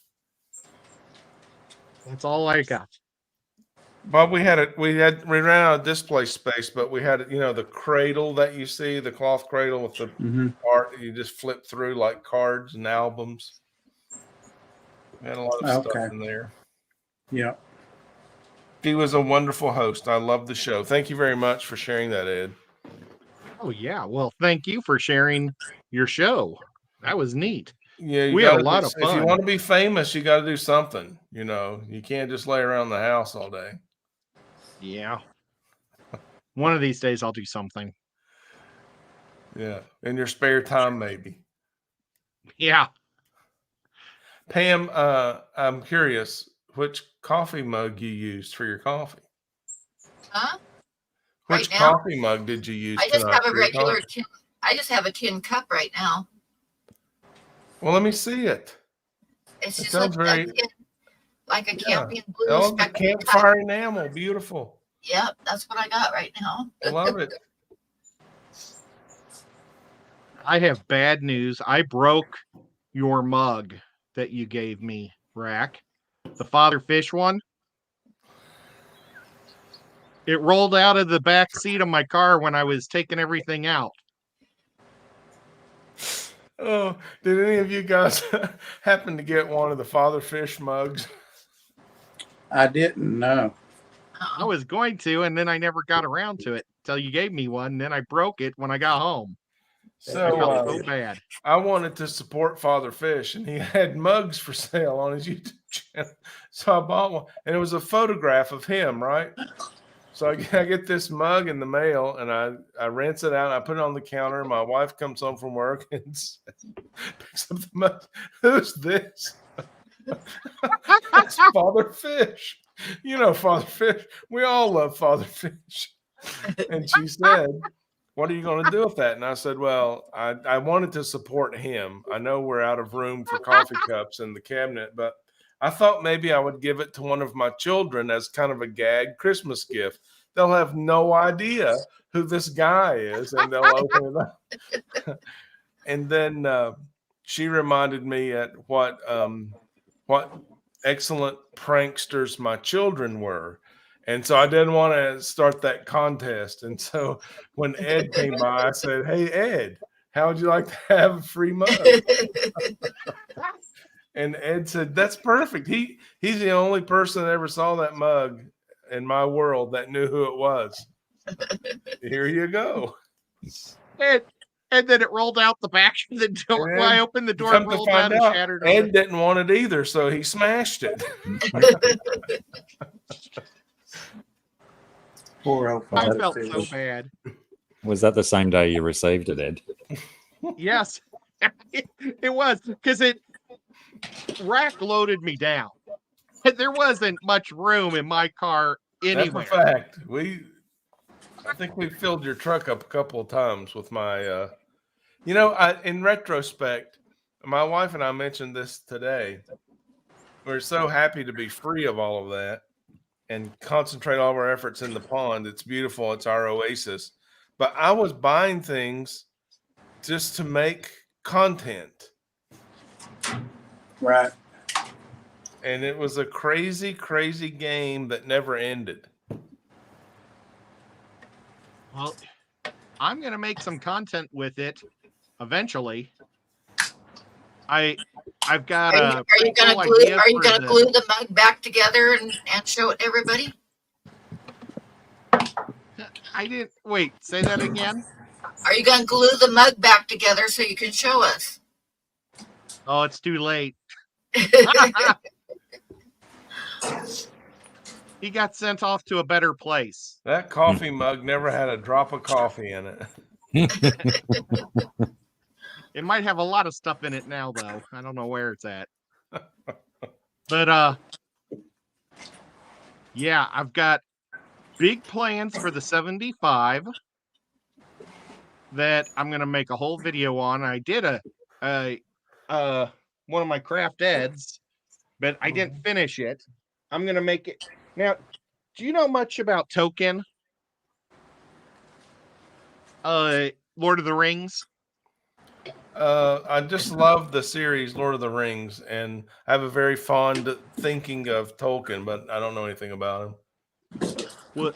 Speaker 5: That's all I got.
Speaker 4: Bob, we ran out of display space, but we had, the cradle that you see, the cloth cradle with the
Speaker 2: Mm-hmm.
Speaker 4: art that you just flip through like cards and albums. We had a lot of stuff in there.
Speaker 2: Yeah.
Speaker 4: He was a wonderful host. I love the show. Thank you very much for sharing that, Ed.
Speaker 5: Oh, yeah. Well, thank you for sharing your show. That was neat.
Speaker 4: Yeah,
Speaker 5: We had a lot of
Speaker 4: If you
Speaker 5: fun.
Speaker 4: want to be famous, you got to do something. You can't just lay around the house all day.
Speaker 5: Yeah. One of these days I'll do something.
Speaker 4: Yeah, in your spare time, maybe.
Speaker 5: Yeah.
Speaker 4: Pam, I'm curious which coffee mug you used for your coffee.
Speaker 1: Huh?
Speaker 4: Which
Speaker 1: Right now?
Speaker 4: coffee mug did you use?
Speaker 1: I just
Speaker 4: tonight
Speaker 1: have a
Speaker 4: for your
Speaker 1: regular
Speaker 4: coffee?
Speaker 1: tin. I just have a tin cup right now.
Speaker 4: Well, let me see it.
Speaker 1: It's
Speaker 4: It
Speaker 1: just
Speaker 4: sounds
Speaker 1: like
Speaker 4: very-
Speaker 1: a tin, like a
Speaker 4: Yeah.
Speaker 1: camping blue
Speaker 4: Oh, the
Speaker 1: spectrum cup.
Speaker 4: campfire enamel, beautiful.
Speaker 1: Yep, that's what I got right now.
Speaker 4: Love it.
Speaker 5: I have bad news. I broke your mug that you gave me, Rack. The Father Fish one. It rolled out of the back seat of my car when I was taking everything out.
Speaker 4: Oh, did any of you guys happen to get one of the Father Fish mugs?
Speaker 2: I didn't know.
Speaker 5: I was going to, and then I never got around to it till you gave me one. And then I broke it when I got home. I
Speaker 4: So
Speaker 5: felt so bad.
Speaker 4: I wanted to support Father Fish, and he had mugs for sale on his YouTube channel. So I bought one, and it was a photograph of him, right? So I get this mug in the mail, and I rinse it out. And I put it on the counter. My wife comes home from work and picks up the mug. Who's this? That's Father Fish. You know Father Fish. We all love Father Fish. And she said, "What are you going to do with that?" And I said, "Well, I wanted to support him. I know we're out of room for coffee cups in the cabinet, but I thought maybe I would give it to one of my children as kind of a gag Christmas gift. They'll have no idea who this guy is, and they'll open it up." And then she reminded me at what excellent pranksters my children were. And so I didn't want to start that contest. And so when Ed came by, I said, "Hey, Ed, how would you like to have a free mug?" And Ed said, "That's perfect. He's the only person that ever saw that mug in my world that knew who it was." Here you go.
Speaker 5: and then it rolled out the back of the door. When I opened the door, it
Speaker 4: Come to
Speaker 5: rolled
Speaker 4: find
Speaker 5: out and
Speaker 4: out,
Speaker 5: shattered.
Speaker 4: Ed didn't want it either, so he smashed it.
Speaker 2: Poor old
Speaker 5: I
Speaker 2: father
Speaker 5: felt so
Speaker 2: fish.
Speaker 5: bad.
Speaker 3: Was that the same day you received it, Ed?
Speaker 5: Yes, it was, because it rack loaded me down. There wasn't much room in my car anywhere.
Speaker 4: That's a fact. I think we filled your truck up a couple of times with my, in retrospect, my wife and I mentioned this today. We're so happy to be free of all of that and concentrate all of our efforts in the pond. It's beautiful. It's our oasis. But I was buying things just to make content.
Speaker 2: Right.
Speaker 4: And it was a crazy, crazy game that never ended.
Speaker 5: Well, I'm gonna make some content with it eventually. I've got
Speaker 1: Are you
Speaker 5: cool
Speaker 1: gonna glue?
Speaker 5: idea
Speaker 1: Are you
Speaker 5: for
Speaker 1: gonna
Speaker 5: the-
Speaker 1: glue the mug back together and show it to everybody?
Speaker 5: I didn't wait. Say that again.
Speaker 1: Are you gonna glue the mug back together so you can show us?
Speaker 5: Oh, it's too late. He got sent off to a better place.
Speaker 4: That coffee mug never had a drop of coffee in it.
Speaker 5: It might have a lot of stuff in it now, though. I don't know where it's at. But yeah, I've got big plans for the 75 that I'm gonna make a whole video on. I did one of my craft eds, but I didn't finish it. I'm gonna make it now. Do you know much about Token? Lord of the Rings.
Speaker 4: I just love the series Lord of the Rings, and I have a very fond thinking of Tolkien, but I don't know anything about him.
Speaker 5: Well,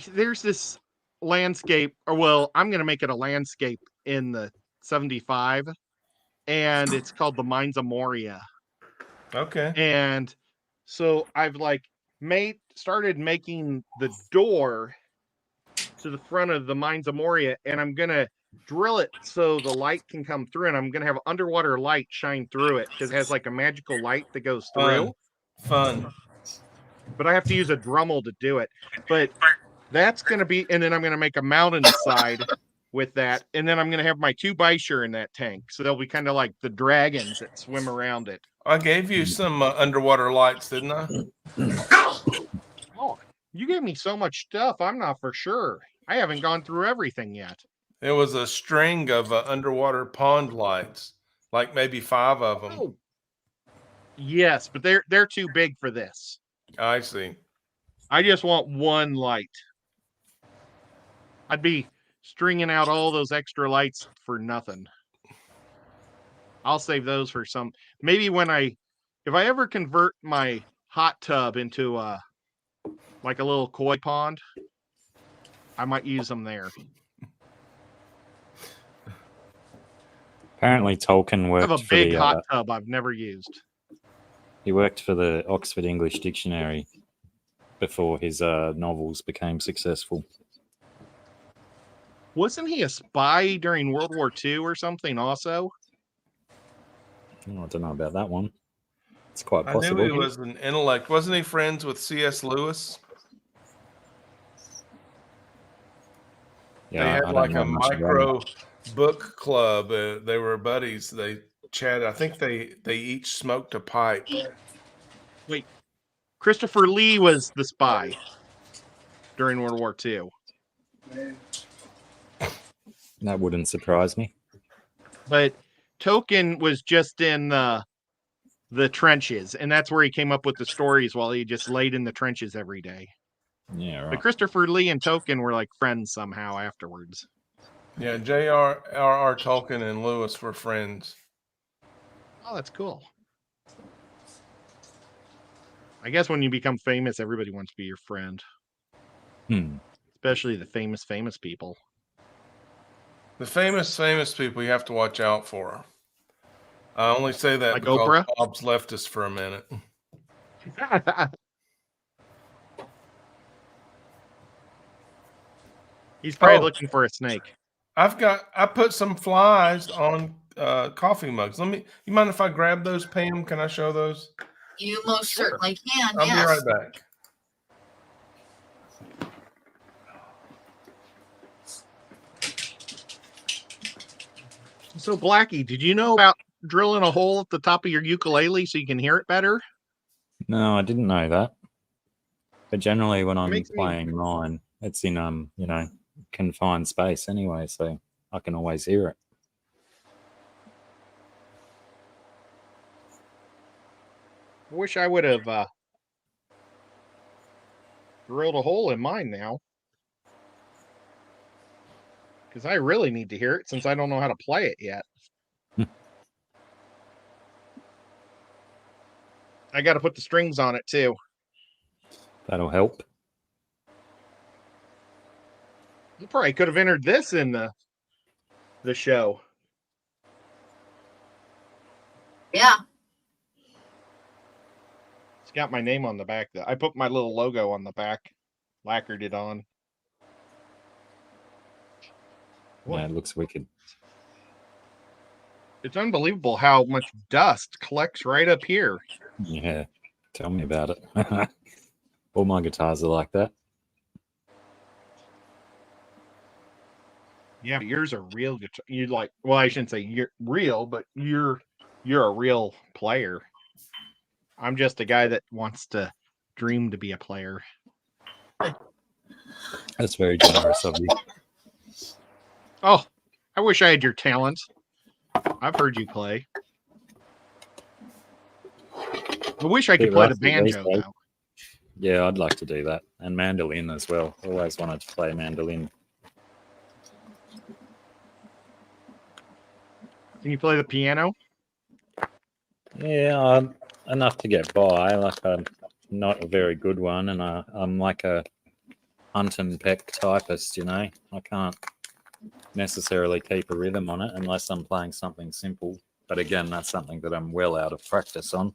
Speaker 5: there's this landscape, or well, I'm gonna make it a landscape in the 75, and it's called the Mines of Moria.
Speaker 4: Okay.
Speaker 5: And so I've started making the door to the front of the Mines of Moria, and I'm gonna drill it so the light can come through, and I'm gonna have underwater light shine through it because it has like a magical light that goes through.
Speaker 4: Fun.
Speaker 5: But I have to use a Dremel to do it. But that's gonna be, and then I'm gonna make a mountainside with that, and then I'm gonna have my 2 Bisher in that tank, so they'll be kind of like the dragons that swim around it.
Speaker 4: I gave you some underwater lights, didn't I?
Speaker 5: Oh, you gave me so much stuff. I'm not for sure. I haven't gone through everything yet.
Speaker 4: It was a string of underwater pond lights, like maybe 5 of them.
Speaker 5: Oh, yes, but they're too big for this.
Speaker 4: I see.
Speaker 5: I just want 1 light. I'd be stringing out all those extra lights for nothing. I'll save those for some. Maybe if I ever convert my hot tub into like a little koi pond, I might use them there.
Speaker 3: Apparently, Tolkien
Speaker 5: I
Speaker 3: worked
Speaker 5: have a
Speaker 3: for
Speaker 5: big
Speaker 3: the.
Speaker 5: hot tub I've never used.
Speaker 3: He worked for the Oxford English Dictionary before his novels became successful.
Speaker 5: Wasn't he a spy during World War II or something also?
Speaker 3: Oh, I don't know about that one. It's quite
Speaker 4: I
Speaker 3: possible.
Speaker 4: knew he was an intellect. Wasn't he friends with C.S. Lewis?
Speaker 3: Yeah,
Speaker 4: They
Speaker 3: I
Speaker 4: had
Speaker 3: don't
Speaker 4: like
Speaker 3: know
Speaker 4: a
Speaker 3: much about
Speaker 4: micro
Speaker 3: it.
Speaker 4: book club. They were buddies. They chatted. I think they each smoked a pipe.
Speaker 5: Wait, Christopher Lee was the spy during World War II.
Speaker 3: That wouldn't surprise me.
Speaker 5: But Tolkien was just in the trenches, and that's where he came up with the stories while he just laid in the trenches every day.
Speaker 3: Yeah,
Speaker 5: But
Speaker 3: right.
Speaker 5: Christopher Lee and Tolkien were like friends somehow afterwards.
Speaker 4: Yeah, J.R.R. Tolkien and Lewis were friends.
Speaker 5: Oh, that's cool. I guess when you become famous, everybody wants to be your friend, especially the famous people.
Speaker 4: The famous people you have to watch out for. I only say that
Speaker 5: Like
Speaker 4: because
Speaker 5: Oprah?
Speaker 4: Bob's left us for a minute.
Speaker 5: He's probably
Speaker 4: Oh.
Speaker 5: looking for a snake.
Speaker 4: I put some flies on coffee mugs. You mind if I grab those, Pam? Can I show those?
Speaker 1: You most certainly can.
Speaker 4: I'll be
Speaker 1: Yes.
Speaker 4: right back.
Speaker 5: So, Blackie, did you know about drilling a hole at the top of your ukulele so you can hear it better?
Speaker 3: No, I didn't know that. But generally, when I'm
Speaker 5: Makes me-
Speaker 3: playing mine, it's in confined space anyway, so I can always hear it.
Speaker 5: I wish I would have drilled a hole in mine now. Because I really need to hear it since I don't know how to play it yet. I got to put the strings on it too.
Speaker 3: That'll help.
Speaker 5: You probably could have entered this in the show.
Speaker 1: Yeah.
Speaker 5: It's got my name on the back. I put my little logo on the back, lacquered it on. Boy,
Speaker 3: Yeah, it looks wicked.
Speaker 5: it's unbelievable how much dust collects right up here.
Speaker 3: Yeah, tell me about it. All my guitars are like that.
Speaker 5: Yeah, but yours are real guitar. You like? Well, I shouldn't say you're real, but you're a real player. I'm just a guy that wants to dream to be a player.
Speaker 3: That's very generous of you.
Speaker 5: Oh, I wish I had your talent. I've heard you play. I wish I could
Speaker 3: Bit
Speaker 5: play the
Speaker 3: rusty these
Speaker 5: banjo
Speaker 3: days.
Speaker 5: though.
Speaker 3: Yeah, I'd like to do that. And mandolin as well. Always wanted to play mandolin.
Speaker 5: Can you play the piano?
Speaker 3: Yeah, enough to get by. Like I'm not a very good one, and I'm like a hunt and peck typist. I can't necessarily keep a rhythm on it unless I'm playing something simple. But again, that's something that I'm well out of practice on.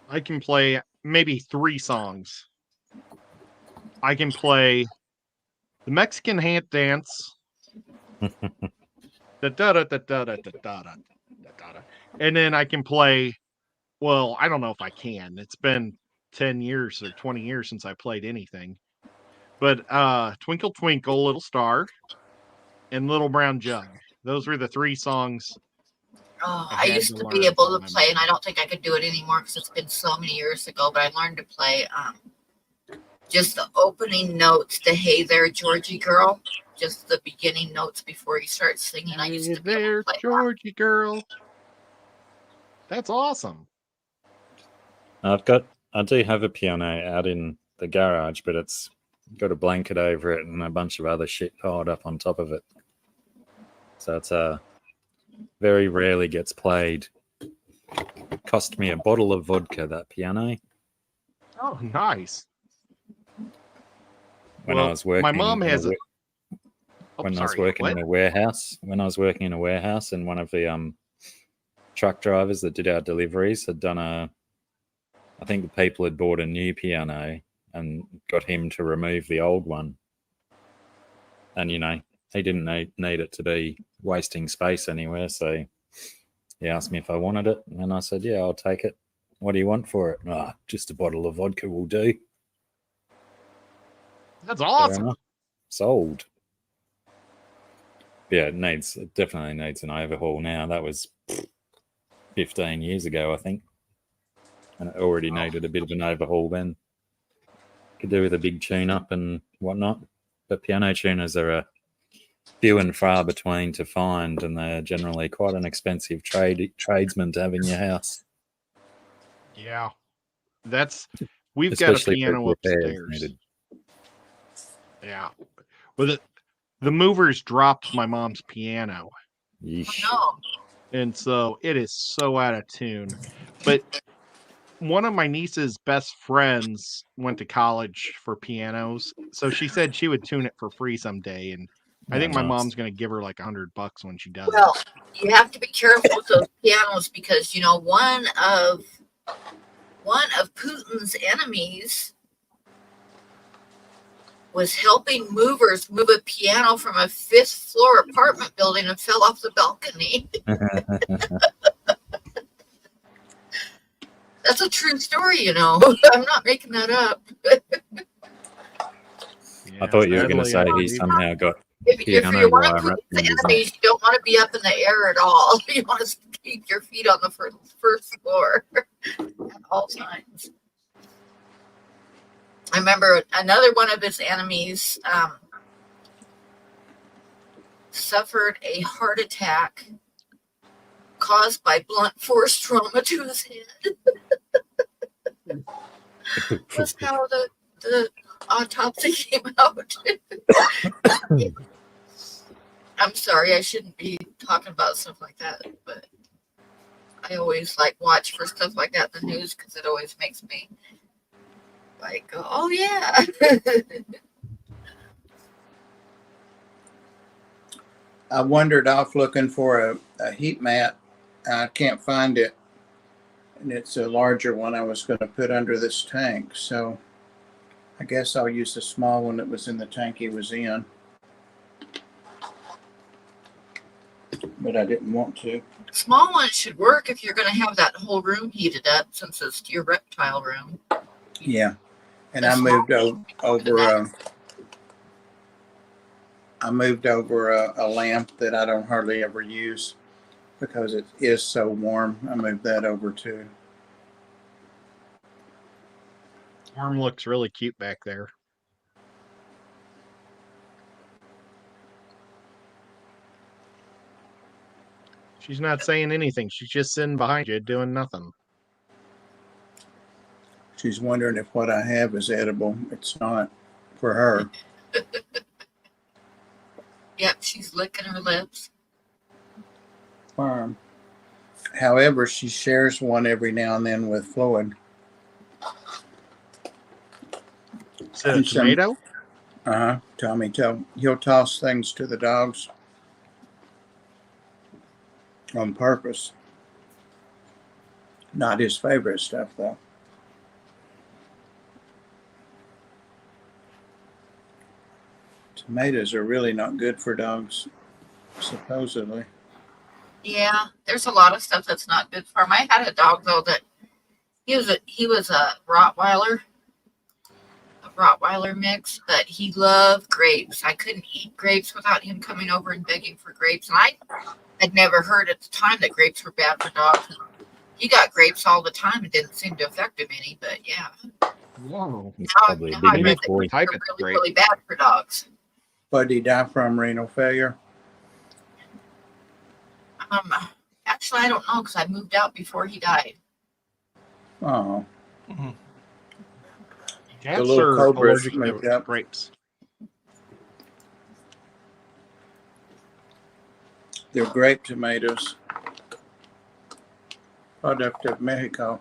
Speaker 5: I can play maybe 3 songs. I can play the Mexican hand dance. And then I can play, well, I don't know if I can. It's been 10 years or 20 years since I played anything. But Twinkle Twinkle Little Star and Little Brown Jug. Those were the 3 songs.
Speaker 1: Oh,
Speaker 5: I
Speaker 1: I
Speaker 5: had
Speaker 1: used
Speaker 5: to
Speaker 1: to
Speaker 5: learn
Speaker 1: be able
Speaker 5: from
Speaker 1: to
Speaker 5: my
Speaker 1: play, and
Speaker 5: mom.
Speaker 1: I don't think I could do it anymore because it's been so many years ago. But I learned to play just the opening notes to "Hey There, Georgie Girl," just the beginning notes before you start singing. I used
Speaker 5: Hey
Speaker 1: to be able
Speaker 5: there,
Speaker 1: to play that.
Speaker 5: Georgie girl. That's awesome.
Speaker 3: I do have a piano out in the garage, but it's got a blanket over it and a bunch of other shit piled up on top of it. So it's very rarely gets played. It cost me a bottle of vodka, that piano.
Speaker 5: Oh, nice.
Speaker 3: When I was working,
Speaker 5: my mom has a.
Speaker 3: when I was working in a warehouse, and one of the truck drivers that did our deliveries had done I think the people had bought a new piano and got him to remove the old one. And, he didn't need it to be wasting space anywhere. So he asked me if I wanted it. And I said, yeah, I'll take it. What do you want for it? Just a bottle of vodka will do.
Speaker 5: That's
Speaker 3: Fair
Speaker 5: awesome.
Speaker 3: enough. Sold. Yeah, it definitely needs an overhaul now. That was 15 years ago, I think. And it already needed a bit of an overhaul then. Could do with a big tune-up and whatnot. But piano tuners are a few and far between to find, and they're generally quite an expensive tradesman to have in your house.
Speaker 5: Yeah. We've
Speaker 3: Especially
Speaker 5: got a piano
Speaker 3: for repairs
Speaker 5: upstairs.
Speaker 3: needed.
Speaker 5: Yeah. Well, the movers dropped my mom's piano.
Speaker 3: Yeesh.
Speaker 1: No,
Speaker 5: And so it is so out of tune. But one of my niece's best friends went to college for pianos. So she said she would tune it for free someday. And I think my
Speaker 3: nice.
Speaker 5: mom's going to give her like $100 when she does
Speaker 1: well,
Speaker 5: it.
Speaker 1: you have to be careful with those pianos because one of Putin's enemies was helping movers move a piano from a 5th floor apartment building and fell off the balcony. That's a true story, you know. I'm not making that up.
Speaker 3: I thought you were going to say he somehow got
Speaker 1: If
Speaker 3: piano
Speaker 1: you're one
Speaker 3: wire
Speaker 1: of
Speaker 3: wrapped
Speaker 1: the
Speaker 3: in his neck.
Speaker 1: enemies, you don't want to be up in the air at all. You want to keep your feet on the first floor at all times. I remember another one of his enemies suffered a heart attack caused by blunt force trauma to his head. That's how the autopsy came out. I'm sorry, I shouldn't be talking about stuff like that, but I always like watch for stuff like that in the news because it always makes me like, oh yeah.
Speaker 2: I wandered off looking for a heat mat. I can't find it. And it's a larger one I was going to put under this tank. So I guess I'll use the small one that was in the tank he was in. But I didn't want to.
Speaker 1: Small ones should work if you're going to have that whole room heated up since it's your reptile room.
Speaker 2: Yeah. And
Speaker 1: The
Speaker 2: I
Speaker 1: small
Speaker 2: moved over a lamp that I don't hardly ever use because it is so warm. I moved that over too.
Speaker 5: Arm looks really cute back there. She's not saying anything. She's just sitting behind you doing nothing.
Speaker 2: She's wondering if what I have is edible. It's not for her.
Speaker 1: Yep, she's licking her lips.
Speaker 2: However, she shares one every now and then with Floyd.
Speaker 5: Is it a tomato?
Speaker 2: Tommy, he'll toss things to the dogs on purpose. Not his favorite stuff, though. Tomatoes are really not good for dogs, supposedly.
Speaker 1: Yeah, there's a lot of stuff that's not good for him. I had a dog though that he was a Rottweiler mix, but he loved grapes. I couldn't eat grapes without him coming over and begging for grapes. And I had never heard at the time that grapes were bad for dogs. He got grapes all the time. It didn't seem to affect him any, but yeah.
Speaker 5: Whoa.
Speaker 3: It's
Speaker 1: Now
Speaker 3: probably a
Speaker 1: I
Speaker 3: big
Speaker 1: read
Speaker 3: enough
Speaker 1: that
Speaker 3: boy.
Speaker 1: grapes are really, really bad for dogs.
Speaker 2: But did he die from renal failure?
Speaker 1: Actually, I don't know because I moved out before he died.
Speaker 2: Oh,
Speaker 5: Cats
Speaker 2: little
Speaker 5: are
Speaker 2: cobras
Speaker 5: allergic
Speaker 2: moved
Speaker 5: to
Speaker 2: up.
Speaker 5: grapes.
Speaker 2: they're grape tomatoes. Product of Mexico.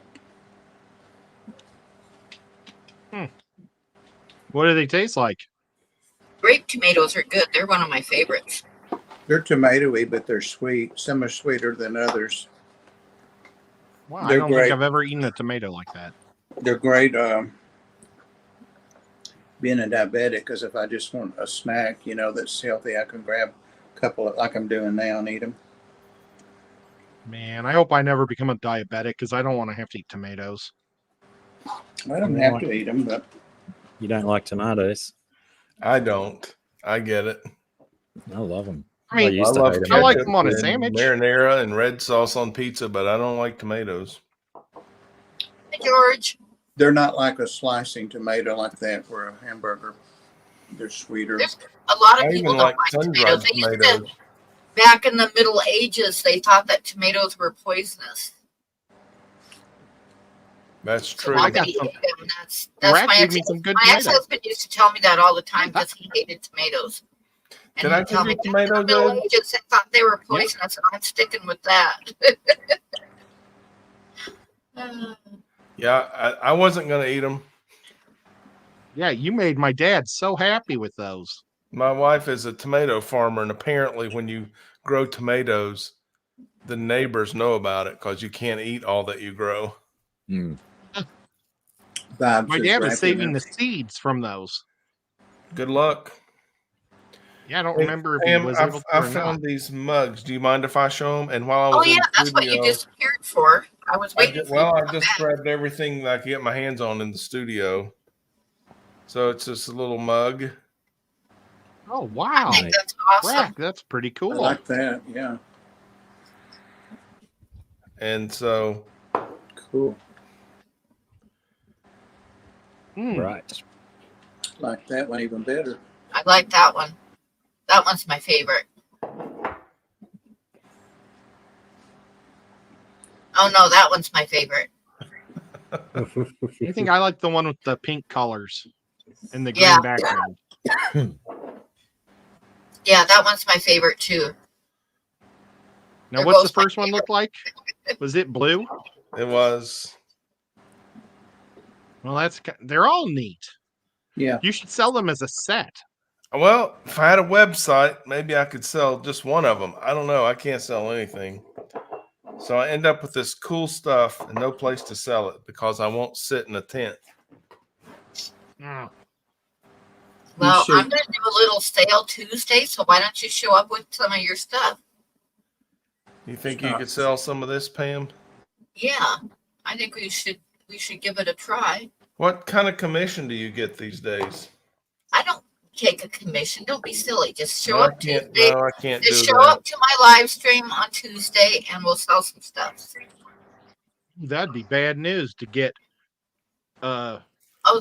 Speaker 5: What do they taste like?
Speaker 1: Grape tomatoes are good. They're one of my favorites.
Speaker 2: They're tomatoey, but they're sweet. Some are sweeter than others.
Speaker 5: Wow, I
Speaker 2: They're
Speaker 5: don't
Speaker 2: great.
Speaker 5: think I've ever eaten a tomato like that.
Speaker 2: They're great being a diabetic, because if I just want a snack, that's healthy, I can grab a couple like I'm doing now and eat them.
Speaker 5: Man, I hope I never become a diabetic because I don't want to have to eat tomatoes.
Speaker 2: I don't have to eat them, but
Speaker 3: You don't like tomatoes?
Speaker 4: I don't. I get it.
Speaker 3: I love them.
Speaker 5: I mean,
Speaker 3: used to
Speaker 4: love
Speaker 3: hate 'em.
Speaker 5: I like
Speaker 4: ketchup
Speaker 5: them on a
Speaker 4: and
Speaker 5: sandwich.
Speaker 4: marinara and red sauce on pizza, but I don't like tomatoes.
Speaker 1: Hey, George.
Speaker 2: they're not like a slicing tomato like that for a hamburger. They're sweeter.
Speaker 1: There's a lot
Speaker 4: I
Speaker 1: of people
Speaker 4: even
Speaker 1: don't
Speaker 4: like
Speaker 1: like
Speaker 4: sun-dried
Speaker 1: tomatoes. They used
Speaker 4: tomatoes.
Speaker 1: to, back in the Middle Ages, they thought that tomatoes were poisonous.
Speaker 4: That's
Speaker 1: So
Speaker 4: true.
Speaker 5: I
Speaker 1: nobody
Speaker 5: got some-
Speaker 1: ate them. That's
Speaker 5: Rat
Speaker 1: my
Speaker 5: gave me some good
Speaker 1: my
Speaker 5: tomatoes.
Speaker 1: ex-husband used to tell me that all the time because he hated tomatoes. And
Speaker 4: Can I
Speaker 1: he'd tell
Speaker 4: give you
Speaker 1: me,
Speaker 4: tomatoes,
Speaker 1: "Back in the Middle
Speaker 4: Ed?"
Speaker 1: Ages, they thought they were poisonous, and I'm sticking with that.
Speaker 4: Yeah, I wasn't going to eat them.
Speaker 5: Yeah, you made my dad so happy with those.
Speaker 4: My wife is a tomato farmer, and apparently when you grow tomatoes, the neighbors know about it because you can't eat all that you grow.
Speaker 3: Mm.
Speaker 2: Vibes
Speaker 5: My
Speaker 2: is
Speaker 5: dad is
Speaker 2: wrapping
Speaker 5: saving
Speaker 2: up.
Speaker 5: the seeds from those.
Speaker 4: Good luck.
Speaker 5: Yeah, I don't
Speaker 4: Hey,
Speaker 5: remember if he
Speaker 4: Pam,
Speaker 5: was able to
Speaker 4: I
Speaker 5: or not.
Speaker 4: found these mugs. Do you mind if I show them? And while I
Speaker 1: Oh
Speaker 4: was
Speaker 1: yeah,
Speaker 4: in
Speaker 1: that's what you
Speaker 4: studio,
Speaker 1: disappeared for. I was waiting for you to
Speaker 4: I
Speaker 1: come
Speaker 4: just
Speaker 1: back.
Speaker 4: grabbed everything that I could get my hands on in the studio. So it's just a little mug.
Speaker 5: Oh
Speaker 1: I
Speaker 5: wow,
Speaker 1: think that's awesome.
Speaker 5: Rack, that's pretty
Speaker 2: I
Speaker 5: cool.
Speaker 2: like that. Yeah.
Speaker 4: And so
Speaker 2: Cool.
Speaker 5: Hmm.
Speaker 3: Right.
Speaker 2: Like that one even better.
Speaker 1: I like that one. That one's my favorite. Oh no, that one's my favorite.
Speaker 5: I think I like the one with the pink colors and the
Speaker 1: Yeah.
Speaker 5: green background.
Speaker 1: Yeah, that one's my favorite too.
Speaker 5: Now,
Speaker 1: They're
Speaker 5: what's the
Speaker 1: both my
Speaker 5: first one look like? Was it blue?
Speaker 4: it was.
Speaker 5: Well, they're all neat.
Speaker 2: Yeah.
Speaker 5: You should sell them as a set.
Speaker 4: Well, if I had a website, maybe I could sell just one of them. I don't know. I can't sell anything. So I end up with this cool stuff and no place to sell it because I won't sit in a tent.
Speaker 5: Oh,
Speaker 1: Well,
Speaker 2: should-
Speaker 1: I'm going to do a little sale Tuesday, so why don't you show up with some of your stuff?
Speaker 4: You think you could sell some of this, Pam?
Speaker 1: Yeah, I think we should give it a try.
Speaker 4: What kind of commission do you get these days?
Speaker 1: I don't take a commission. Don't be silly. Just show
Speaker 4: No, I
Speaker 1: up
Speaker 4: can't.
Speaker 1: Tuesday.
Speaker 4: No, I can't do
Speaker 1: Just show
Speaker 4: that.
Speaker 1: up to my live stream on Tuesday, and we'll sell some stuff.
Speaker 5: that'd be bad news to get
Speaker 1: Oh,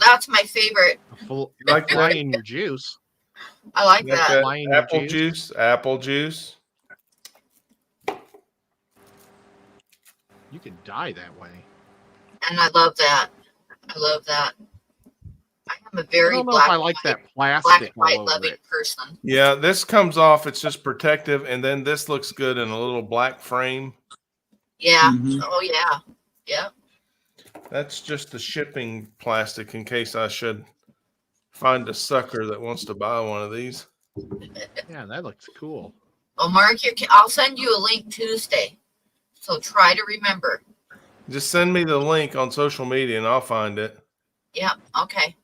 Speaker 1: that's my favorite.
Speaker 5: a full
Speaker 4: Like
Speaker 5: fly
Speaker 4: that?
Speaker 5: in your juice.
Speaker 1: I like
Speaker 4: Like
Speaker 1: that.
Speaker 4: that
Speaker 5: Fly in your
Speaker 4: apple
Speaker 5: juice.
Speaker 4: juice. Apple juice.
Speaker 5: You could die that way.
Speaker 1: And I love that. I love that. I am a
Speaker 5: I
Speaker 1: very
Speaker 5: don't know
Speaker 1: black,
Speaker 5: if I like that
Speaker 1: black
Speaker 5: plastic
Speaker 1: and white
Speaker 5: all over
Speaker 1: loving
Speaker 5: it.
Speaker 1: person.
Speaker 4: Yeah, this comes off. It's just protective, and then this looks good in a little black frame.
Speaker 1: Yeah.
Speaker 2: Mhm.
Speaker 1: Oh yeah. Yeah.
Speaker 4: That's just the shipping plastic in case I should find a sucker that wants to buy one of these.
Speaker 5: Yeah, that looks cool.
Speaker 1: Well, Mark, I'll send you a link Tuesday. So try to remember.
Speaker 4: Just send me the link on social media and I'll find it.
Speaker 1: Yeah. Okay.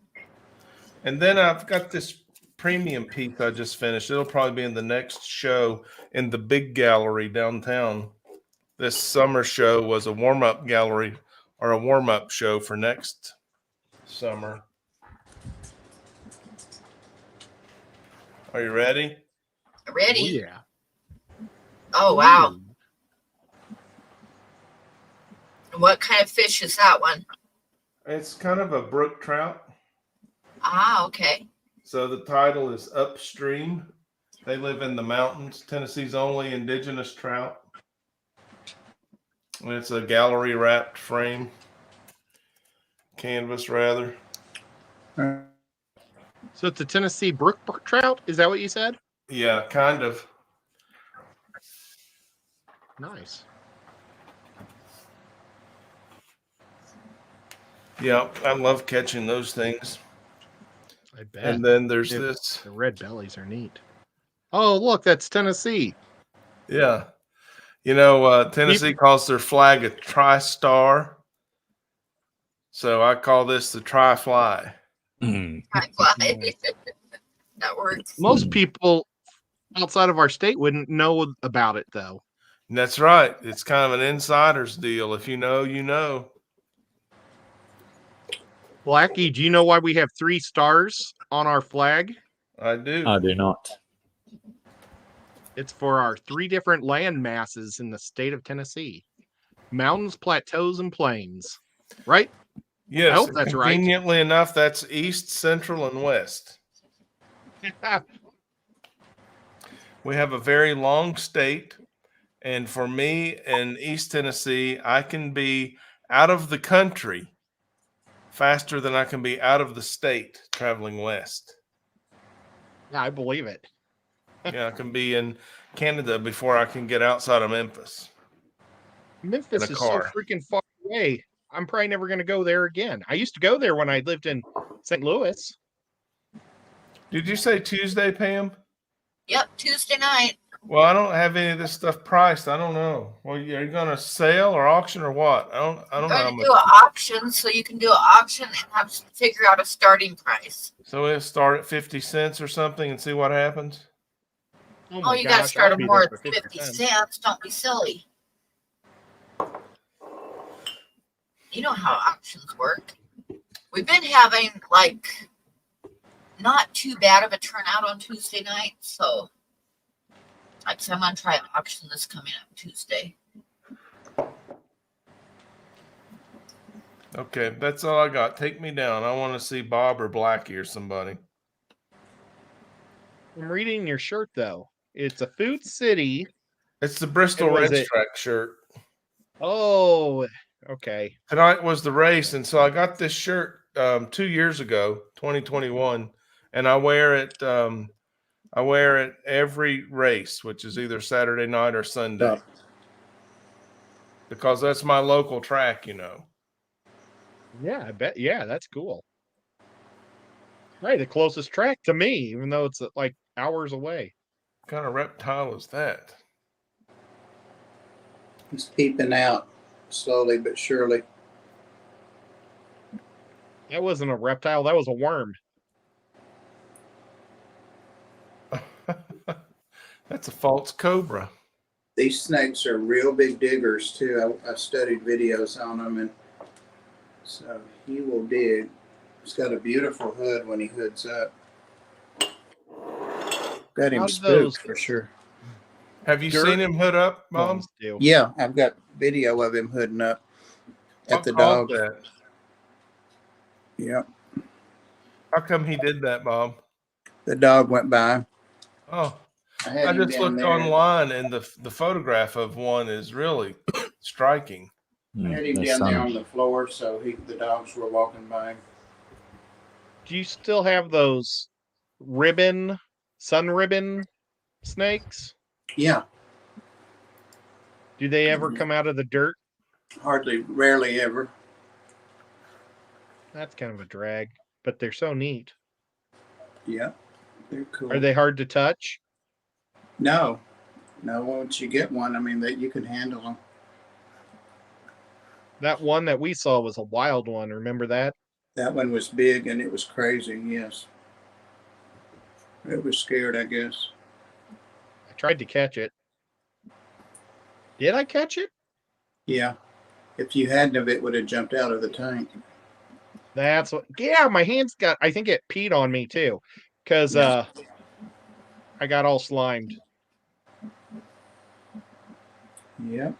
Speaker 4: And then I've got this premium piece I just finished. It'll probably be in the next show in the big gallery downtown. This summer show was a warm-up gallery or a warm-up show for next summer. Are you ready?
Speaker 1: Ready?
Speaker 5: Oh, yeah.
Speaker 1: Oh wow.
Speaker 5: Ooh.
Speaker 1: And what kind of fish is that one?
Speaker 4: It's kind of a brook trout.
Speaker 1: Ah, okay.
Speaker 4: So the title is Upstream. They live in the mountains, Tennessee's only indigenous trout. And it's a gallery wrapped frame, canvas rather.
Speaker 5: So it's a Tennessee brook trout? Is that what you said?
Speaker 4: Yeah, kind of.
Speaker 5: Nice.
Speaker 4: Yeah, I love catching those things.
Speaker 5: I bet.
Speaker 4: And then there's
Speaker 5: Yeah.
Speaker 4: this.
Speaker 5: The red bellies are neat. Oh, look, that's Tennessee.
Speaker 4: Yeah. You know, Tennessee calls their flag a tri-star. So I call this the tri-fly.
Speaker 3: Mm.
Speaker 1: Nice. That works.
Speaker 5: Most people outside of our state wouldn't know about it, though.
Speaker 4: And that's right. It's kind of an insider's deal. If you know, you know.
Speaker 5: Blackie, do you know why we have 3 stars on our flag?
Speaker 4: I do.
Speaker 3: I do not.
Speaker 5: It's for our 3 different land masses in the state of Tennessee: mountains, plateaus, and plains. Right?
Speaker 4: Yes.
Speaker 5: I hope that's right.
Speaker 4: Conveniently enough, that's east, central, and west. We have a very long state. And for me in East Tennessee, I can be out of the country faster than I can be out of the state traveling west.
Speaker 5: I believe it.
Speaker 4: Yeah, I can be in Canada before I can get outside of Memphis.
Speaker 5: Memphis
Speaker 4: In a
Speaker 5: is
Speaker 4: car.
Speaker 5: so freaking far away. I'm probably never going to go there again. I used to go there when I lived in St. Louis.
Speaker 4: Did you say Tuesday, Pam?
Speaker 1: Yep, Tuesday night.
Speaker 4: Well, I don't have any of this stuff priced. I don't know. Well, are you going to sell or auction or what? I don't
Speaker 1: I'm
Speaker 4: know how
Speaker 1: going to
Speaker 4: much.
Speaker 1: do an auction, so you can do an auction and have to figure out a starting price.
Speaker 4: So we'll start at 50 cents or something and see what happens.
Speaker 5: Oh
Speaker 1: Oh,
Speaker 5: my
Speaker 1: you got to
Speaker 5: gosh,
Speaker 1: start
Speaker 5: I'll
Speaker 1: them
Speaker 5: be
Speaker 1: more
Speaker 5: there
Speaker 1: at
Speaker 5: for 50
Speaker 1: 50
Speaker 5: cents.
Speaker 1: cents. Don't be silly. You know how auctions work. We've been having like not too bad of a turnout on Tuesday night, so I'm gonna try an auction this coming up Tuesday.
Speaker 4: Okay, that's all I got. Take me down. I want to see Bob or Blackie or somebody.
Speaker 5: I'm reading your shirt though. It's a Food City.
Speaker 4: It's the Bristol
Speaker 5: And was
Speaker 4: Red
Speaker 5: it-
Speaker 4: Strike shirt.
Speaker 5: Oh, okay.
Speaker 4: Tonight was the race, and so I got this shirt 2 years ago, 2021, and I wear it. I wear it every race, which is either Saturday night or Sunday, because that's my local track. You know.
Speaker 5: Yeah, I bet. Yeah, that's cool. Right, the closest track to me, even though it's like hours away.
Speaker 4: What kind of reptile is that?
Speaker 2: He's peeping out slowly but surely.
Speaker 5: That wasn't a reptile, that was a worm.
Speaker 4: That's a false cobra.
Speaker 2: These snakes are real big diggers too. I studied videos on them, and so he will dig. He's got a beautiful hood when he hoods up. Got him
Speaker 5: How's
Speaker 2: spooked
Speaker 5: those
Speaker 2: for sure.
Speaker 4: Have you
Speaker 5: Dirt
Speaker 4: seen him hood up, Bob?
Speaker 5: ones do.
Speaker 2: Yeah, I've got video of him hooding up at
Speaker 4: What
Speaker 2: the
Speaker 4: caused
Speaker 2: dog.
Speaker 4: that?
Speaker 2: Yeah,
Speaker 4: How come he did that, Bob?
Speaker 2: the dog went by.
Speaker 4: Oh,
Speaker 2: I had
Speaker 4: I
Speaker 2: him
Speaker 4: just
Speaker 2: down
Speaker 4: looked
Speaker 2: there.
Speaker 4: online, and the photograph of one is really striking.
Speaker 2: I had him
Speaker 3: There's
Speaker 2: down there
Speaker 3: some.
Speaker 2: on the floor, so the dogs were walking by.
Speaker 5: Do you still have those sun ribbon snakes?
Speaker 2: Yeah,
Speaker 5: Do they ever come out of the dirt?
Speaker 2: rarely ever.
Speaker 5: That's kind of a drag, but they're so neat.
Speaker 2: Yeah, they're cool.
Speaker 5: Are they hard to touch?
Speaker 2: No, once you get one, I mean, that you can handle them.
Speaker 5: That one that we saw was a wild one. Remember that?
Speaker 2: That one was big and it was crazy. Yes, it was scared, I guess.
Speaker 5: I tried to catch it. Did I catch it?
Speaker 2: Yeah, if you hadn't of it would have jumped out of the tank.
Speaker 5: That's what. Yeah, my hands got. I think it peed on me too, because
Speaker 2: Yeah.
Speaker 5: I got all slimed.
Speaker 2: Yep.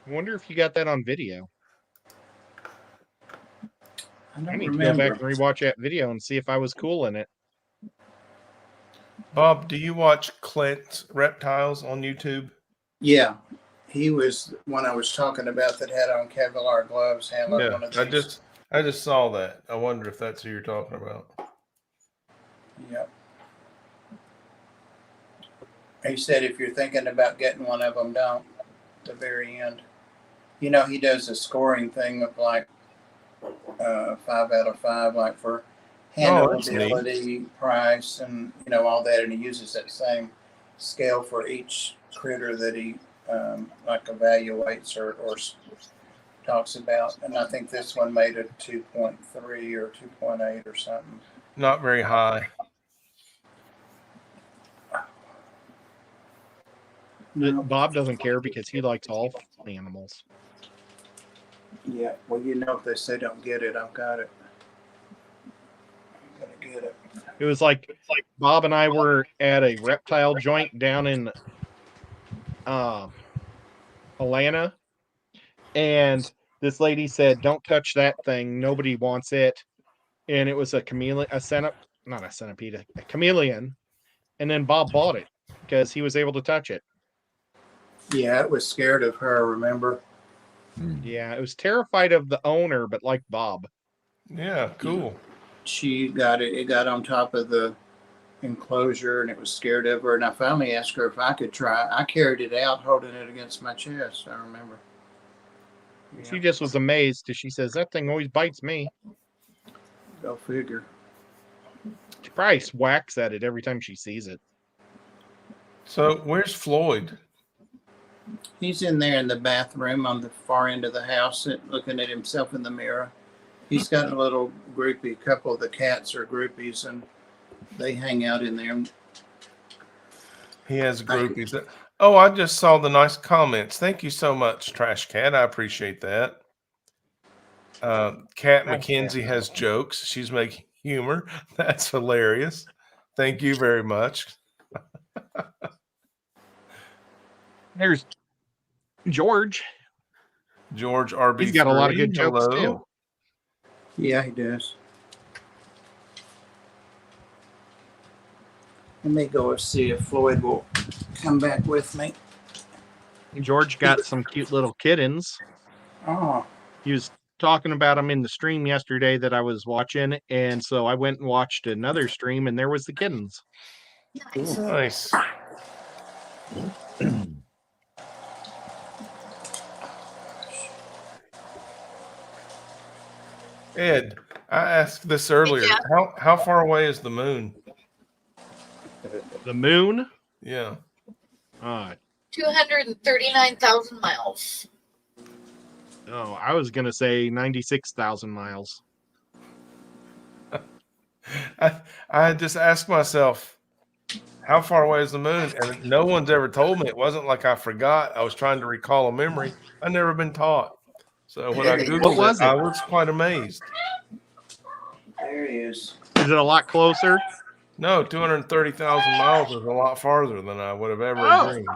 Speaker 5: I wonder if you got that on video.
Speaker 2: I
Speaker 5: I
Speaker 2: don't
Speaker 5: need to go
Speaker 2: remember.
Speaker 5: back and rewatch that video and see if I was cool in it.
Speaker 4: Bob, do you watch Clint's Reptiles on YouTube?
Speaker 2: Yeah, he was one I was talking about that had on Kevlar gloves, handling
Speaker 4: Yeah,
Speaker 2: one of
Speaker 4: I
Speaker 2: these.
Speaker 4: just saw that. I wonder if that's who you're talking about.
Speaker 2: Yep. He said if you're thinking about getting one of them, don't. At the very end. You know, he does a scoring thing of like 5 out of 5, like for
Speaker 4: that's neat.
Speaker 2: handleability, price, and all that. And he uses that same scale for each critter that he like evaluates or talks about. And I think this one made a 2.3 or 2.8 or something.
Speaker 4: Not very high.
Speaker 2: No.
Speaker 5: Bob doesn't care because he likes all animals.
Speaker 2: Yeah. Well, if they say don't get it, I've got it. I'm gonna get it.
Speaker 5: It was like Bob and I were at a reptile joint down in Atlanta, and this lady said, "Don't touch that thing. Nobody wants it." And it was a chameleon, not a centipede, a chameleon. And then Bob bought it because he was able to touch it.
Speaker 2: Yeah, it was scared of her. Remember?
Speaker 5: Yeah, it was terrified of the owner, but like Bob.
Speaker 4: Yeah, cool.
Speaker 2: She got it. It got on top of the enclosure, and it was scared of her. And I finally asked her if I could try. I carried it out, holding it against my chest. I remember. Yeah,
Speaker 5: She just was amazed because she says, "That thing always bites me."
Speaker 2: go figure.
Speaker 5: She probably whacks at it every time she sees it.
Speaker 4: So where's Floyd?
Speaker 2: He's in there in the bathroom on the far end of the house, looking at himself in the mirror. He's got a little groupie. A couple of the cats are groupies, and they hang out in there.
Speaker 4: He has groupies. Oh, I just saw the nice comments. Thank you so much, Trash Cat. I appreciate that. Kat McKenzie has jokes. She's making humor. That's hilarious. Thank you very much.
Speaker 5: There's George.
Speaker 4: George RB3.
Speaker 5: He's got a lot of good jokes
Speaker 4: Hello.
Speaker 5: too.
Speaker 2: Yeah, he does. Let me go and see if Floyd will come back with me.
Speaker 5: George got some cute little kittens.
Speaker 2: Oh,
Speaker 5: He was talking about them in the stream yesterday that I was watching, and so I went and watched another stream, and there was the kittens.
Speaker 1: Nice.
Speaker 4: Nice. Ed, I asked this earlier.
Speaker 1: Yeah.
Speaker 4: How far away is the moon?
Speaker 5: The moon?
Speaker 4: Yeah.
Speaker 1: 239,000 miles.
Speaker 5: Oh, I was gonna say 96,000 miles.
Speaker 4: I just asked myself, how far away is the moon? And no one's ever told me. It wasn't like I forgot. I was trying to recall a memory. I've never been taught. So when I Googled
Speaker 5: What was it?
Speaker 4: I was quite amazed.
Speaker 2: there he is.
Speaker 5: Is it a lot closer?
Speaker 4: No, 230,000 miles is a lot farther than I would have ever dreamed.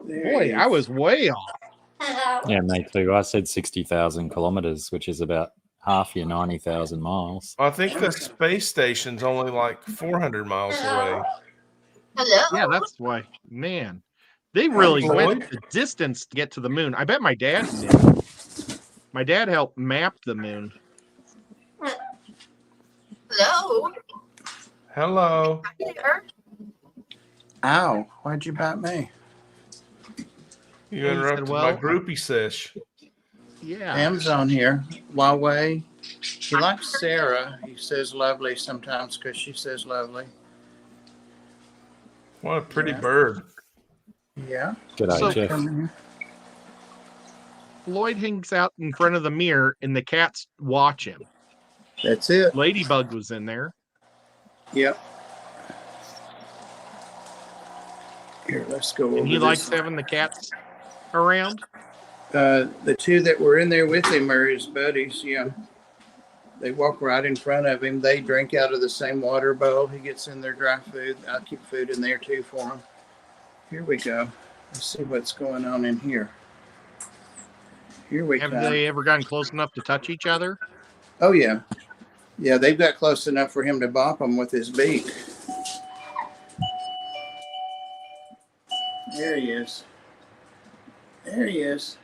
Speaker 2: There
Speaker 5: Boy,
Speaker 2: he
Speaker 5: I
Speaker 2: is.
Speaker 5: was way off.
Speaker 3: Yeah, me too. I said 60,000 kilometers, which is about half your 90,000 miles.
Speaker 4: I think the space station's only like 400 miles away.
Speaker 1: Hello.
Speaker 5: Yeah, that's why. Man, they really
Speaker 4: Floyd?
Speaker 5: went the distance to get to the moon. I bet my dad did. My dad helped map the moon.
Speaker 1: Hello.
Speaker 4: Hello.
Speaker 1: Hi there.
Speaker 2: Ow, why'd you bite me?
Speaker 4: You
Speaker 5: Well, he said,
Speaker 4: interrupted my
Speaker 5: well,
Speaker 4: groupie sesh.
Speaker 5: Yeah.
Speaker 2: Pam's on here. Huawei. He likes Sarah. He says lovely sometimes because she says lovely.
Speaker 4: What a pretty
Speaker 2: Yeah.
Speaker 4: bird.
Speaker 2: Yeah.
Speaker 3: G'day,
Speaker 5: So-
Speaker 3: Jeff.
Speaker 2: Come here.
Speaker 5: Floyd hangs out in front of the mirror and the cats watch him.
Speaker 2: That's it.
Speaker 5: Ladybug was in there.
Speaker 2: Yep. Here, let's go over
Speaker 5: And he
Speaker 2: this.
Speaker 5: likes having the cats around.
Speaker 2: The two that were in there with him are his buddies. Yeah. They walk right in front of him. They drink out of the same water bowl. He gets in their dry food. I keep food in there too for him. Here we go. Let's see what's going on in here. Here we
Speaker 5: Have
Speaker 2: come.
Speaker 5: they ever gotten close enough to touch each other?
Speaker 2: Oh, yeah. Yeah, they've got close enough for him to bop them with his beak. There he is. There he is.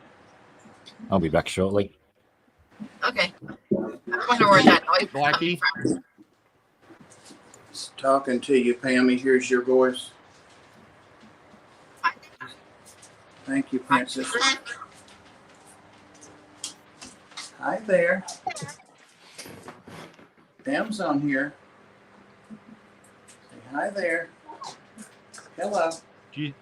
Speaker 3: I'll be back shortly.
Speaker 1: Okay. I wonder where that noise is coming
Speaker 5: Blackie?
Speaker 1: from.
Speaker 2: He's talking to you, Pam. He hears your voice. Thank you, Princess. Hi there. Pam's on here. Say hi there. Hello.
Speaker 5: Do you,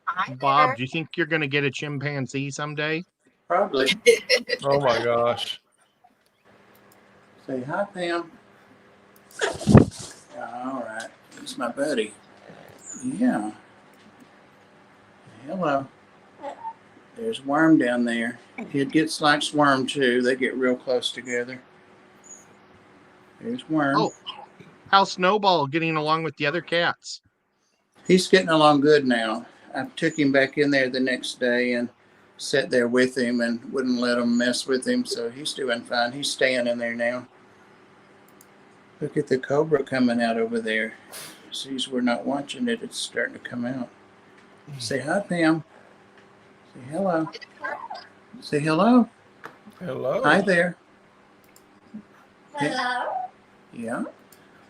Speaker 1: Hi
Speaker 5: Bob, do you think you're going to get a chimpanzee someday?
Speaker 2: Probably.
Speaker 1: there.
Speaker 4: Oh my gosh.
Speaker 2: Say hi, Pam. All right. He's my buddy. Yeah. Hello. There's Worm down there. It gets like Worm too. They get real close together. There's Worm.
Speaker 5: Oh. How's Snowball getting along with the other cats?
Speaker 2: He's getting along good now. I took him back in there the next day and sat there with him and wouldn't let him mess with him. So he's doing fine. He's staying in there now. Look at the cobra coming out over there. Sees we're not watching it. It's starting to come out. Say hi, Pam. Say hello. Say hello.
Speaker 4: Hello.
Speaker 2: Hi there. Hello. Yeah.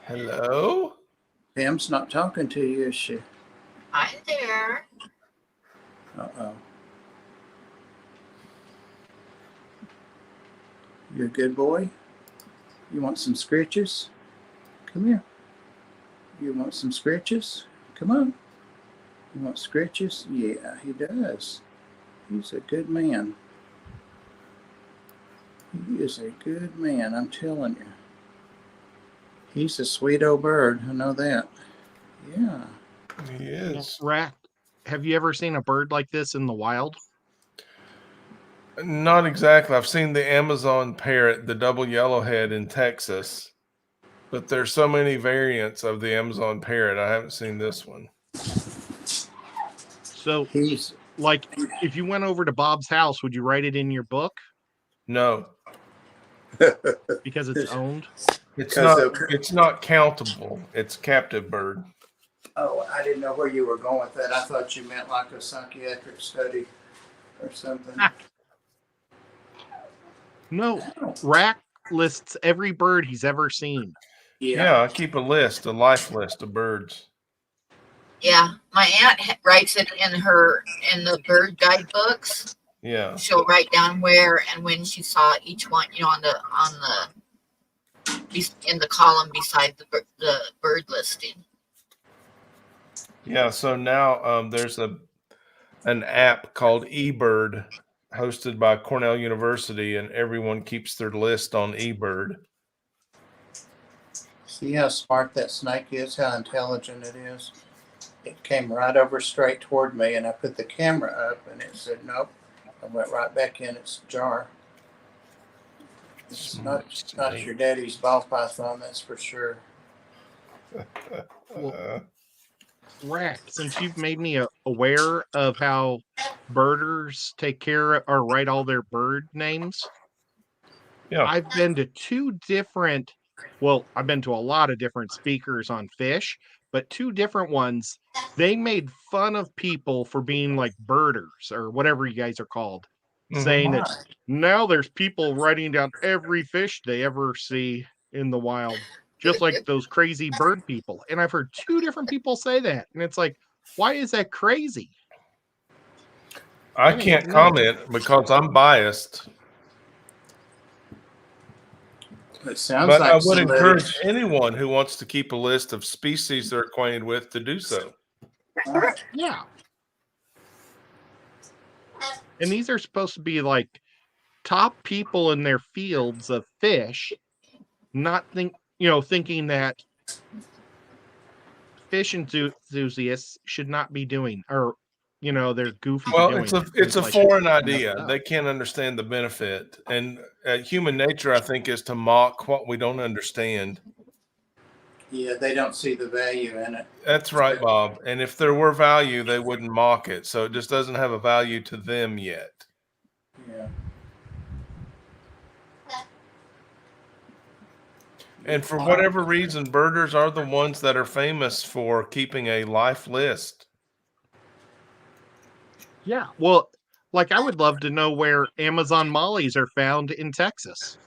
Speaker 4: Hello.
Speaker 2: Pam's not talking to you, is she?
Speaker 1: Hi there.
Speaker 2: Uh-oh. You're a good boy? You want some scritches? Come here. You want some scratches? Come on. You want scratches? Yeah, he does. He's a good man. He is a good man, I'm telling you. He's a sweet old bird. I know that. Yeah.
Speaker 4: He is.
Speaker 5: Rack, have you ever seen a bird like this in the wild?
Speaker 4: Not exactly. I've seen the Amazon parrot, the double yellowhead in Texas, but there's so many variants of the Amazon parrot. I haven't seen this one.
Speaker 5: So,
Speaker 2: He's
Speaker 5: like, if you went over to Bob's house, would you write it in your book
Speaker 4: No,
Speaker 5: because it's owned?
Speaker 4: it's not countable. It's captive bird.
Speaker 2: Oh, I didn't know where you were going with that. I thought you meant like a psychiatric study or something.
Speaker 5: No, Rack lists every bird he's ever seen.
Speaker 4: Yeah, I keep a life list of birds.
Speaker 1: Yeah, my aunt writes it in the bird guidebooks.
Speaker 4: Yeah.
Speaker 1: She'll write down where and when she saw each one, in the column beside the bird listing.
Speaker 4: Yeah, so now there's an app called eBird hosted by Cornell University, and everyone keeps their list on eBird.
Speaker 2: See how smart that snake is, how intelligent it is? It came right over straight toward me, and I put the camera up, and it said nope. I went right back in its jar. It's not your daddy's ball python, that's for sure.
Speaker 5: Well, Rack, since you've made me aware of how birders take care or write all their bird names,
Speaker 4: Yeah.
Speaker 5: I've been to I've been to a lot of different speakers on fish, but two different ones, they made fun of people for being like birders or whatever you guys are called, saying that now there's people writing down every fish they ever see in the wild, just like those crazy bird people. And I've heard two different people say that. And it's like, why is that crazy?
Speaker 4: I can't comment because I'm biased.
Speaker 2: It sounds
Speaker 4: But
Speaker 2: like
Speaker 4: I would encourage anyone who wants to keep a list of species they're acquainted with to do so.
Speaker 5: Yeah. And these are supposed to be like top people in their fields of fish, not thinking that fish enthusiasts should not be doing, or they're goofy.
Speaker 4: Well,
Speaker 5: doing
Speaker 4: it's a
Speaker 5: like
Speaker 4: foreign idea. They can't understand the benefit, and human nature, I think, is to mock what we don't understand.
Speaker 2: Yeah, they don't see the value in it.
Speaker 4: That's right, Bob. And if there were value, they wouldn't mock it. So it just doesn't have a value to them yet.
Speaker 2: Yeah.
Speaker 4: And for whatever reason, birders are the ones that are famous for keeping a life list.
Speaker 5: Yeah. Well, like I would love to know where Amazon mollies are found in Texas.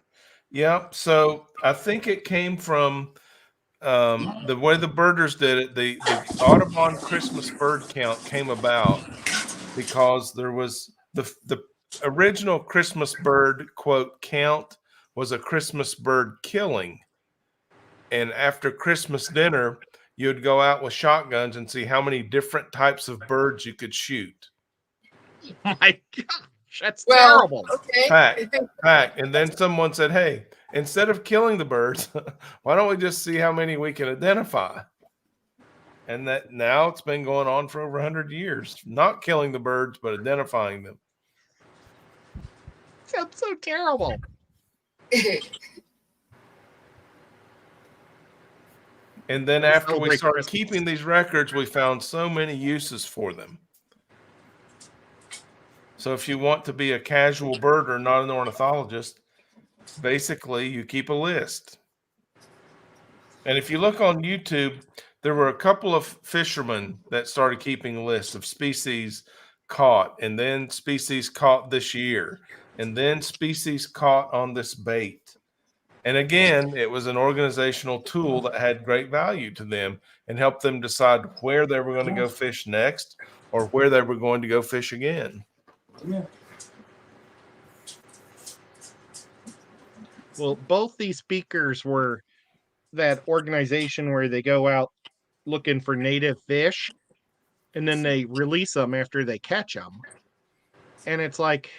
Speaker 4: Yeah. So I think it came from the way the birders did it. The Audubon Christmas bird count came about because there was the original Christmas bird quote count was a Christmas bird killing. And after Christmas dinner, you'd go out with shotguns and see how many different types of birds you could shoot.
Speaker 5: Oh my gosh, that's terrible.
Speaker 1: Okay.
Speaker 4: Fact. And then someone said, hey, instead of killing the birds, why don't we just see how many we can identify? And that now it's been going on for over 100 years, not killing the birds, but identifying them.
Speaker 5: Sounds so terrible.
Speaker 4: And then after we started keeping these records, we found so many uses for them. So if you want to be a casual birder, not an ornithologist, basically you keep a list. And if you look on YouTube, there were a couple of fishermen that started keeping a list of species caught, and then species caught this year, and then species caught on this bait. And again, it was an organizational tool that had great value to them and helped them decide where they were going to go fish next or where they were going to go fish again.
Speaker 2: Yeah.
Speaker 5: Well, both these speakers were that organization where they go out looking for native fish and then they release them after they catch them. And it's like,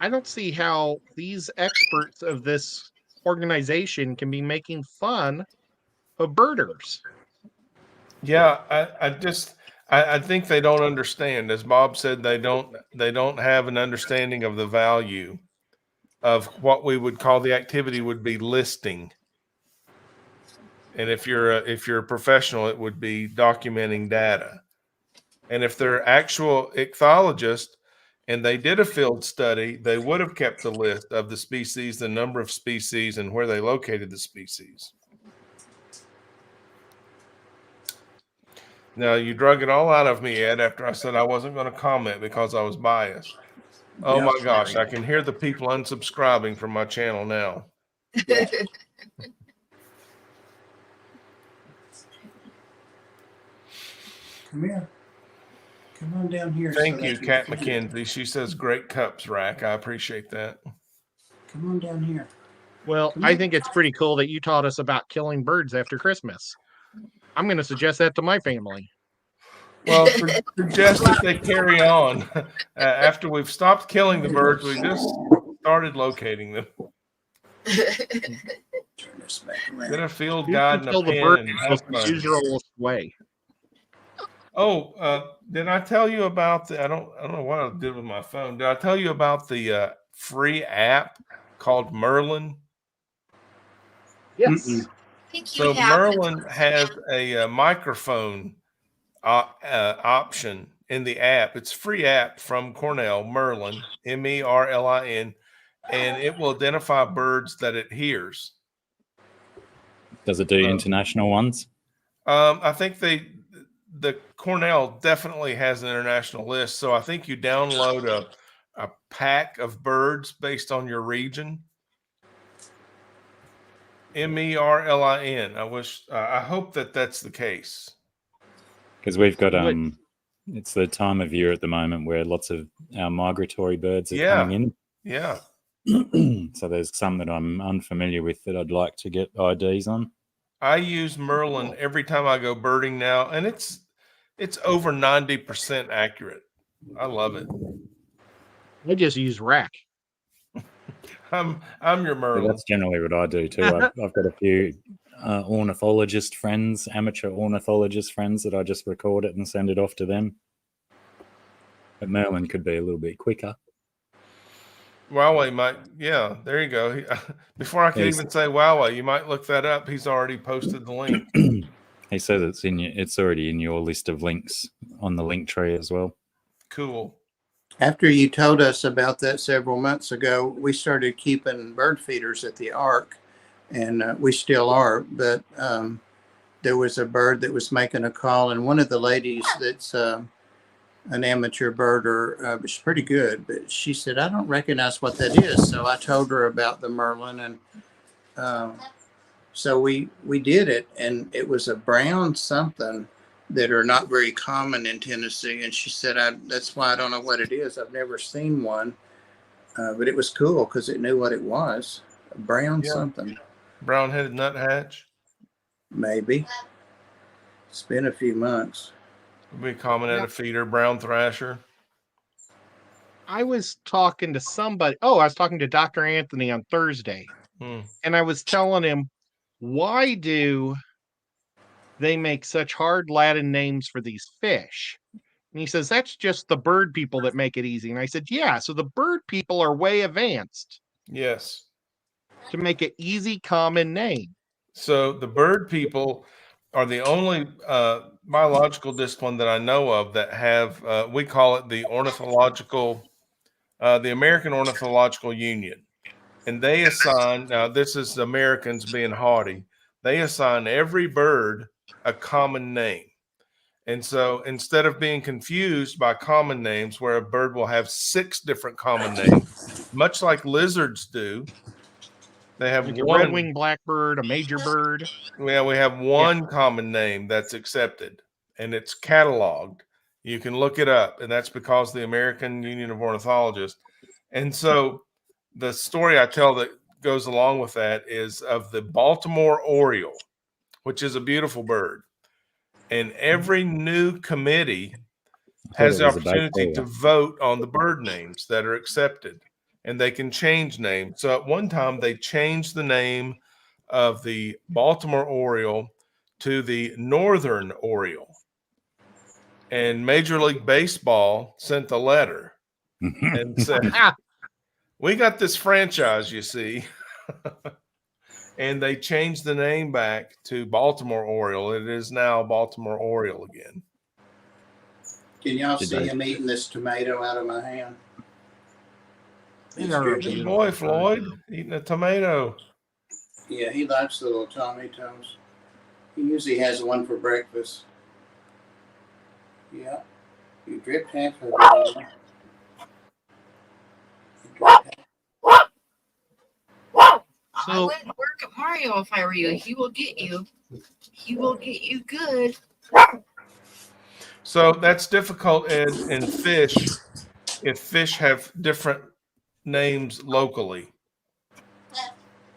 Speaker 5: I don't see how these experts of this organization can be making fun of birders.
Speaker 4: Yeah, I think they don't understand. As Bob said, they don't have an understanding of the value of what we would call the activity would be listing. And if you're a professional, it would be documenting data. And if they're actual ichthyologists and they did a field study, they would have kept the list of the species, the number of species, and where they located the species. Now, you drug it all out of me, Ed, after I said I wasn't going to comment because I was biased. Oh
Speaker 2: Yeah.
Speaker 4: my gosh, I can hear the people unsubscribing from my channel now.
Speaker 2: Come here. Come on down here.
Speaker 4: Thank
Speaker 2: so
Speaker 4: you,
Speaker 2: that we
Speaker 4: Kat
Speaker 2: can-
Speaker 4: McKenzie. She says great cups, Rack. I appreciate that.
Speaker 2: Come on down here.
Speaker 5: Well, I think it's pretty cool that you taught us about killing birds after Christmas. I'm going to suggest that to my family.
Speaker 4: Well, suggest that they carry on. After we've stopped killing the birds, we just started locating them.
Speaker 2: Turn this back
Speaker 4: Get
Speaker 2: around.
Speaker 4: a field
Speaker 5: You
Speaker 4: guide
Speaker 5: can
Speaker 4: and a
Speaker 5: kill the
Speaker 4: pen
Speaker 5: bird
Speaker 4: and
Speaker 5: in
Speaker 4: have
Speaker 5: the
Speaker 4: fun.
Speaker 5: usual way.
Speaker 4: Oh, did I tell you about the? I don't know what I did with my phone. Did I tell you about the free app called Merlin?
Speaker 5: Yes.
Speaker 4: So Merlin has a microphone option in the app. It's a free app from Cornell, Merlin, Merlin, and it will identify birds that it hears.
Speaker 3: Does it do international ones?
Speaker 4: I think the Cornell definitely has an international list. So I think you download a pack of birds based on your region. Merlin. I hope that that's the case.
Speaker 3: Because we've got it's the time of year at the moment where lots of our migratory birds are coming
Speaker 4: Yeah.
Speaker 3: in. So there's some that I'm unfamiliar with that I'd like to get IDs on.
Speaker 4: I use Merlin every time I go birding now, and it's over 90% accurate. I love it.
Speaker 5: I just use Rack.
Speaker 4: I'm your
Speaker 3: But
Speaker 4: Merlin.
Speaker 3: that's generally what I do too. I've got a few ornithologist friends, amateur ornithologist friends that I just record it and send it off to them. But Merlin could be a little bit quicker.
Speaker 4: Huawei might, yeah, there you go. Before I could even say Huawei, you might look that up. He's already posted the link.
Speaker 3: He says it's already in your list of links on the link tree as well.
Speaker 4: Cool.
Speaker 2: After you told us about that several months ago, we started keeping bird feeders at the Ark, and we still are. But there was a bird that was making a call, and one of the ladies that's an amateur birder, she's pretty good, but she said, I don't recognize what that is. So I told her about the Merlin, and so we did it, and it was a brown something that are not very common in Tennessee. And she said, that's why I don't know what it is. I've never seen one, but it was cool because it knew what it was. A brown something.
Speaker 4: Brown-headed nuthatch.
Speaker 2: Maybe. It's been a few months.
Speaker 4: Would be common at a feeder. Brown thrasher.
Speaker 5: I was talking to somebody. Oh, I was talking to Dr. Anthony on Thursday. And I was telling him, why do they make such hard Latin names for these fish? And he says, that's just the bird people that make it easy. And I said, yeah, so the bird people are way advanced.
Speaker 4: Yes.
Speaker 5: To make an easy, common name.
Speaker 4: So the bird people are the only biological discipline that I know of that have, we call it the American Ornithological Union. And they assign, now this is Americans being haughty, they assign every bird a common name. And so instead of being confused by common names where a bird will have 6 different common names, much like lizards do, they have
Speaker 5: like
Speaker 4: one
Speaker 5: a red-winged blackbird, a major bird.
Speaker 4: Yeah, we have one common name that's accepted, and it's cataloged. You can look it up, and that's because the American Union of Ornithologists. And so the story I tell goes along with that is of the Baltimore Oriole, which is a beautiful bird. And every new committee has the
Speaker 3: it was a
Speaker 4: opportunity to
Speaker 3: bacteria.
Speaker 4: vote on the bird names that are accepted, and they can change names. So at one time they changed the name of the Baltimore Oriole to the Northern Oriole, and Major League Baseball sent a letter and said, we got this franchise, you see. And they changed the name back to Baltimore Oriole. It is now Baltimore Oriole again.
Speaker 2: Can y'all
Speaker 3: Did
Speaker 2: see
Speaker 3: they-
Speaker 2: him eating this tomato out of my hand? He's
Speaker 5: Yeah,
Speaker 2: good.
Speaker 4: Good boy, Floyd, eating a tomato.
Speaker 2: Yeah, he likes the little tomatoes. He usually has one for breakfast. Yeah, you dripped half of it. You dripped half.
Speaker 1: I
Speaker 5: So-
Speaker 1: wouldn't work at Mario if I were you. He will get you. He will get you good.
Speaker 4: So that's difficult in fish if fish have different names locally.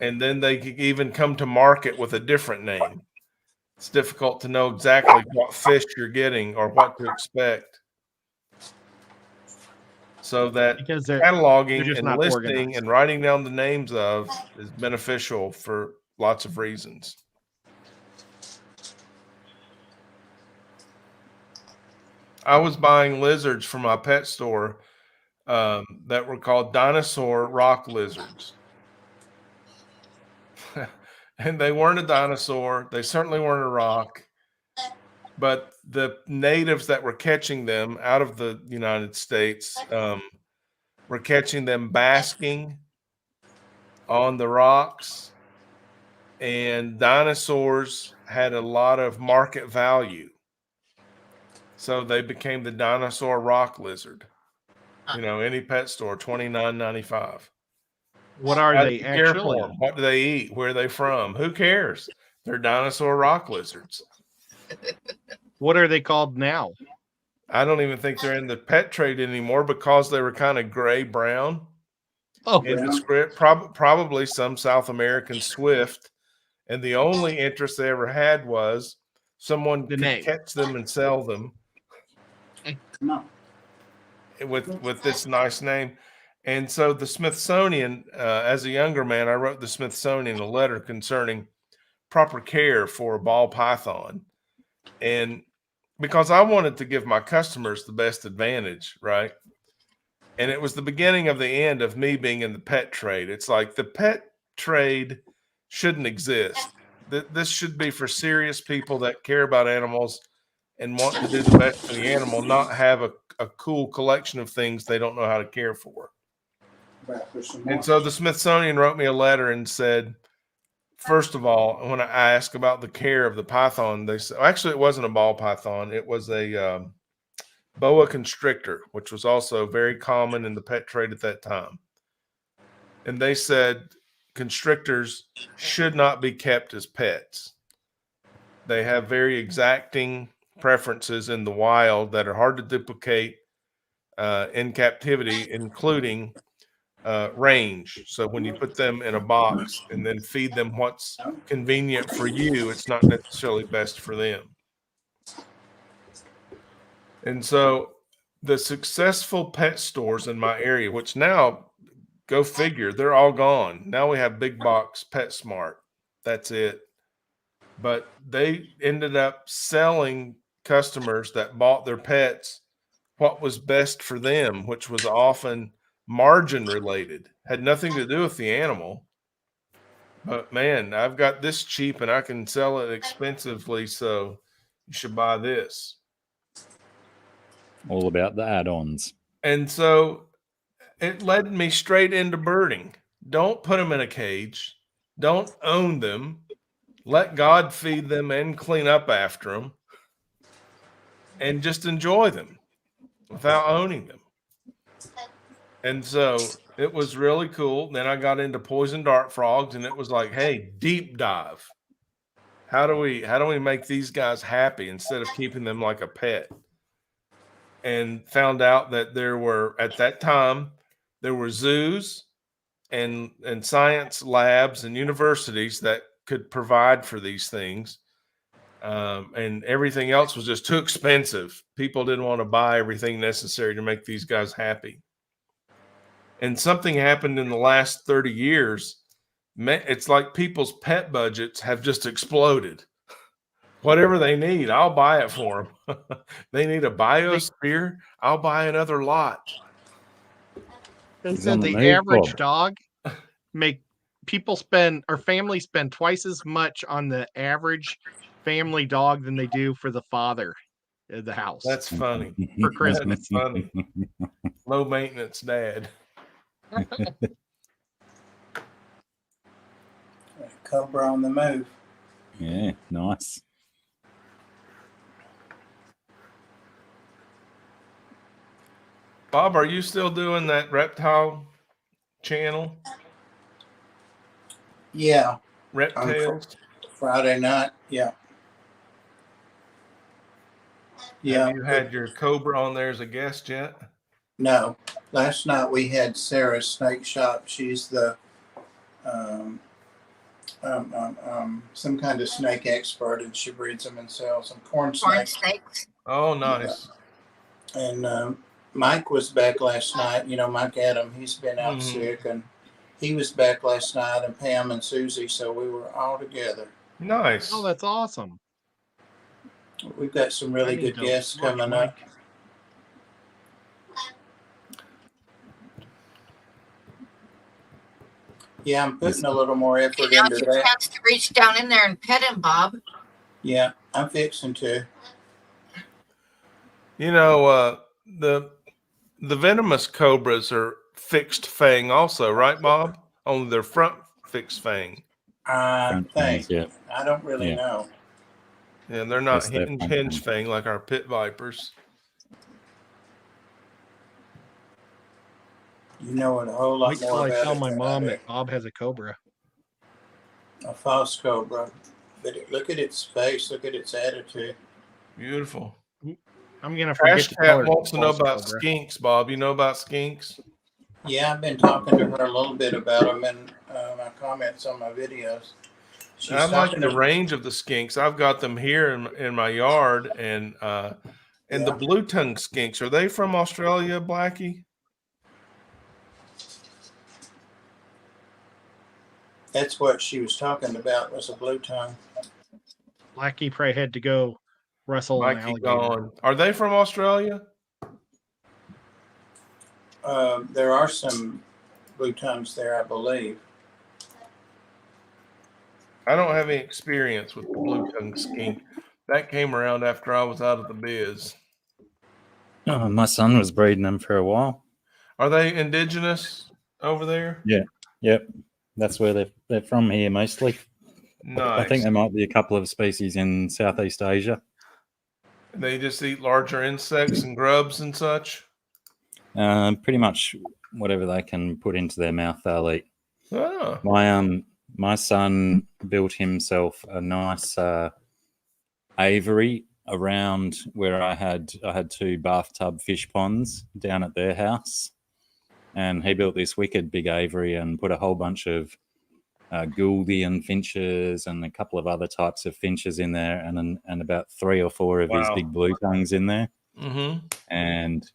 Speaker 4: And then they could even come to market with a different name. It's difficult to know exactly what fish you're getting or what to expect. So that
Speaker 5: Because they're
Speaker 4: cataloging
Speaker 5: just
Speaker 4: and
Speaker 5: not
Speaker 4: listing
Speaker 5: organized.
Speaker 4: and writing down the names of is beneficial for lots of reasons. I was buying lizards from my pet store that were called dinosaur rock lizards. And they weren't a dinosaur. They certainly weren't a rock. But the natives that were catching them out of the United States were catching them basking on the rocks. And dinosaurs had a lot of market value. So they became the dinosaur rock lizard. You know, any pet store, $29.95.
Speaker 5: What are
Speaker 4: How do
Speaker 5: they
Speaker 4: you care for
Speaker 5: actually?
Speaker 4: 'em? What do they eat? Where are they from? Who cares? They're dinosaur rock lizards.
Speaker 5: What are they called now?
Speaker 4: I don't even think they're in the pet trade anymore because they were kind of gray brown
Speaker 5: Oh,
Speaker 4: in the
Speaker 2: Brown?
Speaker 4: script. Probably some South American swift, and the only interest they ever had was someone
Speaker 5: The
Speaker 4: could
Speaker 5: name.
Speaker 4: catch them and sell them
Speaker 2: Come on.
Speaker 4: with this nice name. And so the Smithsonian, as a younger man, I wrote the Smithsonian a letter concerning proper care for a ball python. And because I wanted to give my customers the best advantage, right? And it was the beginning of the end of me being in the pet trade. It's like the pet trade shouldn't exist. This should be for serious people that care about animals and want to do the best for the animal, not have a cool collection of things they don't know how to care for.
Speaker 2: Back for some
Speaker 4: And
Speaker 2: more.
Speaker 4: so the Smithsonian wrote me a letter and said, first of all, when I asked about the care of the python, they said, actually, it wasn't a ball python. It was a boa constrictor, which was also very common in the pet trade at that time. And they said constrictors should not be kept as pets. They have very exacting preferences in the wild that are hard to duplicate in captivity, including range. So when you put them in a box and then feed them what's convenient for you, it's not necessarily best for them. And so the successful pet stores in my area, which now, go figure, they're all gone. Now we have big box PetSmart. That's it. But they ended up selling customers that bought their pets what was best for them, which was often margin related, had nothing to do with the animal. But man, I've got this cheap and I can sell it expensively, so you should buy this.
Speaker 3: All about the add-ons.
Speaker 4: And so it led me straight into birding. Don't put them in a cage. Don't own them. Let God feed them and clean up after them. And just enjoy them without owning them. And so it was really cool. Then I got into poison dart frogs, and it was like, hey, deep dive. How do we make these guys happy instead of keeping them like a pet? And found out that there were, at that time, there were zoos and science labs and universities that could provide for these things. And everything else was just too expensive. People didn't want to buy everything necessary to make these guys happy. And something happened in the last 30 years. It's like people's pet budgets have just exploded. Whatever they need, I'll buy it for them. They need a biosphere, I'll buy another lot.
Speaker 5: They
Speaker 3: He's
Speaker 5: said
Speaker 3: on the
Speaker 5: the
Speaker 3: move,
Speaker 5: average
Speaker 3: Bob.
Speaker 5: dog families spend twice as much on the average family dog than they do for the father of the house.
Speaker 4: That's funny.
Speaker 5: For Christmas.
Speaker 4: That's funny. Low maintenance dad.
Speaker 2: Cobra on the move.
Speaker 3: Yeah, nice.
Speaker 4: Bob, are you still doing that reptile channel?
Speaker 2: Yeah,
Speaker 4: Reptiles?
Speaker 2: Friday night. Yeah. Yeah.
Speaker 4: Have you had your Cobra on there as a guest yet?
Speaker 2: No. Last night we had Sarah Snake Shop. She's the some kind of snake expert, and she breeds them and sells them. Corn
Speaker 1: Corn
Speaker 2: snakes.
Speaker 1: snakes.
Speaker 4: Oh, nice.
Speaker 2: And Mike was back last night. You know, Mike Adam, he's been out sick, and he was back last night, and Pam and Susie, so we were all together.
Speaker 4: Nice.
Speaker 5: Oh, that's awesome.
Speaker 2: We've got some really good guests coming up. Yeah, I'm putting a little more effort
Speaker 1: Now's
Speaker 2: into
Speaker 1: your
Speaker 2: that.
Speaker 1: chance to reach down in there and pet him, Bob.
Speaker 2: Yeah, I'm fixing to.
Speaker 4: You know, the venomous cobras are fixed fang also, right, Bob? Only their front fixed fang.
Speaker 2: I
Speaker 3: Front
Speaker 2: think.
Speaker 3: fangs, yeah.
Speaker 2: I don't really
Speaker 3: Yeah.
Speaker 2: know.
Speaker 4: Yeah, they're not
Speaker 3: Yes, they're front
Speaker 4: hinge
Speaker 3: fang.
Speaker 4: fang like our pit vipers.
Speaker 2: You know a whole lot
Speaker 5: Wait till
Speaker 2: more
Speaker 5: I
Speaker 2: about
Speaker 5: tell
Speaker 2: it
Speaker 5: my
Speaker 2: than
Speaker 5: mom
Speaker 2: I do.
Speaker 5: that Bob has a cobra.
Speaker 2: A false cobra. But look at its face. Look at its attitude.
Speaker 4: Beautiful.
Speaker 5: I'm gonna forget
Speaker 4: Trash
Speaker 5: to tell her
Speaker 4: Cat wants to know
Speaker 5: false
Speaker 4: about
Speaker 5: cobra.
Speaker 4: skinks, Bob. You know about skinks?
Speaker 2: Yeah, I've been talking to her a little bit about them in my comments on my videos. She's
Speaker 4: I like
Speaker 2: talking
Speaker 4: the
Speaker 2: to
Speaker 4: range of the skinks. I've got them here in my yard, and the
Speaker 2: Yeah.
Speaker 4: blue tongue skinks. Are they from Australia, Blackie?
Speaker 2: That's what she was talking about, was a blue tongue.
Speaker 5: Blackie probably had to go wrestle an
Speaker 4: Mikey
Speaker 5: alligator.
Speaker 4: gone. Are they from Australia?
Speaker 2: There are some blue tongues there, I believe.
Speaker 4: I don't have any experience with the blue tongue skink. That came around after I was out of the biz.
Speaker 3: Oh, my son was breeding them for a while.
Speaker 4: Are they indigenous over there?
Speaker 3: Yep, that's where they're from here mostly.
Speaker 4: Nice.
Speaker 3: I think there might be a couple of species in Southeast Asia.
Speaker 4: They just eat larger insects and grubs and such.
Speaker 3: Pretty much whatever they can put into their mouth, they'll eat.
Speaker 4: Oh,
Speaker 3: My son built himself a nice aviary around where I had 2 bathtub fish ponds down at their house, and he built this wicked big aviary and put a whole bunch of Gouldian finches and a couple of other types of finches in there, and about 3 or 4 of his
Speaker 4: Wow.
Speaker 3: big blue tongues in there.
Speaker 4: mm-hmm.
Speaker 3: And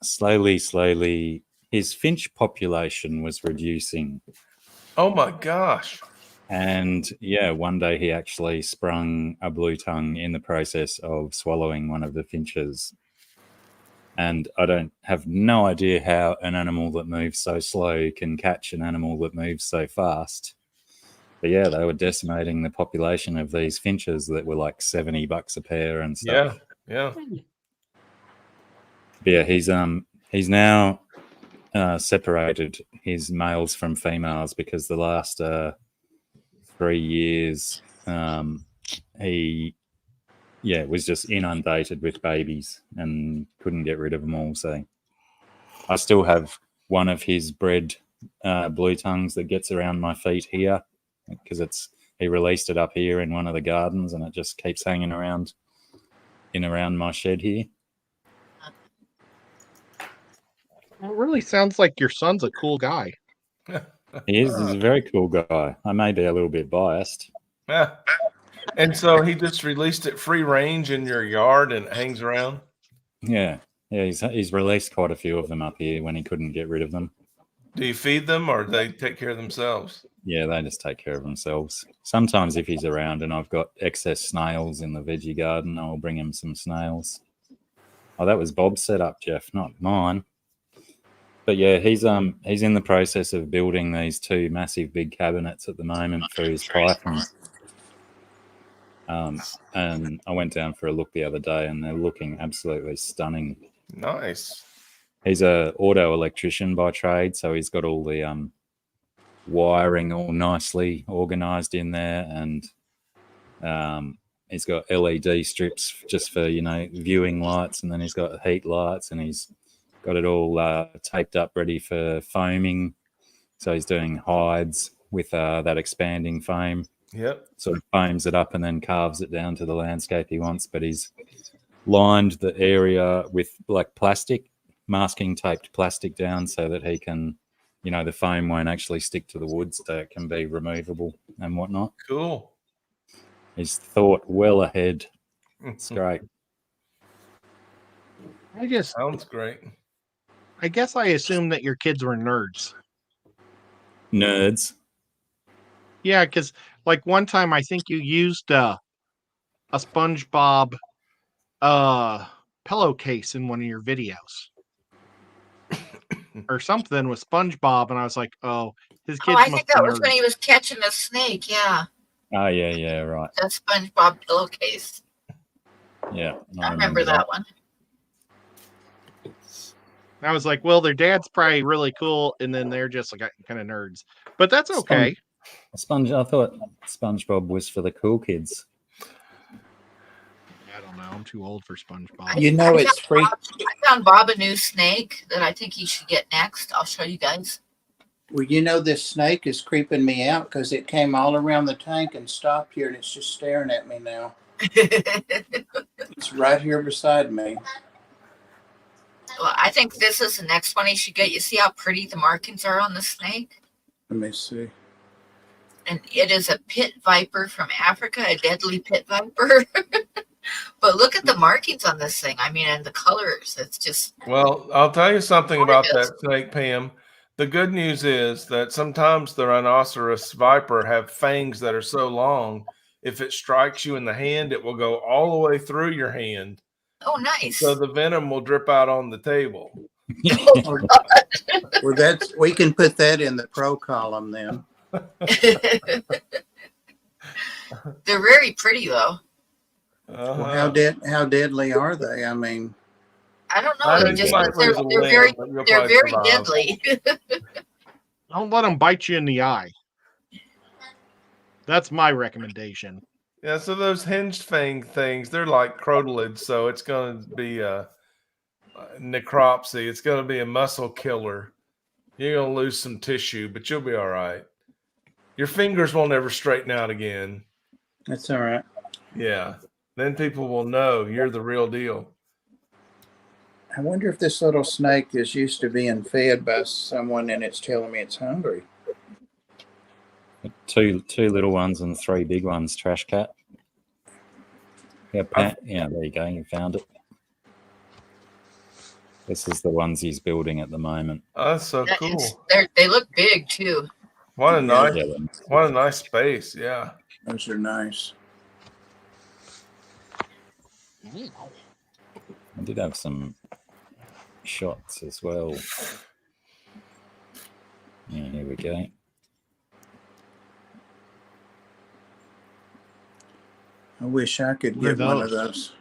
Speaker 3: slowly, his finch population was reducing.
Speaker 4: Oh my gosh.
Speaker 3: And yeah, one day he actually sprung a blue tongue in the process of swallowing one of the finches. And I have no idea how an animal that moves so slow can catch an animal that moves so fast. But yeah, they were decimating the population of these finches that were like $70 a pair and stuff.
Speaker 4: Yeah.
Speaker 3: But yeah, he's now separated his males from females because the last 3 years he was just inundated with babies and couldn't get rid of them all. So I still have one of his bred blue tongues that gets around my feet here because he released it up here in one of the gardens and it just keeps hanging around my shed here.
Speaker 5: Well, it really sounds like your son's a cool guy.
Speaker 3: He's a very cool guy. I may be a little bit biased.
Speaker 4: Yeah. And so he just released it free range in your yard and it hangs around?
Speaker 3: Yeah. Yeah, he's released quite a few of them up here when he couldn't get rid of them.
Speaker 4: Do you feed them or do they take care of themselves?
Speaker 3: Yeah, they just take care of themselves. Sometimes if he's around and I've got excess snails in the veggie garden, I'll bring him some snails. Oh, that was Bob's setup, Jeff, not mine. But yeah, he's in the process of building these 2 massive big cabinets at the moment for his pythons. And I went down for a look the other day and they're looking absolutely stunning.
Speaker 4: Nice.
Speaker 3: He's a auto electrician by trade, so he's got all the wiring all nicely organized in there, and he's got LED strips just for viewing lights, and then he's got heat lights, and he's got it all taped up ready for foaming. So he's doing hides with that expanding foam.
Speaker 4: Yep.
Speaker 3: Sort of foams it up and then carves it down to the landscape he wants. But he's lined the area with like plastic, masking taped plastic down so that he can, the foam won't actually stick to the wood, so it can be removable and whatnot.
Speaker 4: Cool.
Speaker 3: He's thought well ahead. It's great.
Speaker 4: Sounds great.
Speaker 5: I guess I assumed that your kids were nerds.
Speaker 3: Nerds.
Speaker 5: Yeah, because like one time I think you used a SpongeBob pillowcase in one of your videos. Or something with SpongeBob, and I was like, oh, his kids
Speaker 1: I
Speaker 5: must
Speaker 1: think
Speaker 5: be
Speaker 1: that was
Speaker 5: nerds.
Speaker 1: when he was catching a snake. Yeah,
Speaker 3: Oh, yeah, right.
Speaker 1: that SpongeBob pillowcase.
Speaker 3: Yeah.
Speaker 1: I remember that one.
Speaker 5: I was like, well, their dad's probably really cool, and then they're just like kind of nerds. But that's okay.
Speaker 3: I thought SpongeBob was for the cool kids.
Speaker 5: I don't know. I'm too old for SpongeBob.
Speaker 2: It's free.
Speaker 1: I found Bob a new snake that I think he should get next. I'll show you guys.
Speaker 2: Well, this snake is creeping me out because it came all around the tank and stopped here, and it's just staring at me now. It's right here beside me.
Speaker 1: Well, I think this is the next one he should get. You see how pretty the markings are on the snake?
Speaker 2: Let me see.
Speaker 1: And it is a pit viper from Africa, a deadly pit viper. But look at the markings on this thing. I mean, and the colors. It's just.
Speaker 4: Well, I'll tell you something about that snake, Pam. The good news is that sometimes the rhinoceros viper have fangs that are so long, if it strikes you in the hand, it will go all the way through your hand.
Speaker 1: Oh, nice.
Speaker 4: So the venom will drip out on the table.
Speaker 2: Well, we can put that in the pro column then.
Speaker 1: They're very pretty, though.
Speaker 2: Well, how deadly are they? I mean,
Speaker 1: I don't know. They're very deadly.
Speaker 5: Don't let them bite you in the eye. That's my recommendation.
Speaker 4: Yeah, so those hinged fang things, they're like crotalids, so it's going to be a necropsy. It's going to be a muscle killer. You're going to lose some tissue, but you'll be all right. Your fingers won't ever straighten out again.
Speaker 2: that's all right.
Speaker 4: Yeah. Then people will know you're the real deal.
Speaker 2: I wonder if this little snake is used to being fed by someone and it's telling me it's hungry.
Speaker 3: Two little ones and 3 big ones, Trash Cat. Yeah, yeah, there you go. You found it. This is the ones he's building at the moment.
Speaker 4: Oh, that's so cool.
Speaker 1: They look big too.
Speaker 4: What a nice space. Yeah.
Speaker 2: Those are nice.
Speaker 3: I did have some shots as well. Yeah, here we go.
Speaker 2: I wish I could get one of those.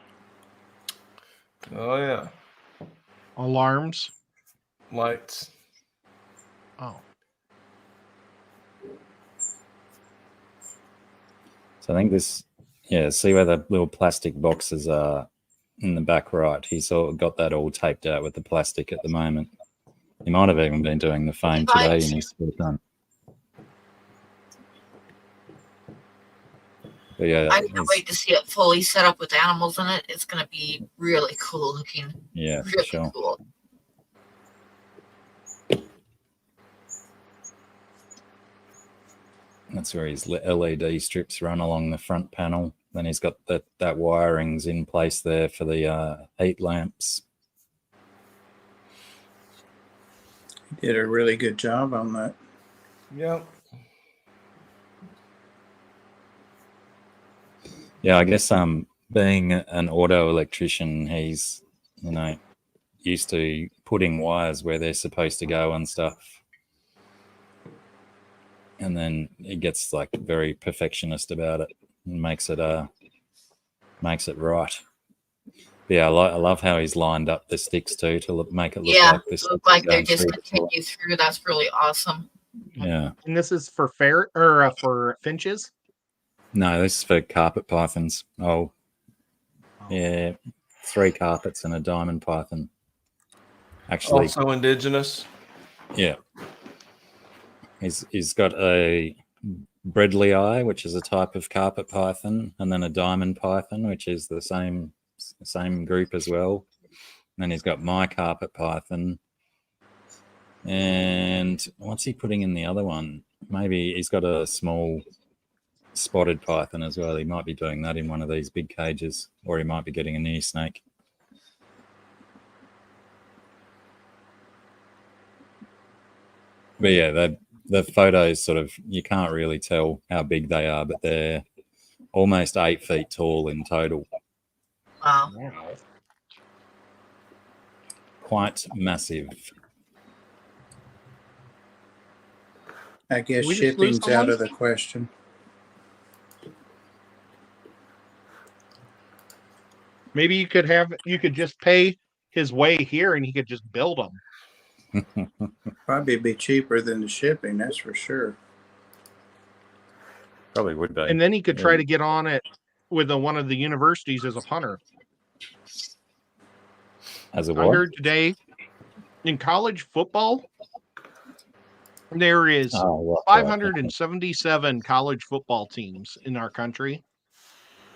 Speaker 4: Oh, yeah.
Speaker 5: Alarms.
Speaker 4: Lights.
Speaker 5: Oh.
Speaker 3: So I think this, see where the little plastic boxes are in the back right. He's got that all taped out with the plastic at the moment. He might have even been doing the foam today and he's still done. But yeah,
Speaker 1: I can't wait to see it fully set up with animals in it. It's going to be really cool looking.
Speaker 3: Yeah,
Speaker 1: really
Speaker 3: for sure.
Speaker 1: Cool.
Speaker 3: That's where his LED strips run along the front panel. Then he's got that wiring's in place there for the heat lamps.
Speaker 2: He did a really good job on that.
Speaker 4: Yep.
Speaker 3: Yeah, I guess being an auto electrician, he's used to putting wires where they're supposed to go and stuff. And then he gets like very perfectionist about it and makes it right. But yeah, I love how he's lined up the sticks too to make it look like this.
Speaker 1: Look like they just continue through. That's really awesome.
Speaker 3: Yeah.
Speaker 5: And this is for for finches.
Speaker 3: No, this is for carpet pythons. Oh, yeah, 3 carpets and a diamond python. Actually,
Speaker 4: Also indigenous.
Speaker 3: yeah. He's got a Bredley eye, which is a type of carpet python, and then a diamond python, which is the same group as well. And then he's got my carpet python. And what's he putting in the other one? Maybe he's got a small spotted python as well. He might be doing that in one of these big cages, or he might be getting a new snake. But yeah, the photos sort of, you can't really tell how big they are, but they're almost 8 feet tall in total.
Speaker 1: Wow.
Speaker 3: Quite massive.
Speaker 2: I guess
Speaker 5: We just lose
Speaker 2: shipping's out
Speaker 5: someone?
Speaker 2: of the question.
Speaker 5: Maybe you could just pay his way here, and he could just build them.
Speaker 2: Probably be cheaper than the shipping, that's for sure.
Speaker 3: Probably would be.
Speaker 5: And then he could try to get on it with one of the universities as a punter.
Speaker 3: As a
Speaker 5: I
Speaker 3: what?
Speaker 5: heard today in college football, there is 577 college football teams in our country.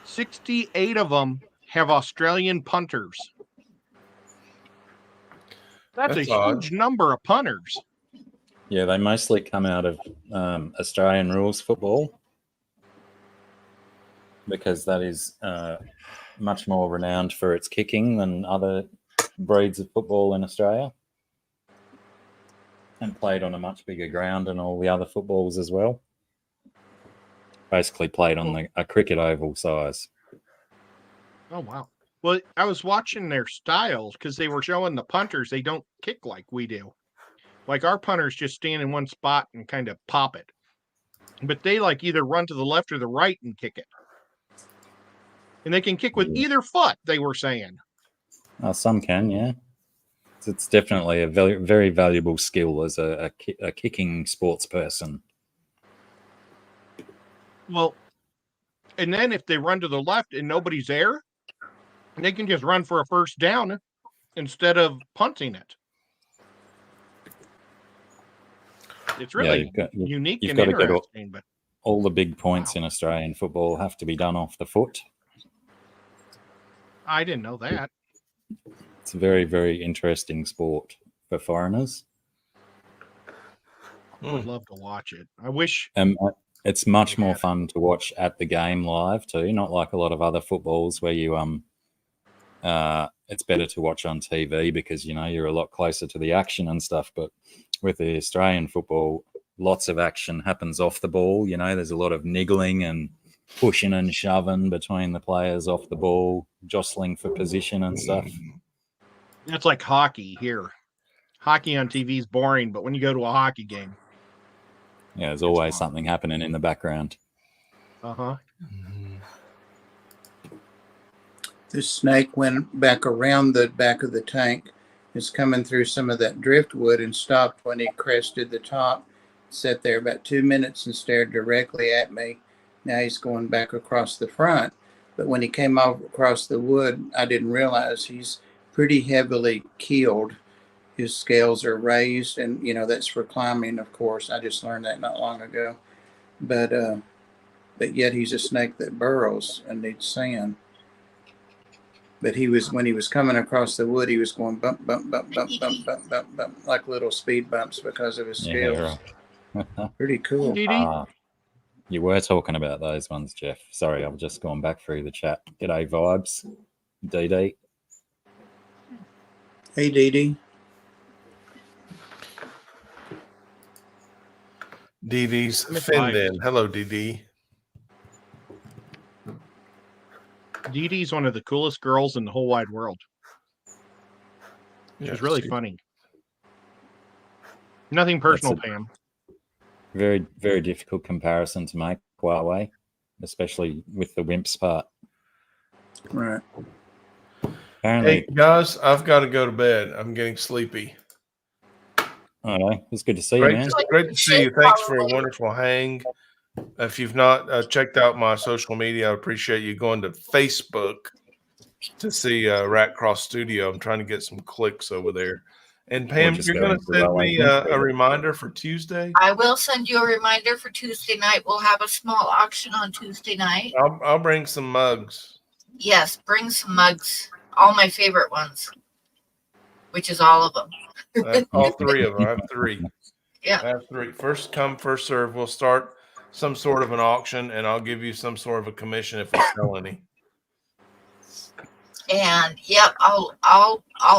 Speaker 5: 68 of them have Australian punters. That's a
Speaker 4: odd.
Speaker 5: huge number of punters.
Speaker 3: Yeah, they mostly come out of Australian rules football, because that is much more renowned for its kicking than other breeds of football in Australia, and played on a much bigger ground than all the other footballs as well. Basically played on a cricket oval size.
Speaker 5: Oh, wow. Well, I was watching their styles because they were showing the punters, they don't kick like we do. Like our punters just stand in one spot and kind of pop it. But they like either run to the left or the right and kick it. And they can kick with either foot, they were saying.
Speaker 3: Some can, yeah. It's definitely a very, very valuable skill as a kicking sports person.
Speaker 5: Well, and then if they run to the left and nobody's there, they can just run for a first down instead of punting it. It's really unique and interesting. But
Speaker 3: all the big points in Australian football have to be done off the foot.
Speaker 5: I didn't know that.
Speaker 3: It's a very, very interesting sport for foreigners.
Speaker 5: I would love to watch it. I wish.
Speaker 3: It's much more fun to watch at the game live too, not like a lot of other footballs where you it's better to watch on TV because you're a lot closer to the action and stuff. But with the Australian football, lots of action happens off the ball. There's a lot of niggling and pushing and shoving between the players off the ball, jostling for position and stuff.
Speaker 5: It's like hockey here. Hockey on TV is boring, but when you go to a hockey game,
Speaker 3: yeah, there's always something happening in the background.
Speaker 5: Uh-huh.
Speaker 2: This snake went back around the back of the tank. It's coming through some of that driftwood and stopped when he crested the top. Sat there about 2 minutes and stared directly at me. Now he's going back across the front. But when he came off across the wood, I didn't realize he's pretty heavily keeled. His scales are raised, and that's for climbing, of course. I just learned that not long ago. But yet he's a snake that burrows and needs sand. But when he was coming across the wood, he was going bump, bump, bump, bump, bump, bump, bump, bump, like little speed bumps because of his scales.
Speaker 3: Yeah.
Speaker 2: Pretty cool.
Speaker 5: Did he?
Speaker 3: You were talking about those ones, Jeff. Sorry, I've just gone back through the chat. G'day, vibes. DD.
Speaker 2: Hey, Dee Dee.
Speaker 4: Dee Dee's
Speaker 5: Miss
Speaker 4: finned
Speaker 5: Vibes.
Speaker 4: in. Hello, Dee Dee.
Speaker 5: Dee Dee's one of the coolest girls in the whole wide world. She's really funny. Nothing personal,
Speaker 3: That's a-
Speaker 5: Pam.
Speaker 3: Very, very difficult comparison to make, Huawei, especially with the wimps part.
Speaker 2: Right.
Speaker 3: Apparently,
Speaker 4: Hey, guys, I've got to go to bed. I'm getting sleepy.
Speaker 3: I don't know. It's good to see you, man.
Speaker 4: Great to see you. Thanks for a wonderful hang. If you've not checked out my social media, I appreciate you going to Facebook to see Rat Cross Studio. I'm trying to get some clicks over there. And Pam,
Speaker 3: just
Speaker 4: you're
Speaker 3: go
Speaker 4: going to
Speaker 3: into
Speaker 4: send
Speaker 3: Huawei
Speaker 4: me
Speaker 3: link.
Speaker 4: a reminder for Tuesday?
Speaker 1: I will send you a reminder for Tuesday night. We'll have a small auction on Tuesday night.
Speaker 4: I'll bring some mugs.
Speaker 1: Yes, bring some mugs. All my favorite ones, which is all of them.
Speaker 4: All three of them. I have three.
Speaker 1: Yeah.
Speaker 4: I have three. First come, first serve. We'll start some sort of an auction, and I'll give you some sort of a commission if we sell any.
Speaker 1: And yep, I'll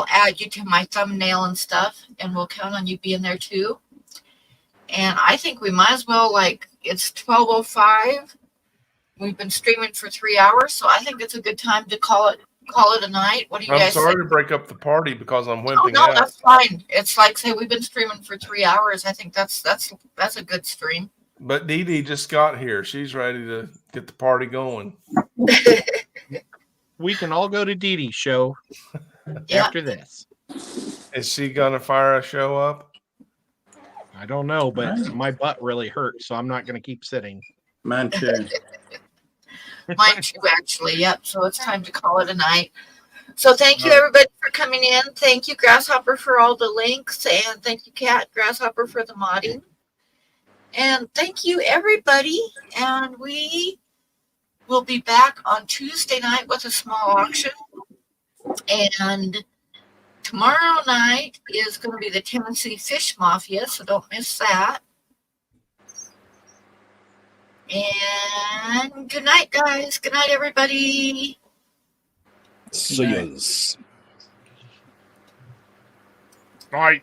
Speaker 1: add you to my thumbnail and stuff, and we'll count on you being there too. And I think we might as well, like, it's 12:05. We've been streaming for 3 hours, so I think it's a good time to call it a night. What do you
Speaker 4: I'm
Speaker 1: guys
Speaker 4: sorry
Speaker 1: think?
Speaker 4: to break up the party because I'm
Speaker 1: Oh
Speaker 4: wimping
Speaker 1: no,
Speaker 4: out.
Speaker 1: that's fine. It's like, say, we've been streaming for 3 hours. I think that's a good stream.
Speaker 4: But Dee Dee just got here. She's ready to get the party going.
Speaker 5: We can all go to Dee Dee's show
Speaker 1: Yeah.
Speaker 5: after this.
Speaker 4: Is she gonna fire a show up?
Speaker 5: I don't know, but
Speaker 2: Right.
Speaker 5: my butt really hurts, so I'm not going to keep sitting.
Speaker 2: Mine too.
Speaker 1: Mine too, actually. Yep. So it's time to call it a night. So thank you,
Speaker 4: All right.
Speaker 1: everybody, for coming in. Thank you, Grasshopper, for all the links. And thank you, Cat Grasshopper, for the modding. And thank you, everybody. And we will be back on Tuesday night with a small auction. And tomorrow night is going to be the Tennessee Fish Mafia, so don't miss that. And good night, guys. Good night, everybody.
Speaker 3: See yous.
Speaker 5: All right.